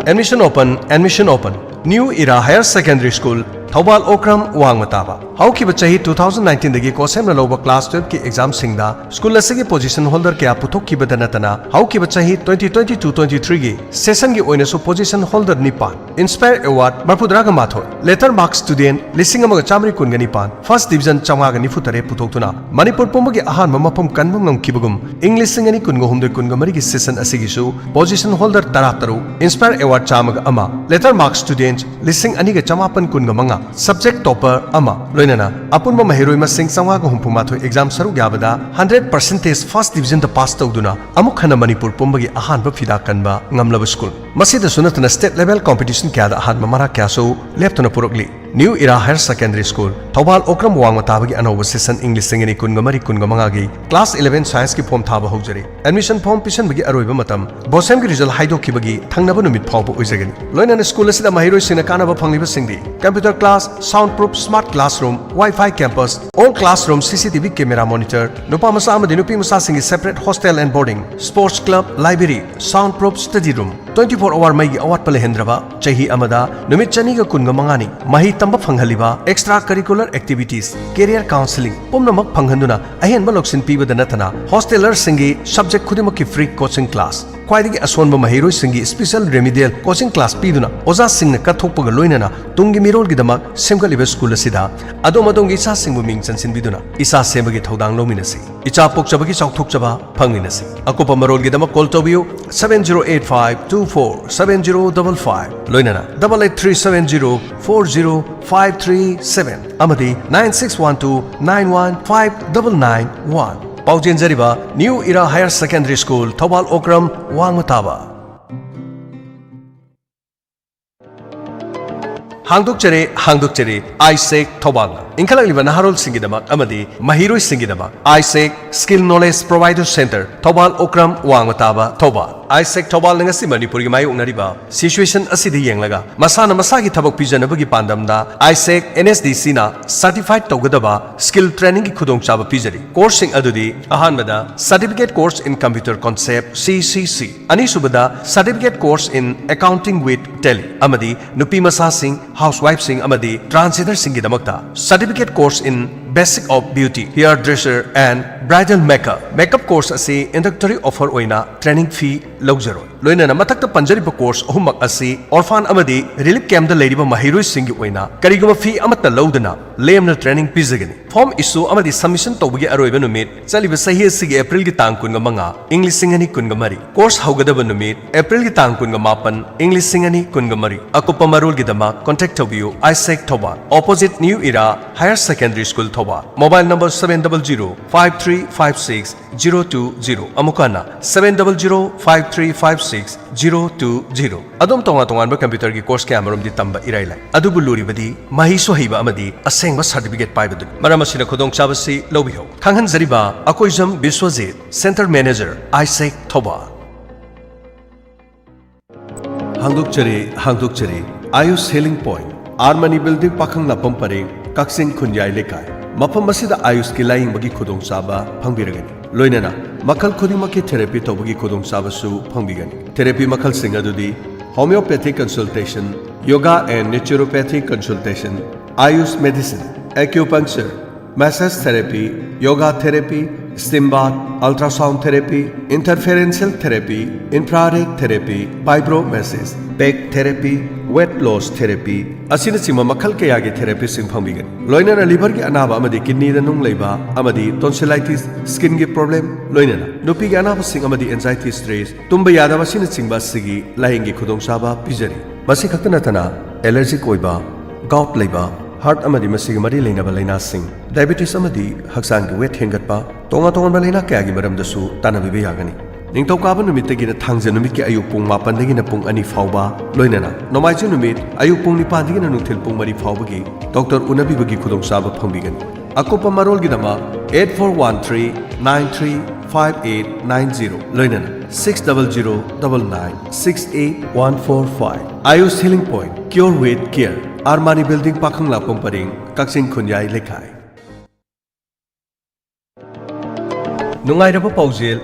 Speaker 1: Admission open. New Era Higher Secondary School, Thobal Okram Wangmataba. Hauki bachahi 2019 dagi kosem na loba class 12 ki exam singda school asigi position holder kya puthok ki badanatana hauki bachahi 2022-23 gi session gi oina so position holder nipan Inspire Award marpudraga matho letter mark student lising amaga chamri kun gani pan first division chama gani futare puthokuna Manipur pomagi ahan mamapam kanbam ngam kibagum English singani kun go humde kun gamari gi session asigi su position holder tarataru Inspire Award chamaga ama letter mark student lising ani ga chamapan kun gamanga subject topper ama loinana apunba mahiroi masing sangwa ko humpuma exam saru gyabada 100% first division the pass tawduna amuk khana Manipur pombagi ahan ba fida kanba ngamlaba school masida sunatna state level competition kya da ahan mamara kya so leptona purokli New Era Higher Secondary School Thobal Okram Wangmatabagi anoba session English singani kungamari kungamangagi class 11 science ki form thaba hojari admission form pisan bagi aroiba matam bosem gi result haido kibagi thangnaba numit phawba oizagani loinana school asida mahiroi sina kanaba phangliba singdi computer class soundproof smart classroom wi-fi campus all classroom CCTV camera monitor nupa masa amadi nupi masa singi separate hostel and boarding sports club library soundproof study room 24-hour maigi awat pale hendraba chahi amada numit chani ga kungamangani mahi tamba phanghaliba extra curricular activities career counseling pumnamak phanghanduna ahen baloksin pibada nathana hosteler singi subject khudimak ki free coaching class kwaidagi asonba mahiroi singi special remedial coaching class piduna oza singna kathokpaga loinana tungi mirol gi damak semgaliba school asida adomadongi isa singbu ming chansin biduna isa semagi thodang lominasi icha pokchabagi chauthokchaba phangminasi akopa marol gi damak call tobiu 7085247055 loinana 8837040537 amadi 9612915991 Paujen Jariba New Era Higher Secondary School Thobal Okram Wangmataba Hangdukchere Isaac Thobal Inkalaliba Naharol Singidamak Amadi Mahiroi Singidamak Isaac Skill Knowledge Provider Center Thobal Okram Wangmataba Thobal Isaac Thobal ngasi Manipur gi mayok nariba situation asidi yenglaga masana masagi thabak pijanabagi pandamda Isaac NSDC na certified tawgadaba skill training gi khudong chaba pijari coursing adudi ahanbada certificate course in computer concept CCC ani subada certificate course in accounting with tele amadi nupi masa sing housewife sing amadi transgender sing gi damakta certificate course in basic of beauty hairdresser and bridal makeup course asi introductory offer oina training fee logzaroi loinana mathakta panjariba course ahumak asi orphan amadi relief camp da leiriba mahiroi singi oina kariguma fee amatta lodana lemna training pizagani form issue amadi submission tawbagi aroiba numit chaliba sahi sigi april gi tang kunga manga english singani kunga mari course haugadaba numit april gi tang kunga mapan english singani kunga mari akupa marul gi dama contact tobiu isaac thoba opposite new era higher secondary school thoba mobile number 7005356 amukana 7005356 adom tonga tongan ba computer gi course ke amarom di tamba irai lai adubu luri badi mahi so hiba amadi asengba certificate pai badu maramasina khodong chabasi lobi ho khanghan zariba akoijam biswajit center manager isaac thoba hangduk chari ayush healing point armani building pakhang lapam pare kaksing khunjai lekai mafam masida ayush ki laing bagi khodong chaba phangbiragani loinana makhal khudimaki therapy tobagi khodong chaba su phangbigani therapy makhal sing adudi homeopathic consultation yoga and naturopathic consultation ayush medicine acupuncture massage therapy yoga therapy steam bath ultrasound therapy interferential therapy infrared therapy vibromassage back therapy weight loss therapy asina sima makhal kaya gi therapy sing phangbigan loinana liver gi anaba amadi kidney da nung leiba amadi tonsillitis skin gi problem loinana nupi gi anaba sing amadi anxiety stress tumba yadaba sina singba sigi laing gi khudong saba pijari masi khaktana tana allergic oiba gout leiba heart amadi masigi mari leinaba leina sing diabetes amadi haksang gi weight hengatpa tonga leina kaya gi maram dasu tanabibe yagani ningtokaba numitagi na thangja numit ki ayuk pung 8 dagi na pung 2 fauba loinana nomaiji numit ayuk pung 9 dagi na nungthil pung 3 fauba gi doctor unabi bagi khudong saba phangbigan akopa marol gi dama 8413935890 loinana 6009968145 ayush healing point cure with care armani building pakhang lapong paring kaksing khunyai lekai Nungairaba Paujel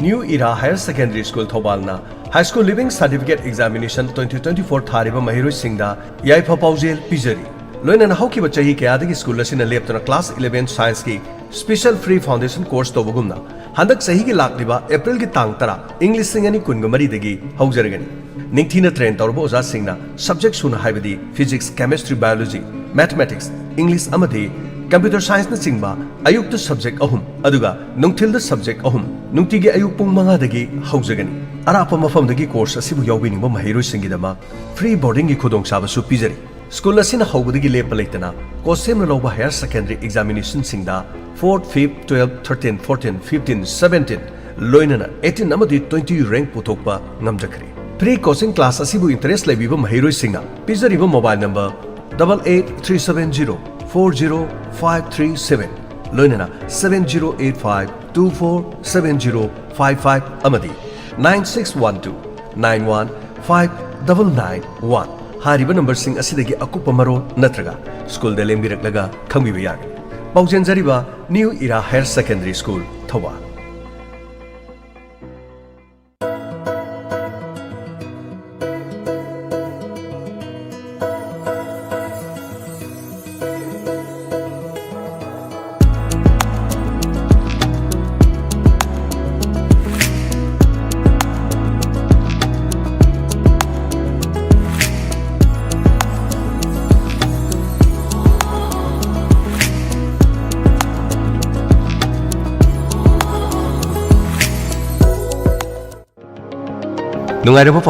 Speaker 1: New Era Higher Secondary School Thobalna High School Living Certificate Examination 2024 Thariba Mahiroi Singda Yaifa Paujel Pijari Loinana Haukiba Chahi Kayadagi School Lasina Leptana Class 11 Science ki Special Free Foundation Course Tobagumna Handak Sahi ki Lakliba April ki Tang Tara English Singani Kungamari Dagi Haujaragani Ningthina Train Torbo Oza Singna Subject Suna Haibadi Physics, Chemistry, Biology, Mathematics, English Amadi Computer Science na singba ayuk to subject ahum aduga nungthil da subject ahum nungtigi ayuk pung manga dagi haujagani arapa mafam dagi course asibu yawbini ba mahiroi singi dama free boarding gi khodong saba su pijari school asina haubadagi lepa leitana kosem na loba higher secondary examination singda 4th 5th 12th 13th 14th 15th 17th loinana 18 amadi 20 rank puthokpa ngamjakri pre coaching class asibu interest lebiba mahiroi singa pijari ba mobile number 88370 40537 Loinana 7085247055 Amadi 9612915991 Hariba number sing asidagi akupa maro natraga school de lembiraklaga khangbiba yagani Paujen Zariba New Era Higher Secondary School Thoba Nungairaba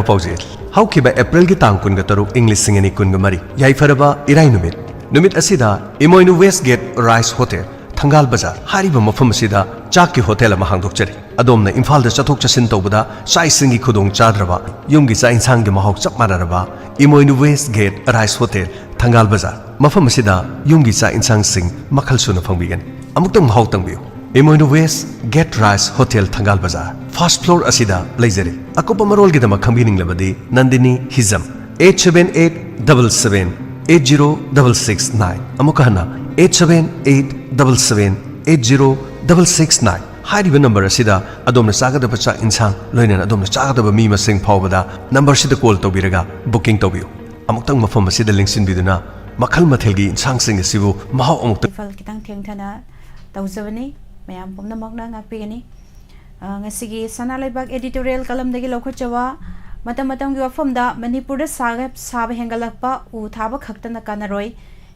Speaker 1: Paujel Haukiba April gi tang kun ga taruk English singani kun ga mari yaifaraba irai numit asida Imoinu Westgate Rice Hotel Thangal Bazaar hariba mafam asida chak ki hotel ama hangdokchari adomna Imphal da chathok chasin tawbada sai singi khudong chadraba yumgi cha insang gi mahok chap mararaba Imoinu Westgate Rice Hotel Thangal Bazaar mafam asida yumgi cha insang sing makhal suna phangbigan amuktang mahok tangbiu Imoinu West Gate Rice Hotel Thangal Bazaar First floor asida Blazeri Akopa Marol Gidama Kambining Labadi Nandini Hizam 87877806669 Amukahana 87877806669 Hariba number asida Adomna Sagadaba Chak Insang Loinan Adomna Sagadaba Mima Sing Pawbada number sida call Tobiraga booking Tobiu Amuktang Mafam asida Linksin Biduna Makhal Mathelgi Insang Sing Sibu Mahaw Amukta
Speaker 12: Kitang Tiang Tana Tawzavani Mayam Pumna Magna Ngapigani ngasi sana laibak editorial kalam dagi lokhochawa matam matam gi wafamda manipur da sabe hengalakpa u thaba khaktana kanaroi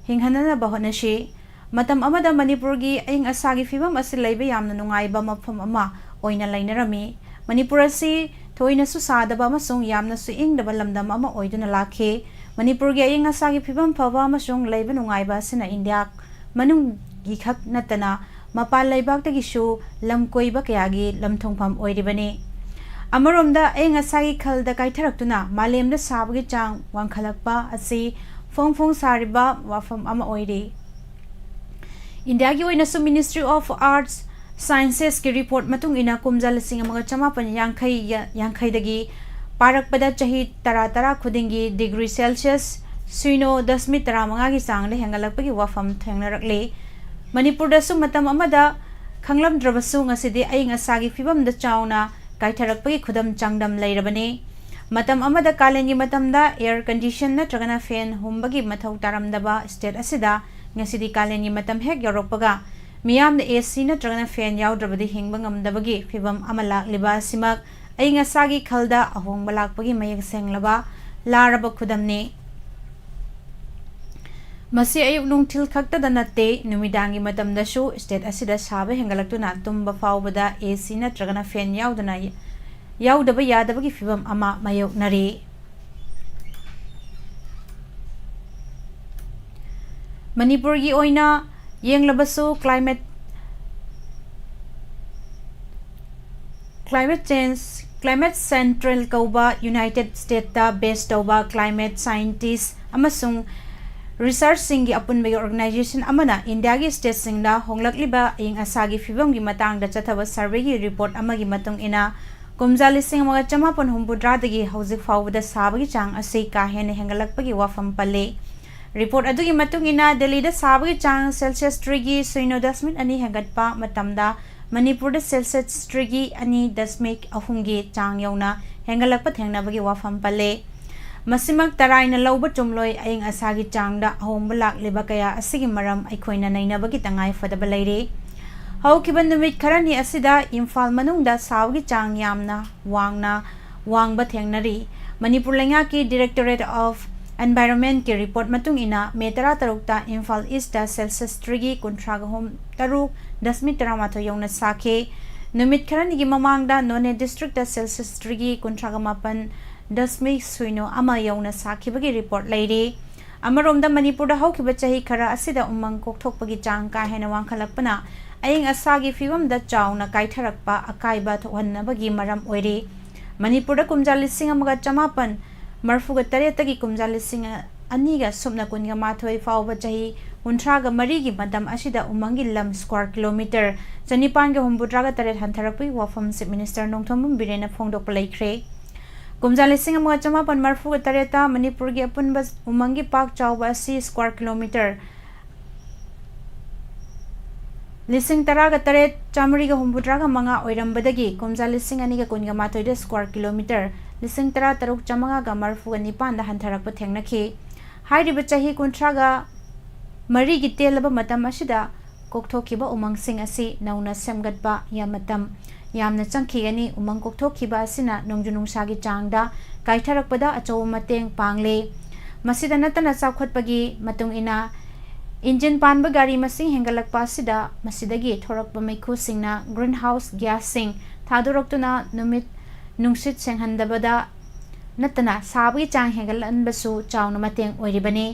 Speaker 12: hinghanana bahonasi matam amada manipur gi aing asagi fibam asil laiba yamna nungaiba mafam ama oina lainarami manipur asi thoina su sadaba amasung yamna su ingdaba lamdam ama oiduna lakhe manipur gi aing asagi fibam phaba amasung laiba nungaiba sina india manung gi khak natana mapal laibak tagi shu lamkoiba kayagi lamthongpham oiribani amaromda aing asagi khalda kaitharaktuna malemda sabagi chang wangkhalakpa asi phong sariba wafam ama oiri India ki oina su Ministry of Arts Sciences ki report matung ina kumjal sing amaga chamapan yankhai dagi parak pada chahi tara khudingi degree Celsius suino 10 taramanga gi sang le hengalak gi wafam thengnarakle Manipur da su matam amada khanglam drabasu ngasidi aing asagi fibam da chauna kaitharak gi khudam changdam leirabani matam amada kalengi matamda air condition na tragana fan humbagi mathau taramdaba state asida ngasidi kalengi matam hek yorokpaga miyam da AC na tragana fan yaudrabadi hingba ngamdabagi fibam amala liba simak aing asagi khalda ahong balakpagi mayek senglaba laraba khudamni Masi ayuk nungtil khakta da natte numidangi matamda shu state asida sabe hengalaktu tumba faubada AC na tragana fan yaudaba yadabagi fibam ama mayok nari Manipur gi oina yenglabasu climate central kauba United States ta based tauba climate scientist amasung research singi apunbagi organization amana India gi state singda honglakliba ing asagi fibam gi matang da chathaba survey gi report amagi matung ina kumjali sing amaga chamapon humbudra dagi hauzik fawda sabagi chang asai ka hene hengalakpagi wafam palle report adugi matung ina Delhi da sabagi chang Celsius degree suino dasmit ani hengatpa matamda Manipur da Celsius degree ani dasmik ahungi chang yauna hengalakpa thengnabagi wafam palle Masimak taraina lauba chumloi aing asagi changda ahomba lakleba kaya asigi maram aikoina nainabagi tangai fadaba leire haukiban numit kharani asida Imphal manungda sawgi chang yamna wangba thengnari Manipur lenga ki Directorate of Environment ki report matung ina metara tarukta Imphal East da Celsius degree kuntragahom taruk dasmit taramato yongna sakhe numit kharani gi mamangda None district da Celsius degree kuntragamapan dasmik suino ama yauna sakibagi report leire amaromda Manipur da haukiba chahi khara asida umang kokthokpagi chang ka hena wangkhalakpana aing asagi fibam da chauna kaitharakpa akaiba thohannabagi maram oire Manipur da kumjalising amaga chamapan marfuga taretagi kumjalising aniga sumna kunga mathoi fawba chahi 103 gi madam asida umangi lam square kilometer chanipan ga humbudraga taret hantharakpi wafam chief minister nongthom birena phongdok laikre Kumjali sing amaga chamapan marfuga tareta Manipur gi apunba umangi pak chawba si square kilometer Lising taraga taret chamriga humbudraga manga oirambadagi kumjali sing aniga kunga matoida square kilometer lising tara taruk chamanga ga marfuga nipan da hantharakpa thengnakhi hairiba chahi kuntraga mari gi telaba matam asida kokthokiba umang sing asi nauna semgatba yamatam yamna changkhigani umang kokthokiba asina nongjunungsagi changda kaitharakpada achaw mateng pangle masida natana chawkhatpagi matung ina engine panba gari masing hengalakpa asida masidagi thorakpa maikhu singna greenhouse gas sing thadoraktuna numit nungsit senghandabada natana sabagi chang hengalanbasu chawna mateng oiribani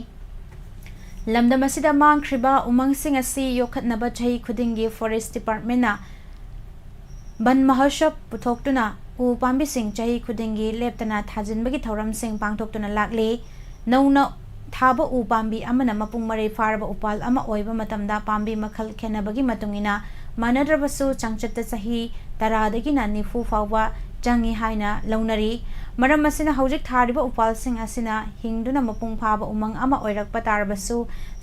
Speaker 12: lamdam asida mangkhriba umang sing asi yokhatnaba chahi khudingi forest department na ban mahashap puthokuna u pambi sing chahi khudingi leptana thajinbagi thoram sing pangthoktuna lakle nauna thaba u pambi amana mapung mare farba upal ama oiba matamda pambi makhal khenabagi matungina manadrabasu changchatta chahi taradagi na nifu fawba changi haina launari maram asina hojik thariba upal sing asina hingduna mapung phaba umang ama oirakpa tarbasu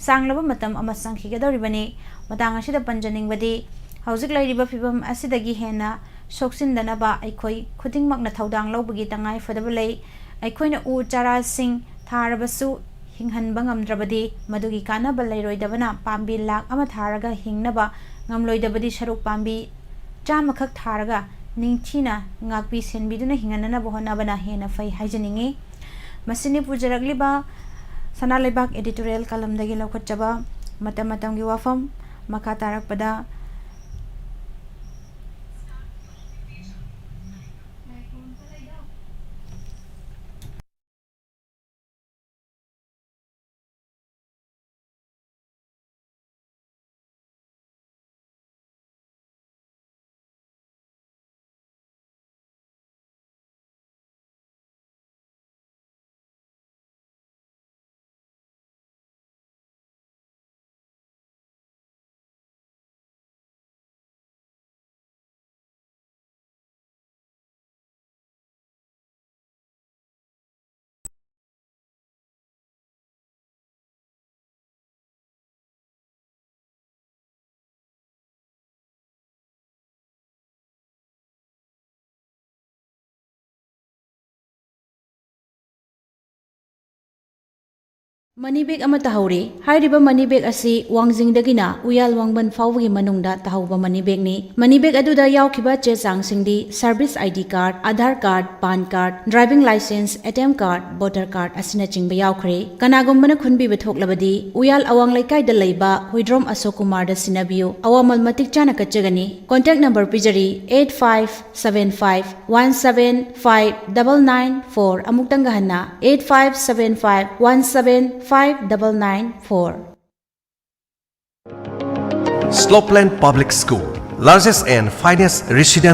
Speaker 12: sanglaba matam ama sangkhigadoribani matang asida panjaningbadi hojik lairiba fibam asidagi hena soksindanaba aikoi khudingmakna thaudang lobagi tangai fadabalei aikoina u chara sing tharabasu hinghanba ngamdrabadi madugi kanaba leiroidabana pambi lak ama tharaga hingnaba ngamloidabadi sharuk pambi chamakhak tharaga ꯅꯤꯡꯊꯤꯅ ꯉꯥꯛꯄꯤ ꯁꯦꯟꯕꯤꯗꯨꯅ ꯍꯤꯡꯍꯟꯅꯅꯕ ꯍꯣꯠꯅꯕꯅ ꯍꯦꯟꯅ ꯐꯩ ꯍꯥꯏꯖꯅꯤꯡꯉꯤ ꯃꯁꯤꯅꯤ ꯄꯨꯖꯔꯛꯂꯤꯕ ꯁꯅꯥ ꯂꯩꯕꯥꯛ editorial कलमदगी लौखटचबा मतम मतमगी वाफम मखा तारकपदा money bag अमा तहौरी हाइरिबा मनी बैग असी वांगजिंगदगिना उयाल वांगबन फावगी मनुंगदा तहौबा मनी बैग नि मनी बैग अदुदा यावखिबा चे चांगसिंगदी service ID card Aadhaar card PAN card driving licence ATM card voter card असिना चिंगबा यावखरे कनागुमबना खुनबीबा थोकलबदी उयाल अवांग लैकाइदा लैबा हुइद्रोम अशोक कुमार दा सिनाबियो अवामल मतिक चाना कच्चगनी contact number पिजरी 8575175994 अमुक्तंग Hannah 8575175994
Speaker 1: Slopeland Public School, largest and finest residential